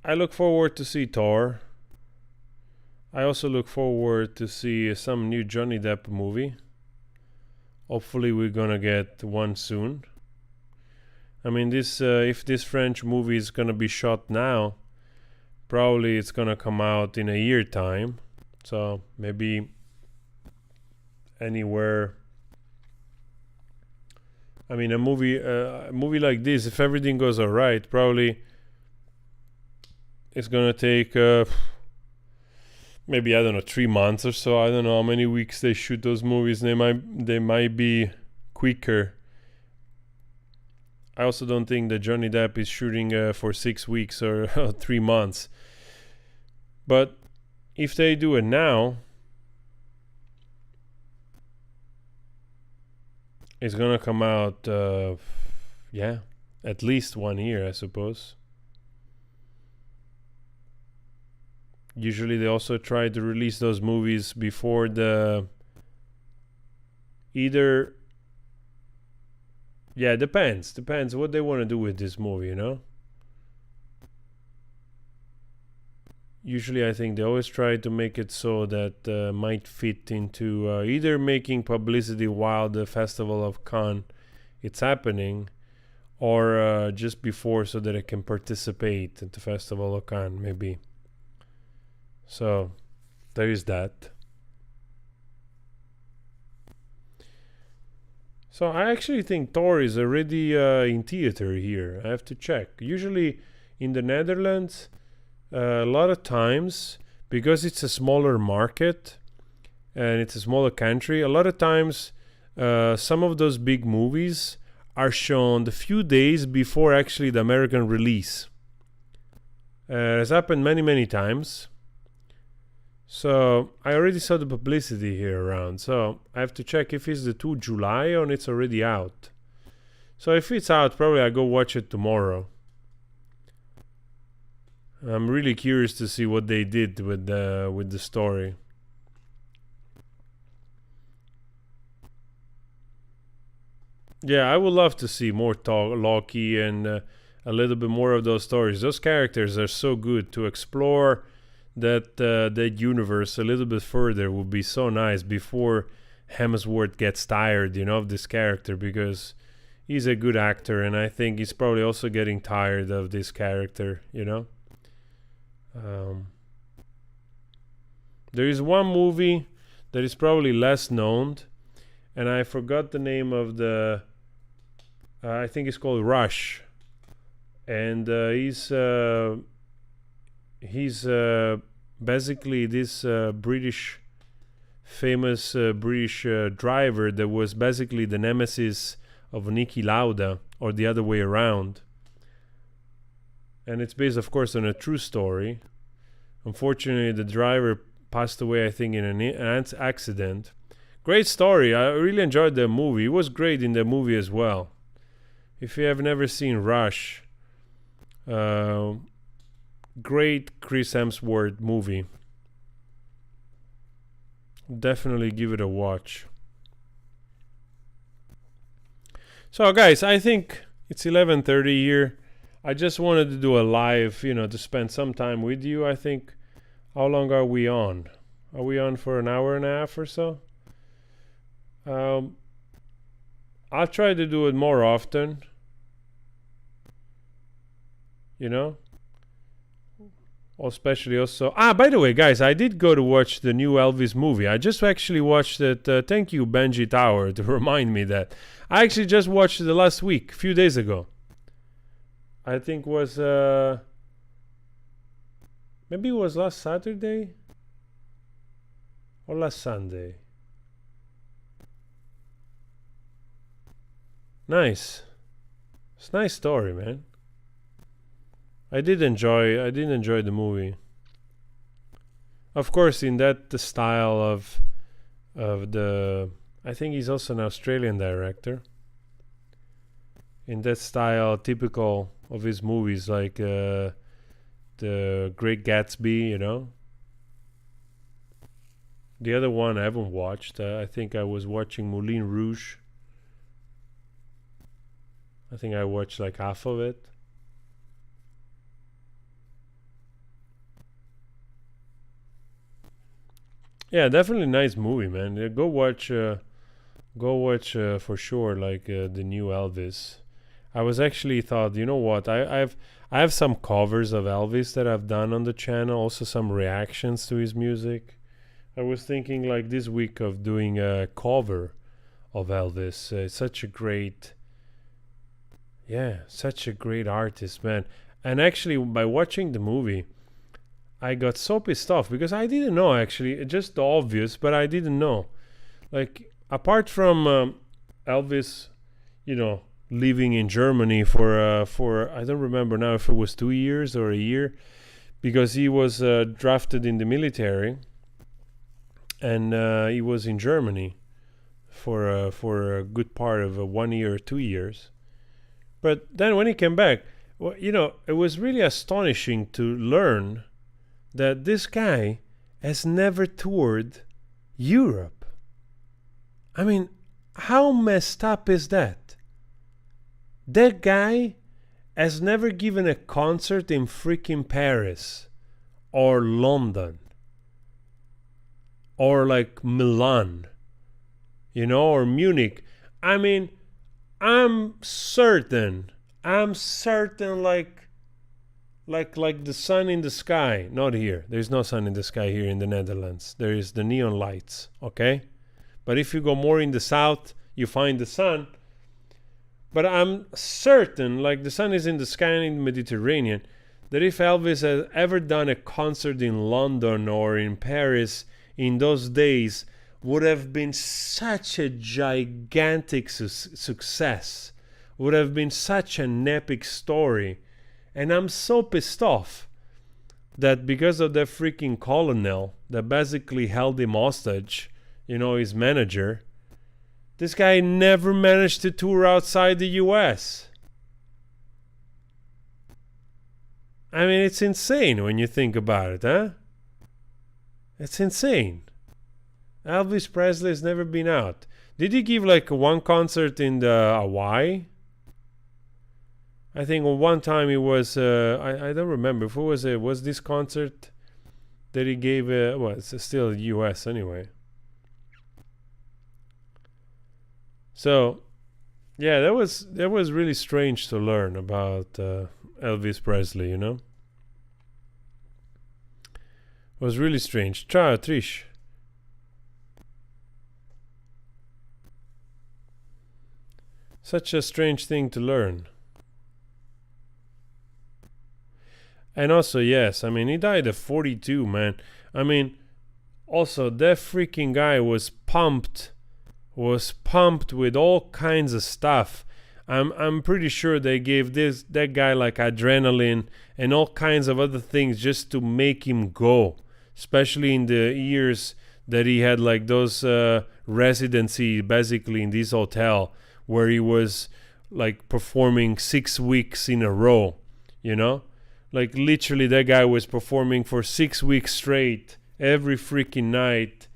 I look forward to see Thor. I also look forward to see some new Johnny Depp movie. Hopefully we're gonna get one soon. I mean, this if this French movie is gonna be shot now, probably it's gonna come out in a year time. So maybe anywhere. I mean, a movie like this, if everything goes alright, probably it's gonna take maybe, I don't know, 3 months or so. I don't know how many weeks they shoot those movies. They might be quicker. I also don't think that Johnny Depp is shooting for 6 weeks or 3 months. But if they do it now, it's gonna come out, yeah, at least 1 year, I suppose. Usually they also try to release those movies before the either. Yeah, depends what they want to do with this movie, you know. Usually I think they always try to make it so that might fit into either making publicity while the Festival of Cannes it's happening, or just before, so that it can participate at the Festival of Cannes, maybe. So there is that. So I actually think Thor is already in theater here. I have to check. Usually in the Netherlands, a lot of times, because it's a smaller market and it's a smaller country, a lot of times some of those big movies are shown the few days before actually the American release. It's happened many times. So I already saw the publicity here around. So I have to check if it's the 2 July or it's already out. So if it's out, probably I'll go watch it tomorrow. I'm really curious to see what they did with the story. Yeah, I would love to see more Loki, and a little bit more of those stories. Those characters are so good. To explore that universe a little bit further would be so nice before Hemsworth gets tired, of this character, because he's a good actor, and I think he's probably also getting tired of this character, There is one movie that is probably less known, and I forgot the name of I think it's called Rush, and he's basically this famous British driver that was basically the nemesis of Niki Lauda, or the other way around. And it's based, of course, on a true story. Unfortunately, the driver passed away, I think, in an accident. Great story. I really enjoyed the movie. It was great in the movie as well. If you have never seen Rush, great Chris Hemsworth movie. Definitely give it a watch. So guys, I think it's 11:30 here. I just wanted to do a live, to spend some time with you. I think, how long are we on? Are we on for an hour and a half or so? I'll try to do it more often. Especially also. By the way, guys, I did go to watch the new Elvis movie. I just actually watched it. Thank you, Benji Tower, to remind me that. I actually just watched it last week, a few days ago. I think was maybe it was last Saturday or last Sunday. Nice. It's a nice story, man. I did enjoy the movie. Of course, in that style of the, I think he's also an Australian director. In that style, typical of his movies, like the Great Gatsby, The other one I haven't watched. I think I was watching Moulin Rouge. I think I watched like half of it. Yeah, definitely nice movie, man. Go watch for sure, like the new Elvis. I was actually thought, you know what? I have some covers of Elvis that I've done on the channel. Also some reactions to his music. I was thinking like this week of doing a cover of Elvis. Such a great artist, man. And actually, by watching the movie, I got so pissed off because I didn't know, actually, just the obvious, but I didn't know. Like, apart from Elvis, living in Germany for I don't remember now if it was 2 years or a year, because he was drafted in the military, and he was in Germany for a good part of 1 year or 2 years. But then when he came back, well, it was really astonishing to learn that this guy has never toured Europe. I mean, how messed up is that? That guy has never given a concert in freaking Paris or London or like Milan, or Munich. I mean, I'm certain like the sun in the sky. Not here. There's no sun in the sky here in the Netherlands. There is the neon lights, okay? But if you go more in the south, you find the sun. But I'm certain, like the sun is in the sky in the Mediterranean, that if Elvis had ever done a concert in London or in Paris in those days, would have been such a gigantic success. Would have been such an epic story. And I'm so pissed off that because of that freaking colonel that basically held him hostage, his manager, this guy never managed to tour outside the US. I mean, it's insane when you think about it, huh? It's insane. Elvis Presley has never been out. Did he give like one concert in the Hawaii? I think one time it was, I don't remember if it was this concert that he gave, well, it's still US anyway. So, yeah, that was really strange to learn about Elvis Presley, you know? It was really strange. Ciao, Trish. Such a strange thing to learn. And also, yes, I mean, he died at 42, man. I mean, also, that freaking guy was pumped with all kinds of stuff. I'm pretty sure they gave that guy like adrenaline and all kinds of other things just to make him go, especially in the years that he had like those residency basically in this hotel where he was like performing 6 weeks in a row, you know? Like literally that guy was performing for 6 weeks straight every freaking night,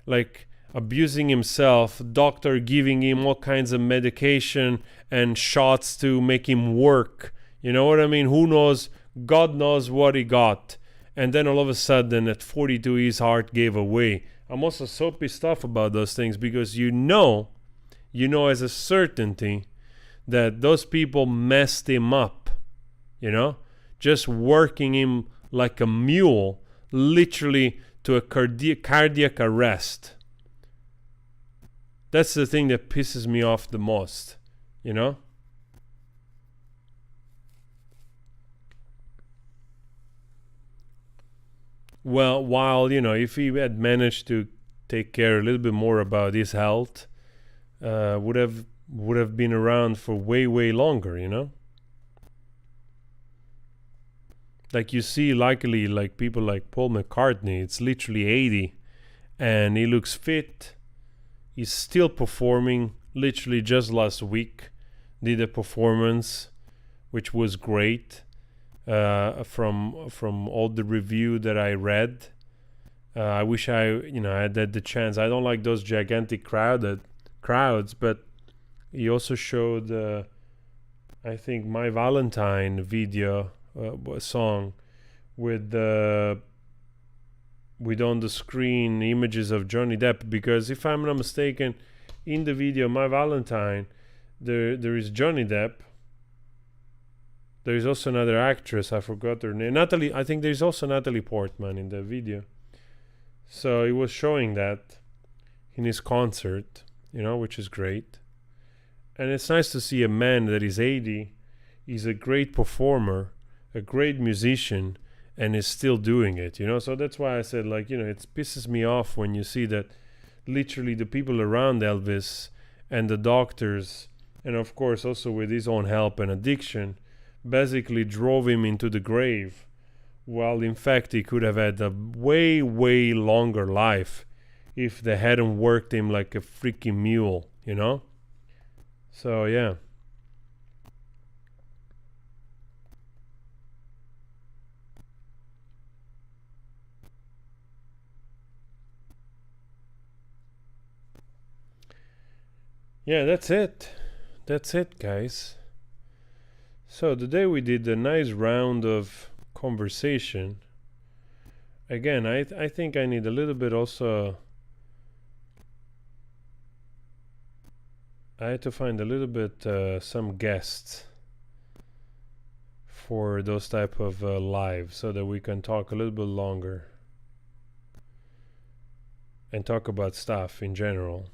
like abusing himself, doctor giving him all kinds of medication and shots to make him work. You know what I mean? Who knows? God knows what he got. And then all of a sudden at 42 his heart gave away. I'm also so pissed off about those things because you know as a certainty that those people messed him up, you know? Just working him like a mule, literally to a cardiac arrest. That's the thing that pisses me off the most, you know? Well, while, you know, if he had managed to take care a little bit more about his health, would have been around for way, way longer, you know? Like you see, luckily, like people like Paul McCartney, it's literally 80 and he looks fit. He's still performing. Literally just last week did a performance which was great from all the review that I read. I wish I had the chance. I don't like those gigantic crowds, but he also showed I think My Valentine video song with on the screen images of Johnny Depp, because if I'm not mistaken, in the video My Valentine there is Johnny Depp. There is also another actress, I forgot her name, Natalie. I think there's also Natalie Portman in the video. So he was showing that in his concert, you know, which is great. And it's nice to see a man that is 80, he's a great performer, a great musician, and is still doing it, you know. So that's why I said, like, you know, it pisses me off when you see that literally the people around Elvis and the doctors, and of course also with his own help and addiction, basically drove him into the grave, while in fact he could have had a way, way longer life if they hadn't worked him like a freaking mule, you know. So yeah. Yeah, that's it. That's it, guys. So today we did a nice round of conversation. Again, I think I need a little bit also. I had to find a little bit some guests for those type of live, so that we can talk a little bit longer and talk about stuff in general.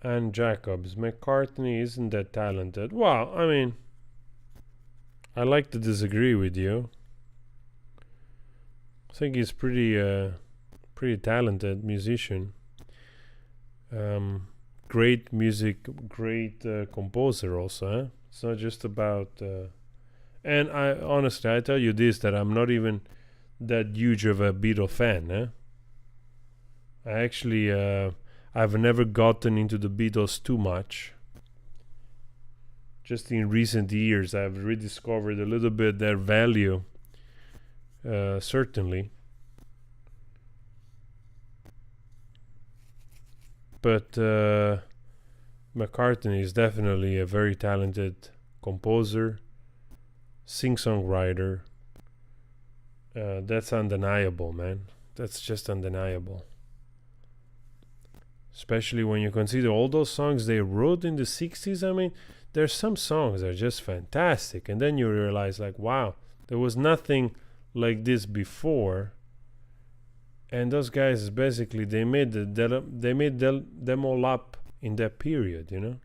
And Jacobs, McCartney isn't that talented. Well, I mean, I like to disagree with you. I think he's pretty talented musician. Great music, great composer also. Eh? It's not just about. And I honestly, I tell you this, that I'm not even that huge of a Beatle fan. Eh? I actually. I've never gotten into the Beatles too much. just in recent years, I've rediscovered a little bit their value, certainly. But McCartney is definitely a very talented composer, sing-songwriter. That's undeniable, man. That's just undeniable. Especially when you consider all those songs they wrote in the 60s. I mean, there's some songs that are just fantastic. And then you realize, like, wow, there was nothing like this before. And those guys, basically, they made them all up in that period, you know?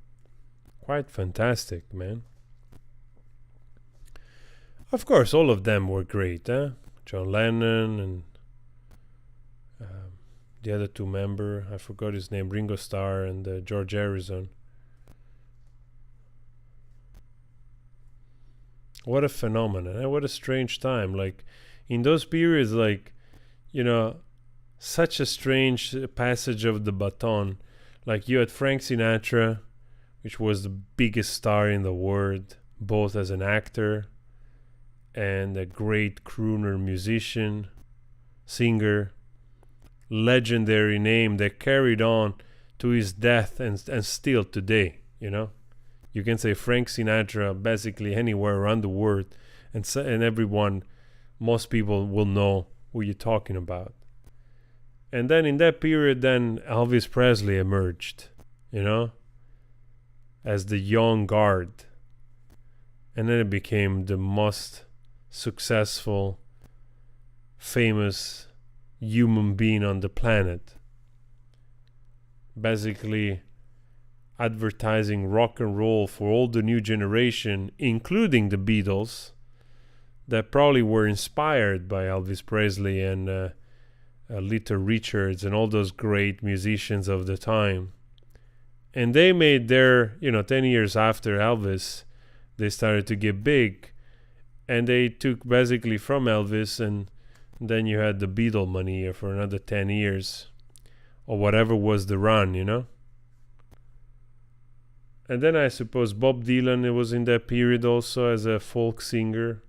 Quite fantastic, man. Of course, all of them were great, huh? John Lennon and the other two member, I forgot his name, Ringo Starr and George Harrison. What a phenomenon, eh? What a strange time. Like, in those periods, like, you know, such a strange passage of the baton. Like, you had Frank Sinatra, which was the biggest star in the world, both as an actor and a great crooner musician, singer, legendary name that carried on to his death and still today, you know. You can say Frank Sinatra basically anywhere around the world, and everyone, most people will know who you're talking about. And then in that period, then Elvis Presley emerged, you know, as the young guard. And then it became the most successful, famous human being on the planet. Basically advertising rock and roll for all the new generation, including the Beatles, that probably were inspired by Elvis Presley and Little Richards and all those great musicians of the time. And they made their, 10 years after Elvis, they started to get big. And they took basically from Elvis, and then you had the Beatle money for another 10 years. Or whatever was the run, you know? And then I suppose Bob Dylan, it was in that period also as a folk singer.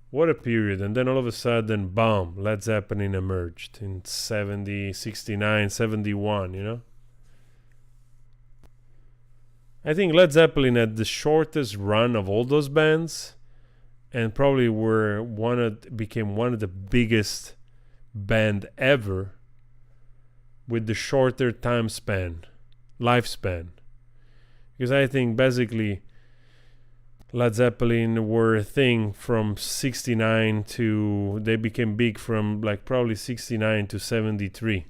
What a period. And then all of a sudden, boom, Led Zeppelin emerged in 70, 69, 71, you know? I think Led Zeppelin had the shortest run of all those bands, and probably became one of the biggest band ever with the shorter lifespan. Because I think basically Led Zeppelin were a thing from 69 to, they became big from like probably 69 to 73.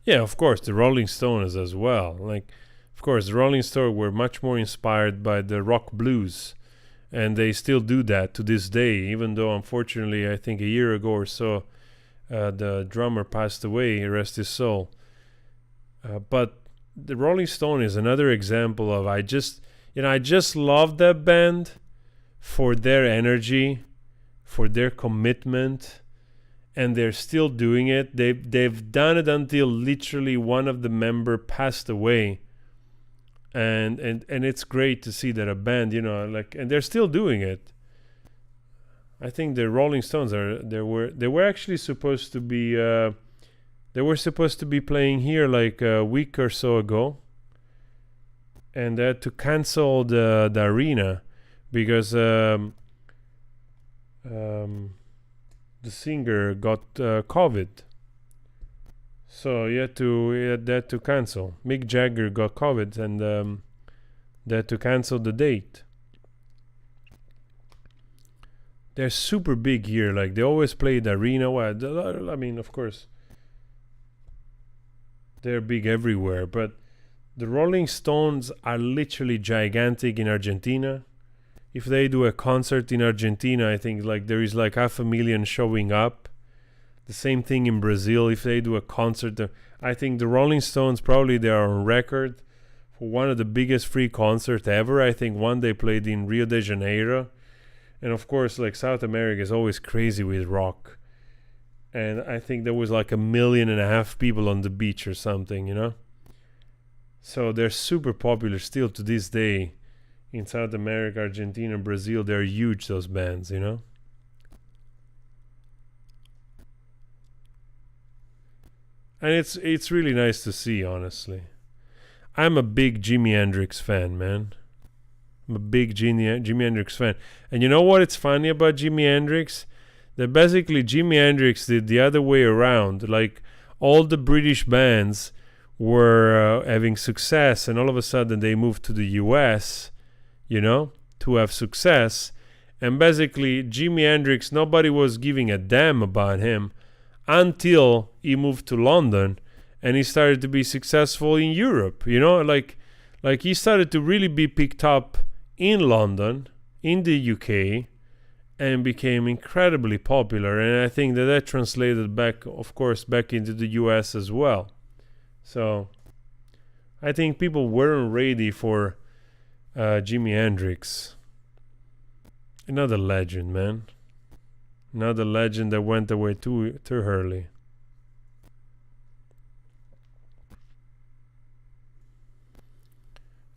Yeah, of course, the Rolling Stones as well. Like, of course, the Rolling Stones were much more inspired by the rock blues, and they still do that to this day, even though, unfortunately, I think a year ago or so, the drummer passed away, rest his soul. But the Rolling Stone is another example of, I just love that band for their energy, for their commitment, and they're still doing it. They've done it until literally one of the member passed away, and it's great to see that a band, and they're still doing it. I think the Rolling Stones they were actually supposed to be playing here like a week or so ago, and they had to cancel the arena because the singer got COVID, so they had to cancel. Mick Jagger got COVID, and they had to cancel the date. They're super big here. Like, they always play the arena. Well, I mean, of course, they're big everywhere. But the Rolling Stones are literally gigantic in Argentina. If they do a concert in Argentina, I think like there is like 500,000 showing up. The same thing in Brazil. If they do a concert, I think the Rolling Stones probably they are on record one of the biggest free concerts ever. I think one they played in Rio de Janeiro. And of course, like, South America is always crazy with rock. And I think there was like 1.5 million people on the beach or something, you know? So they're super popular still to this day in South America, Argentina, Brazil. They're huge, those bands, you know? And it's really nice to see, honestly. I'm a big Jimi Hendrix fan, man. I'm a big Jimi Hendrix fan. And you know what? It's funny about Jimi Hendrix? That basically Jimi Hendrix did the other way around. Like, all the British bands were having success, and all of a sudden they moved to the US, you know, to have success. And basically Jimi Hendrix, nobody was giving a damn about him until he moved to London and he started to be successful in Europe, you know, like he started to really be picked up in London, in the UK, and became incredibly popular. And I think that translated back, of course, back into the US as well. So I think people weren't ready for Jimi Hendrix. Another legend, man. Another legend that went away too early.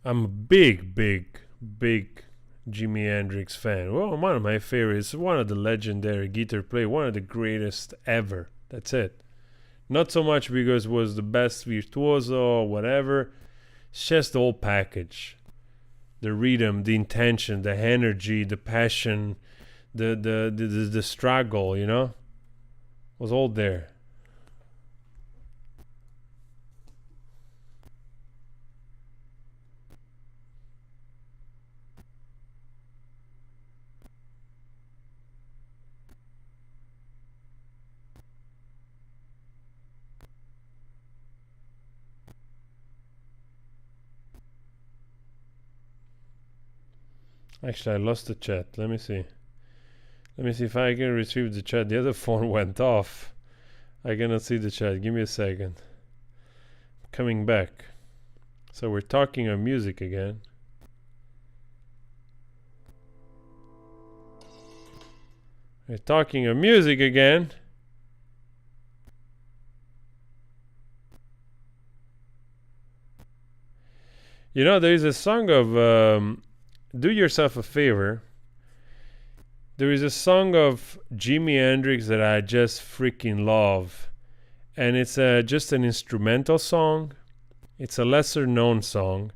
I'm a big Jimi Hendrix fan. Well, one of my favorites, one of the legendary guitar players, one of the greatest ever. That's it. Not so much because it was the best virtuoso or whatever. It's just the whole package. The rhythm, the intention, the energy, the passion, the struggle, you know, was all there. Actually, I lost the chat. Let me see. Let me see if I can retrieve the chat. The other phone went off. I cannot see the chat. Give me a second. Coming back. So we're talking on music again. We're talking on music again. You know, there is a song of Do Yourself a Favor. There is a song of Jimi Hendrix that I just freaking love. And it's just an instrumental song. It's a lesser known song.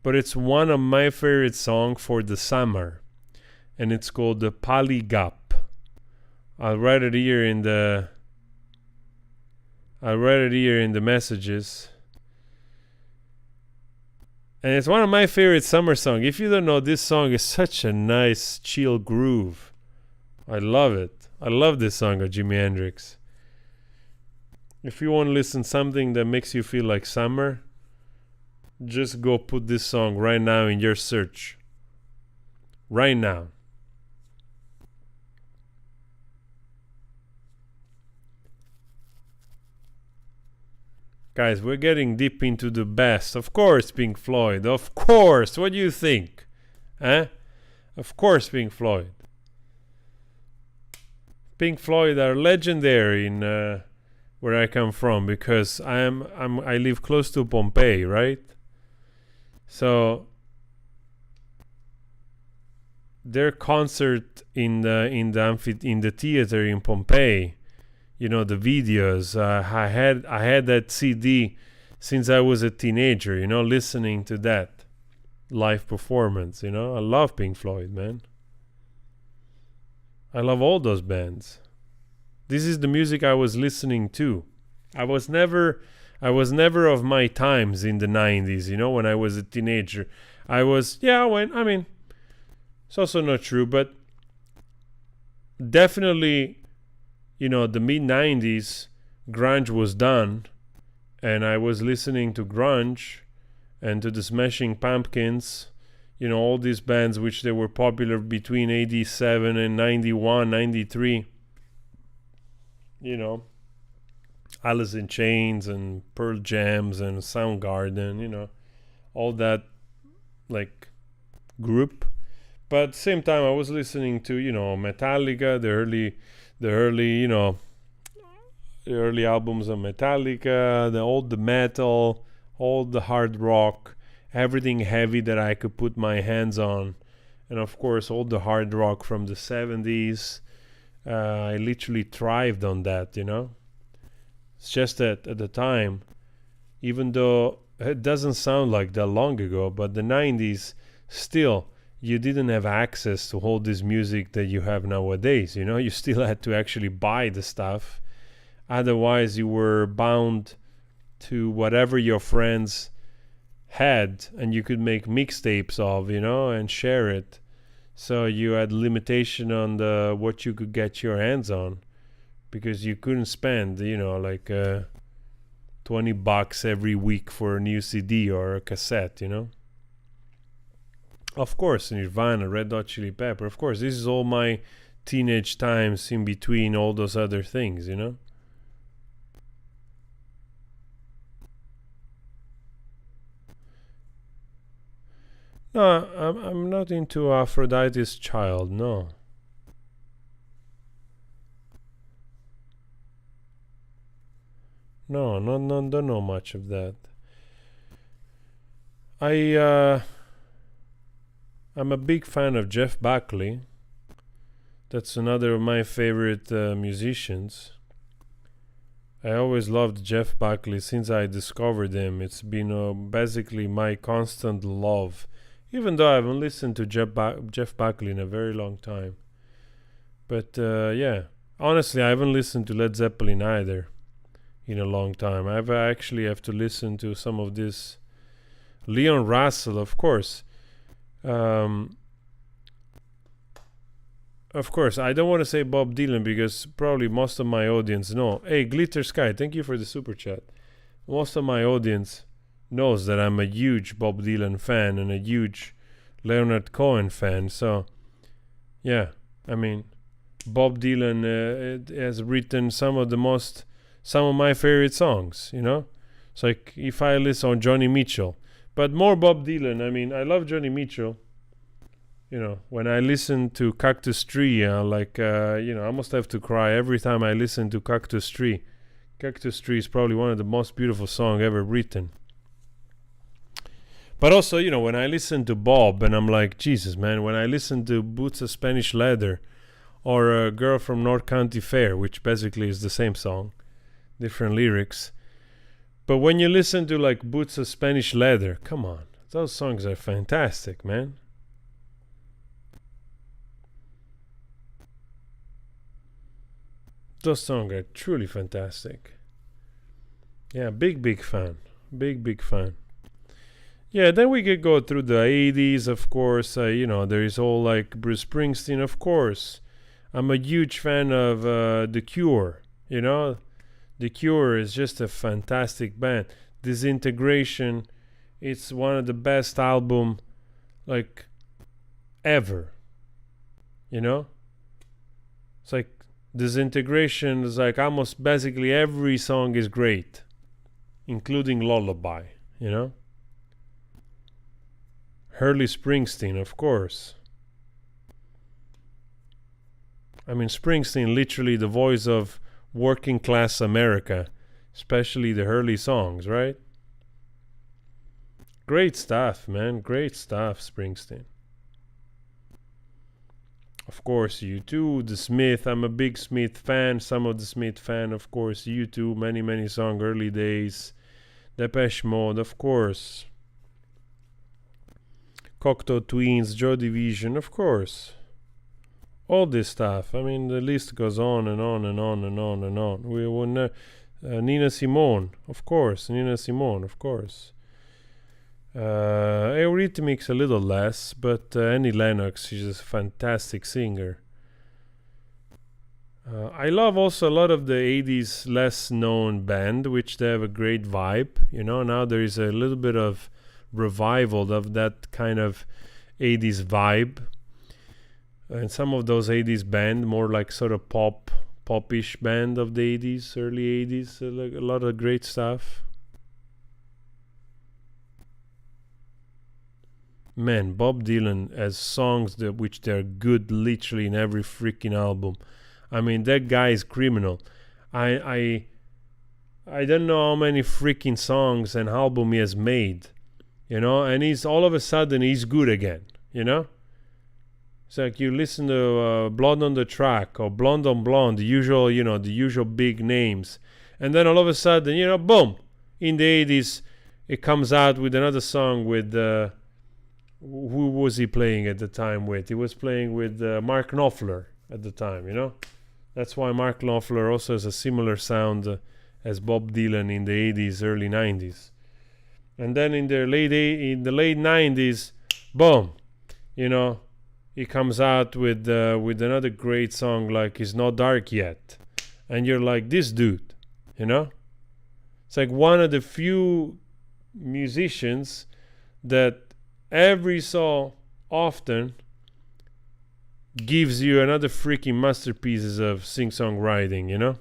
But it's one of my favorite songs for the summer. And it's called the Polygap. I'll write it here in the messages. And it's one of my favorite summer songs. If you don't know, this song is such a nice, chill groove. I love it. I love this song of Jimi Hendrix. If you want to listen to something that makes you feel like summer, just go put this song right now in your search. Right now. Guys, we're getting deep into the best. Of course, Pink Floyd. Of course. What do you think? Huh? Of course, Pink Floyd. Pink Floyd are legendary in where I come from because I live close to Pompeii, right? So their concert in the theater in Pompeii. You know, the videos. I had that CD since I was a teenager, you know, listening to that live performance, you know. I love Pink Floyd, man. I love all those bands. This is the music I was listening to. I was never of my times in the 90s, you know, when I was a teenager. It's also not true, but definitely, you know, the mid-90s, grunge was done, and I was listening to grunge and to the Smashing Pumpkins, you know, all these bands which they were popular between 87 and 91, 93. You know, Alice in Chains and Pearl Jams and Soundgarden, you know, all that like group. But at the same time, I was listening to, you know, Metallica, the early, you know, the early albums of Metallica, all the metal, all the hard rock, everything heavy that I could put my hands on, and of course all the hard rock from the 70s. I literally thrived on that, you know. It's just that at the time, even though it doesn't sound like that long ago, but the 90s, still, you didn't have access to all this music that you have nowadays, you know. You still had to actually buy the stuff. Otherwise, you were bound to whatever your friends had, and you could make mixtapes of, you know, and share it. So you had limitation on the what you could get your hands on, because you couldn't spend, you know, like $20 every week for a new CD or a cassette, you know. Of course, Nirvana, Red Hot Chili Pepper. Of course, this is all my teenage times in between all those other things, you know. No, I'm not into Aphrodite's Child, no. No, don't know much of that. I'm a big fan of Jeff Buckley. That's another of my favorite musicians. I always loved Jeff Buckley since I discovered him. It's been basically my constant love. Even though I haven't listened to Jeff Buckley in a very long time. But yeah, honestly, I haven't listened to Led Zeppelin either in a long time. I actually have to listen to some of this. Leon Russell, of course. Of course, I don't want to say Bob Dylan because probably most of my audience know. Hey, Glitter Sky, thank you for the super chat. Most of my audience knows that I'm a huge Bob Dylan fan and a huge Leonard Cohen fan. So, yeah, I mean, Bob Dylan has written some of my favorite songs, you know. It's like if I listen on Johnny Mitchell, but more Bob Dylan. I mean, I love Johnny Mitchell. You know, when I listen to Cactus Tree, you know, I almost have to cry every time I listen to Cactus Tree. Cactus Tree is probably one of the most beautiful songs ever written. But also, you know, when I listen to Bob and I'm like, Jesus, man, when I listen to Boots of Spanish Leather or A Girl from North County Fair, which basically is the same song, different lyrics. But when you listen to like Boots of Spanish Leather, come on, those songs are fantastic, man. Those songs are truly fantastic. Yeah, big fan. Big fan. Yeah, then we could go through the 80s, of course. You know, there is all like Bruce Springsteen, of course. I'm a huge fan of The Cure, you know. The Cure is just a fantastic band. Disintegration, it's one of the best album, like, ever. You know? It's like, Disintegration is like almost basically every song is great. Including Lullaby, you know? Early Springsteen, of course. I mean, Springsteen, literally the voice of working class America, especially the early songs, right? Great stuff, man. Great stuff, Springsteen. Of course, U2, The Smith. I'm a big Smith fan. Some of the Smith fan, of course. U2, many songs, early days. Depeche Mode, of course. Cocteau Twins, Joy Division, of course. All this stuff. I mean, the list goes on and on and on and on and on. We will Nina Simone, of course. Nina Simone, of course. Eurythmics a little less, but Annie Lennox, she's a fantastic singer. I love also a lot of the 80s less known band, which they have a great vibe. You know, now there is a little bit of revival of that kind of 80s vibe. And some of those 80s band, more like sort of popish band of the 80s, early 80s, like a lot of great stuff. man, Bob Dylan has songs that which they're good literally in every freaking album. I mean, that guy is criminal. I don't know how many freaking songs and album he has made, you know, and he's all of a sudden he's good again, you know. It's like you listen to Blonde on the Track or Blonde on Blonde, the usual, you know, the usual big names, and then all of a sudden, you know, boom, in the 80s, it comes out with another song with who was he playing at the time with? He was playing with Mark Knopfler at the time, you know. That's why Mark Knopfler also has a similar sound as Bob Dylan in the 80s, early 90s. And then in the late 90s, boom, you know, he comes out with another great song like It's Not Dark Yet. And you're like, this dude, you know? It's like one of the few musicians that every so often gives you another freaking masterpieces of sing-song writing, you know?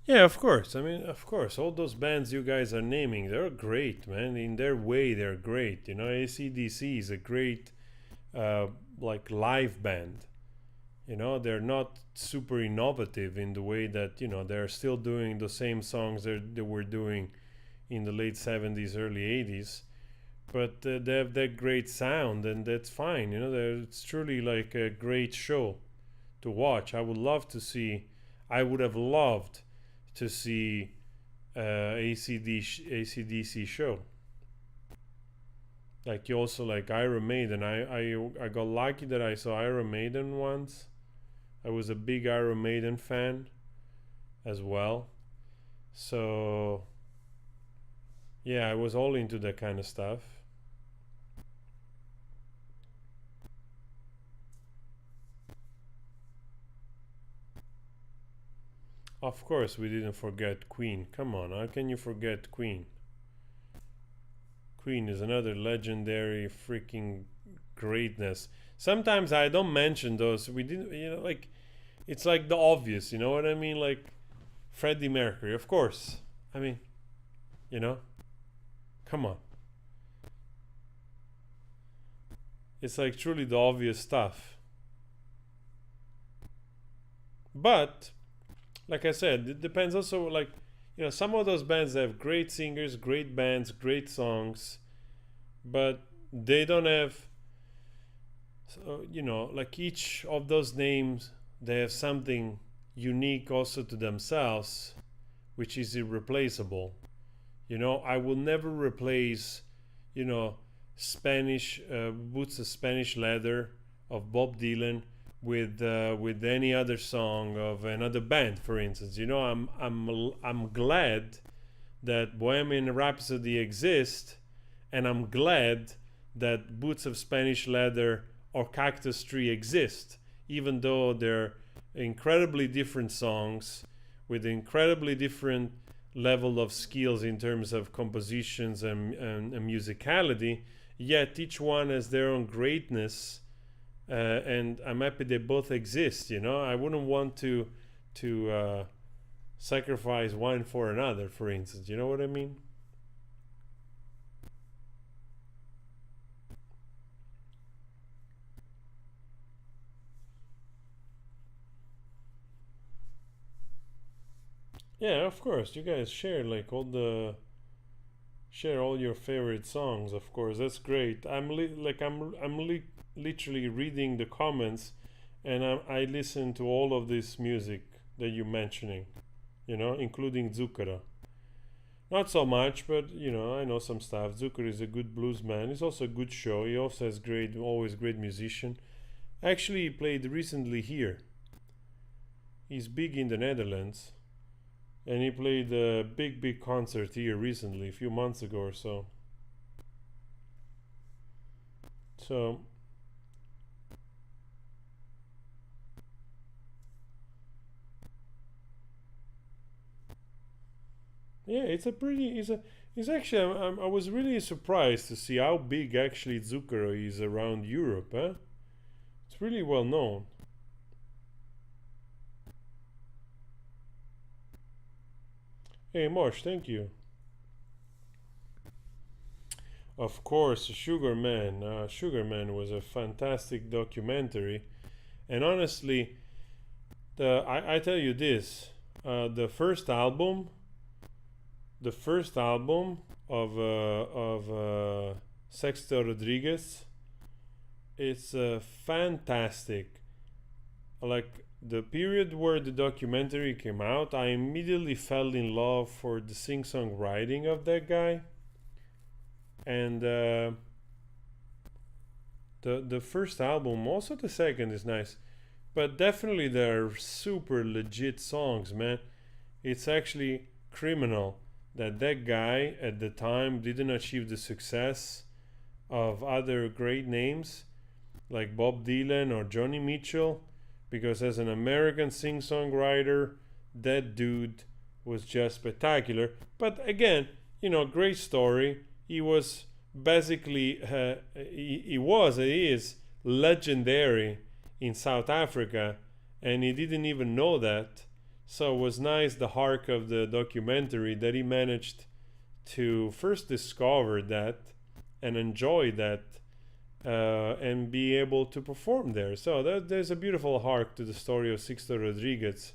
Yeah, of course. I mean, of course, all those bands you guys are naming, they're great, man. In their way, they're great. You know, AC/DC is a great, like, live band. You know, they're not super innovative in the way that, you know, they're still doing the same songs that they were doing in the late 70s, early 80s. But they have that great sound, and that's fine. You know, it's truly like a great show to watch. I would have loved to see AC/DC show. Like you also like Iron Maiden. I got lucky that I saw Iron Maiden once. I was a big Iron Maiden fan as well. So yeah, I was all into that kind of stuff. Of course, we didn't forget Queen. Come on, how can you forget Queen? Queen is another legendary freaking greatness. Sometimes I don't mention those. We didn't, you know, like, it's like the obvious, you know what I mean? Like, Freddie Mercury, of course. I mean, you know, come on. It's like truly the obvious stuff. But like I said, it depends also, like, you know, some of those bands have great singers, great bands, great songs, but they don't have, you know, like each of those names, they have something unique also to themselves, which is irreplaceable. You know, I will never replace, you know, Spanish Boots of Spanish Leather of Bob Dylan with any other song of another band, for instance. You know, I'm glad that Bohemian Rhapsody exists, and I'm glad that Boots of Spanish Leather or Cactus Tree exist, even though they're incredibly different songs with incredibly different level of skills in terms of compositions and musicality, yet each one has their own greatness. And I'm happy they both exist. You know, I wouldn't want to sacrifice one for another, for instance. You know what I mean? Yeah, of course. You guys share like share all your favorite songs. Of course, that's great. I'm literally reading the comments, and I listen to all of this music that you're mentioning, you know, including Zucchero. Not so much, but you know, I know some stuff. Zucker is a good blues man. He's also a good show. He also has always great musician. Actually, he played recently here. He's big in the Netherlands, and he played a big concert here recently, a few months ago or so. So yeah, it's actually, I was really surprised to see how big actually Zucchero is around Europe, huh? It's really well known. Hey Marsh, thank you. Of course, Sugar Man. Sugar Man was a fantastic documentary, and honestly, I tell you this: the first album of Sexto Rodriguez, it's fantastic. Like the period where the documentary came out, I immediately fell in love for the sing-song writing of that guy, and the first album, also the second is nice, but definitely they're super legit songs, man. It's actually criminal that that guy at the time didn't achieve the success of other great names like Bob Dylan or Joni Mitchell, because as an American sing-songwriter, that dude was just spectacular. But again, you know, great story. He was basically he is legendary in South Africa, and he didn't even know that. So it was nice, the arc of the documentary, that he managed to first discover that and enjoy that, and be able to perform there. So there's a beautiful arc to the story of Sixto Rodriguez,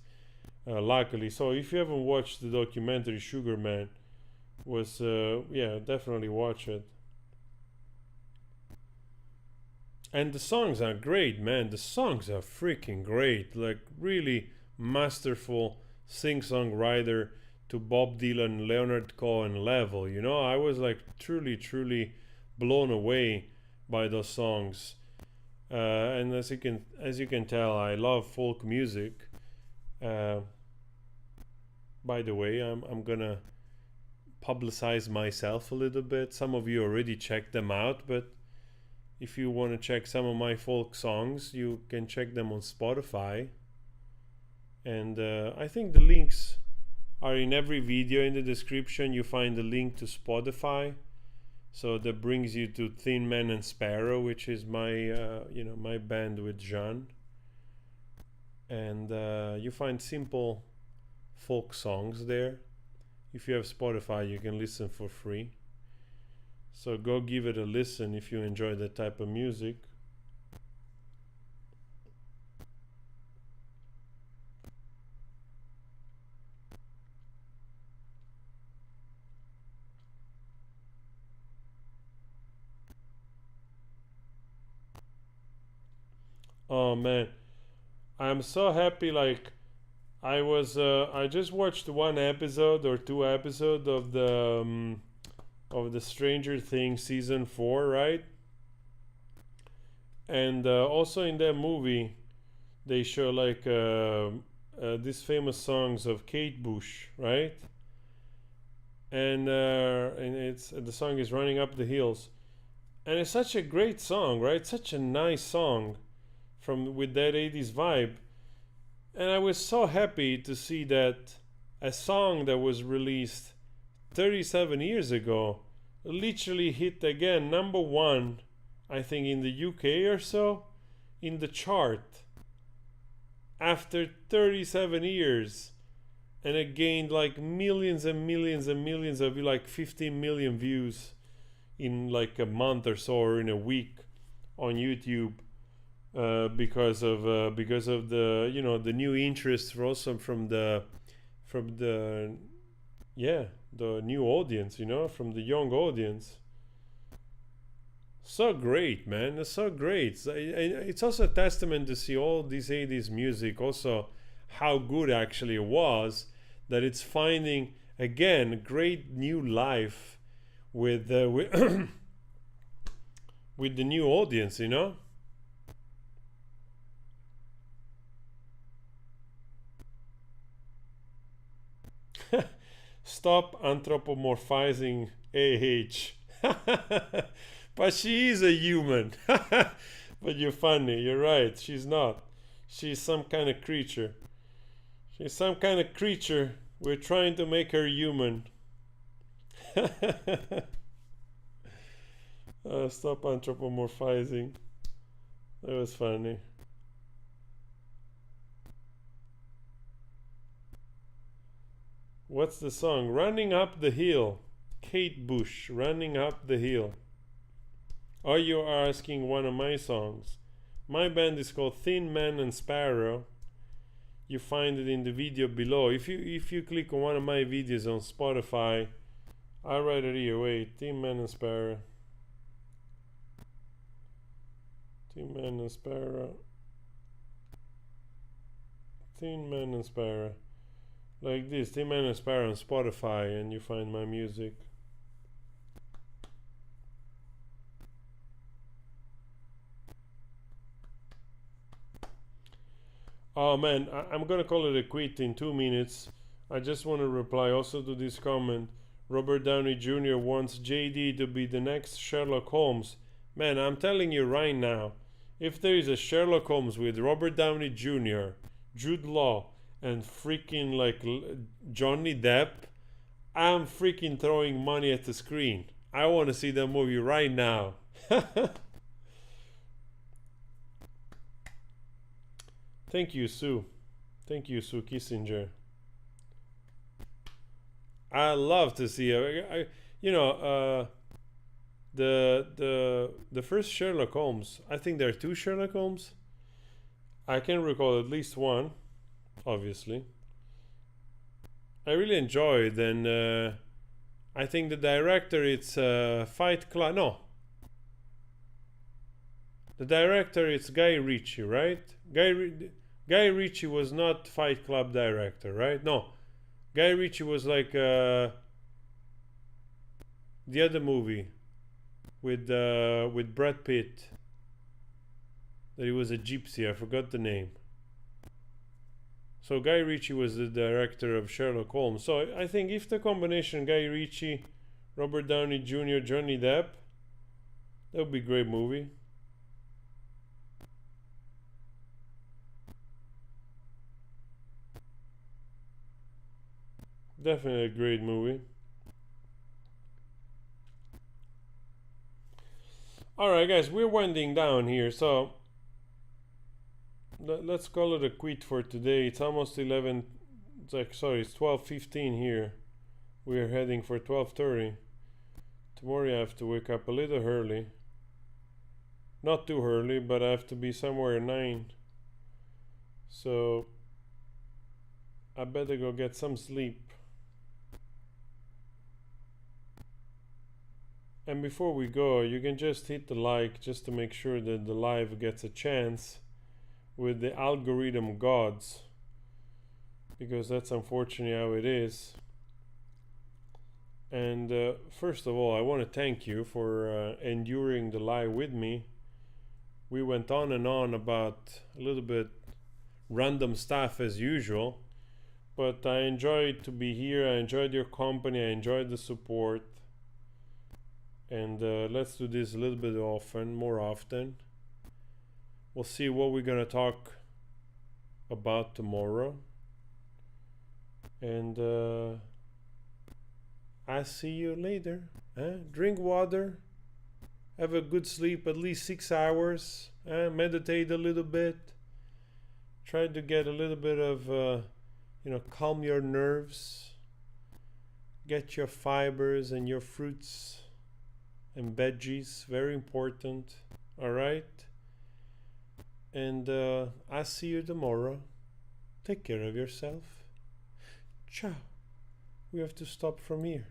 luckily. So if you haven't watched the documentary, Sugar Man was yeah, definitely watch it. And the songs are great, man. The songs are freaking great. Like really masterful sing-song writer to Bob Dylan, Leonard Cohen level. You know, I was like truly blown away by those songs. And as you can tell, I love folk music. By the way, I'm gonna publicize myself a little bit. Some of you already checked them out, but if you want to check some of my folk songs, you can check them on Spotify. And I think the links are in every video. In the description you find the link to Spotify, so that brings you to Thin Man and Sparrow, which is my my band with Jean. And you find simple folk songs there. If you have Spotify, you can listen for free. So go give it a listen if you enjoy that type of music. Oh man, I'm so happy. Like I just watched one episode or two episodes of the Stranger Things season 4, right? And also in that movie, they show like these famous songs of Kate Bush, right? And it's the song is "Running Up the Hills," and it's such a great song, right? Such a nice song, from with that 80s vibe. And I was so happy to see that a song that was released 37 years ago literally hit again #1, I think in the UK or so, in the chart after 37 years, and it gained like millions and millions and millions of, like 15 million views in like a month or so, or in a week on YouTube, because of the the new interest also from the the new audience, from the young audience. So great, man. It's so great. It's also a testament to see all these 80s music, also how good actually it was, that it's finding again great new life with with the new audience, Stop anthropomorphizing AH. But she is a human. But you're funny, you're right. She's not. She's some kind of creature. She's some kind of creature. We're trying to make her human. Stop anthropomorphizing. That was funny. What's the song? Running Up the Hill. Kate Bush, Running Up the Hill. Are you asking one of my songs? My band is called Thin Man and Sparrow. You find it in the video below. If you click on one of my videos on Spotify, I'll write it here. Wait, Thin Man and Sparrow. Thin Man and Sparrow. Thin Man and Sparrow. Like this, Thin Man and Sparrow on Spotify, and you find my music. Oh man, I'm gonna call it a quit in 2 minutes. I just want to reply also to this comment. Robert Downey Jr. wants JD to be the next Sherlock Holmes. Man, I'm telling you right now, if there is a Sherlock Holmes with Robert Downey Jr., Jude Law, and freaking like Johnny Depp, I'm freaking throwing money at the screen. I want to see that movie right now. Thank you, Sue. Thank you, Sue Kissinger. I love to see the first Sherlock Holmes. I think there are 2 Sherlock Holmes. I can recall at least one, obviously. I really enjoyed, and I think the director, it's Fight Club. No, the director, it's Guy Ritchie, right? Guy Ritchie was not Fight Club director, right? No, Guy Ritchie was like the other movie with Brad Pitt. That he was a gypsy. I forgot the name. So Guy Ritchie was the director of Sherlock Holmes. So I think if the combination Guy Ritchie, Robert Downey Jr., Johnny Depp, that would be a great movie. Definitely a great movie. Alright guys, we're winding down here, so let's call it a quit for today. It's almost 11, it's 12:15 here. We're heading for 12:30. Tomorrow I have to wake up a little early. Not too early, but I have to be somewhere at 9. So I better go get some sleep. And before we go, you can just hit the like just to make sure that the live gets a chance with the algorithm gods, because that's unfortunately how it is. And first of all, I want to thank you for enduring the live with me. We went on and on about a little bit random stuff as usual, but I enjoyed to be here. I enjoyed your company. I enjoyed the support. And let's do this a little bit more often. We'll see what we're gonna talk about tomorrow. And I'll see you later. Drink water. Have a good sleep, at least 6 hours. Meditate a little bit. Try to get a little bit of, calm your nerves. Get your fibers and your fruits and veggies, very important. All right, and I'll see you tomorrow. Take care of yourself. Ciao. We have to stop from here.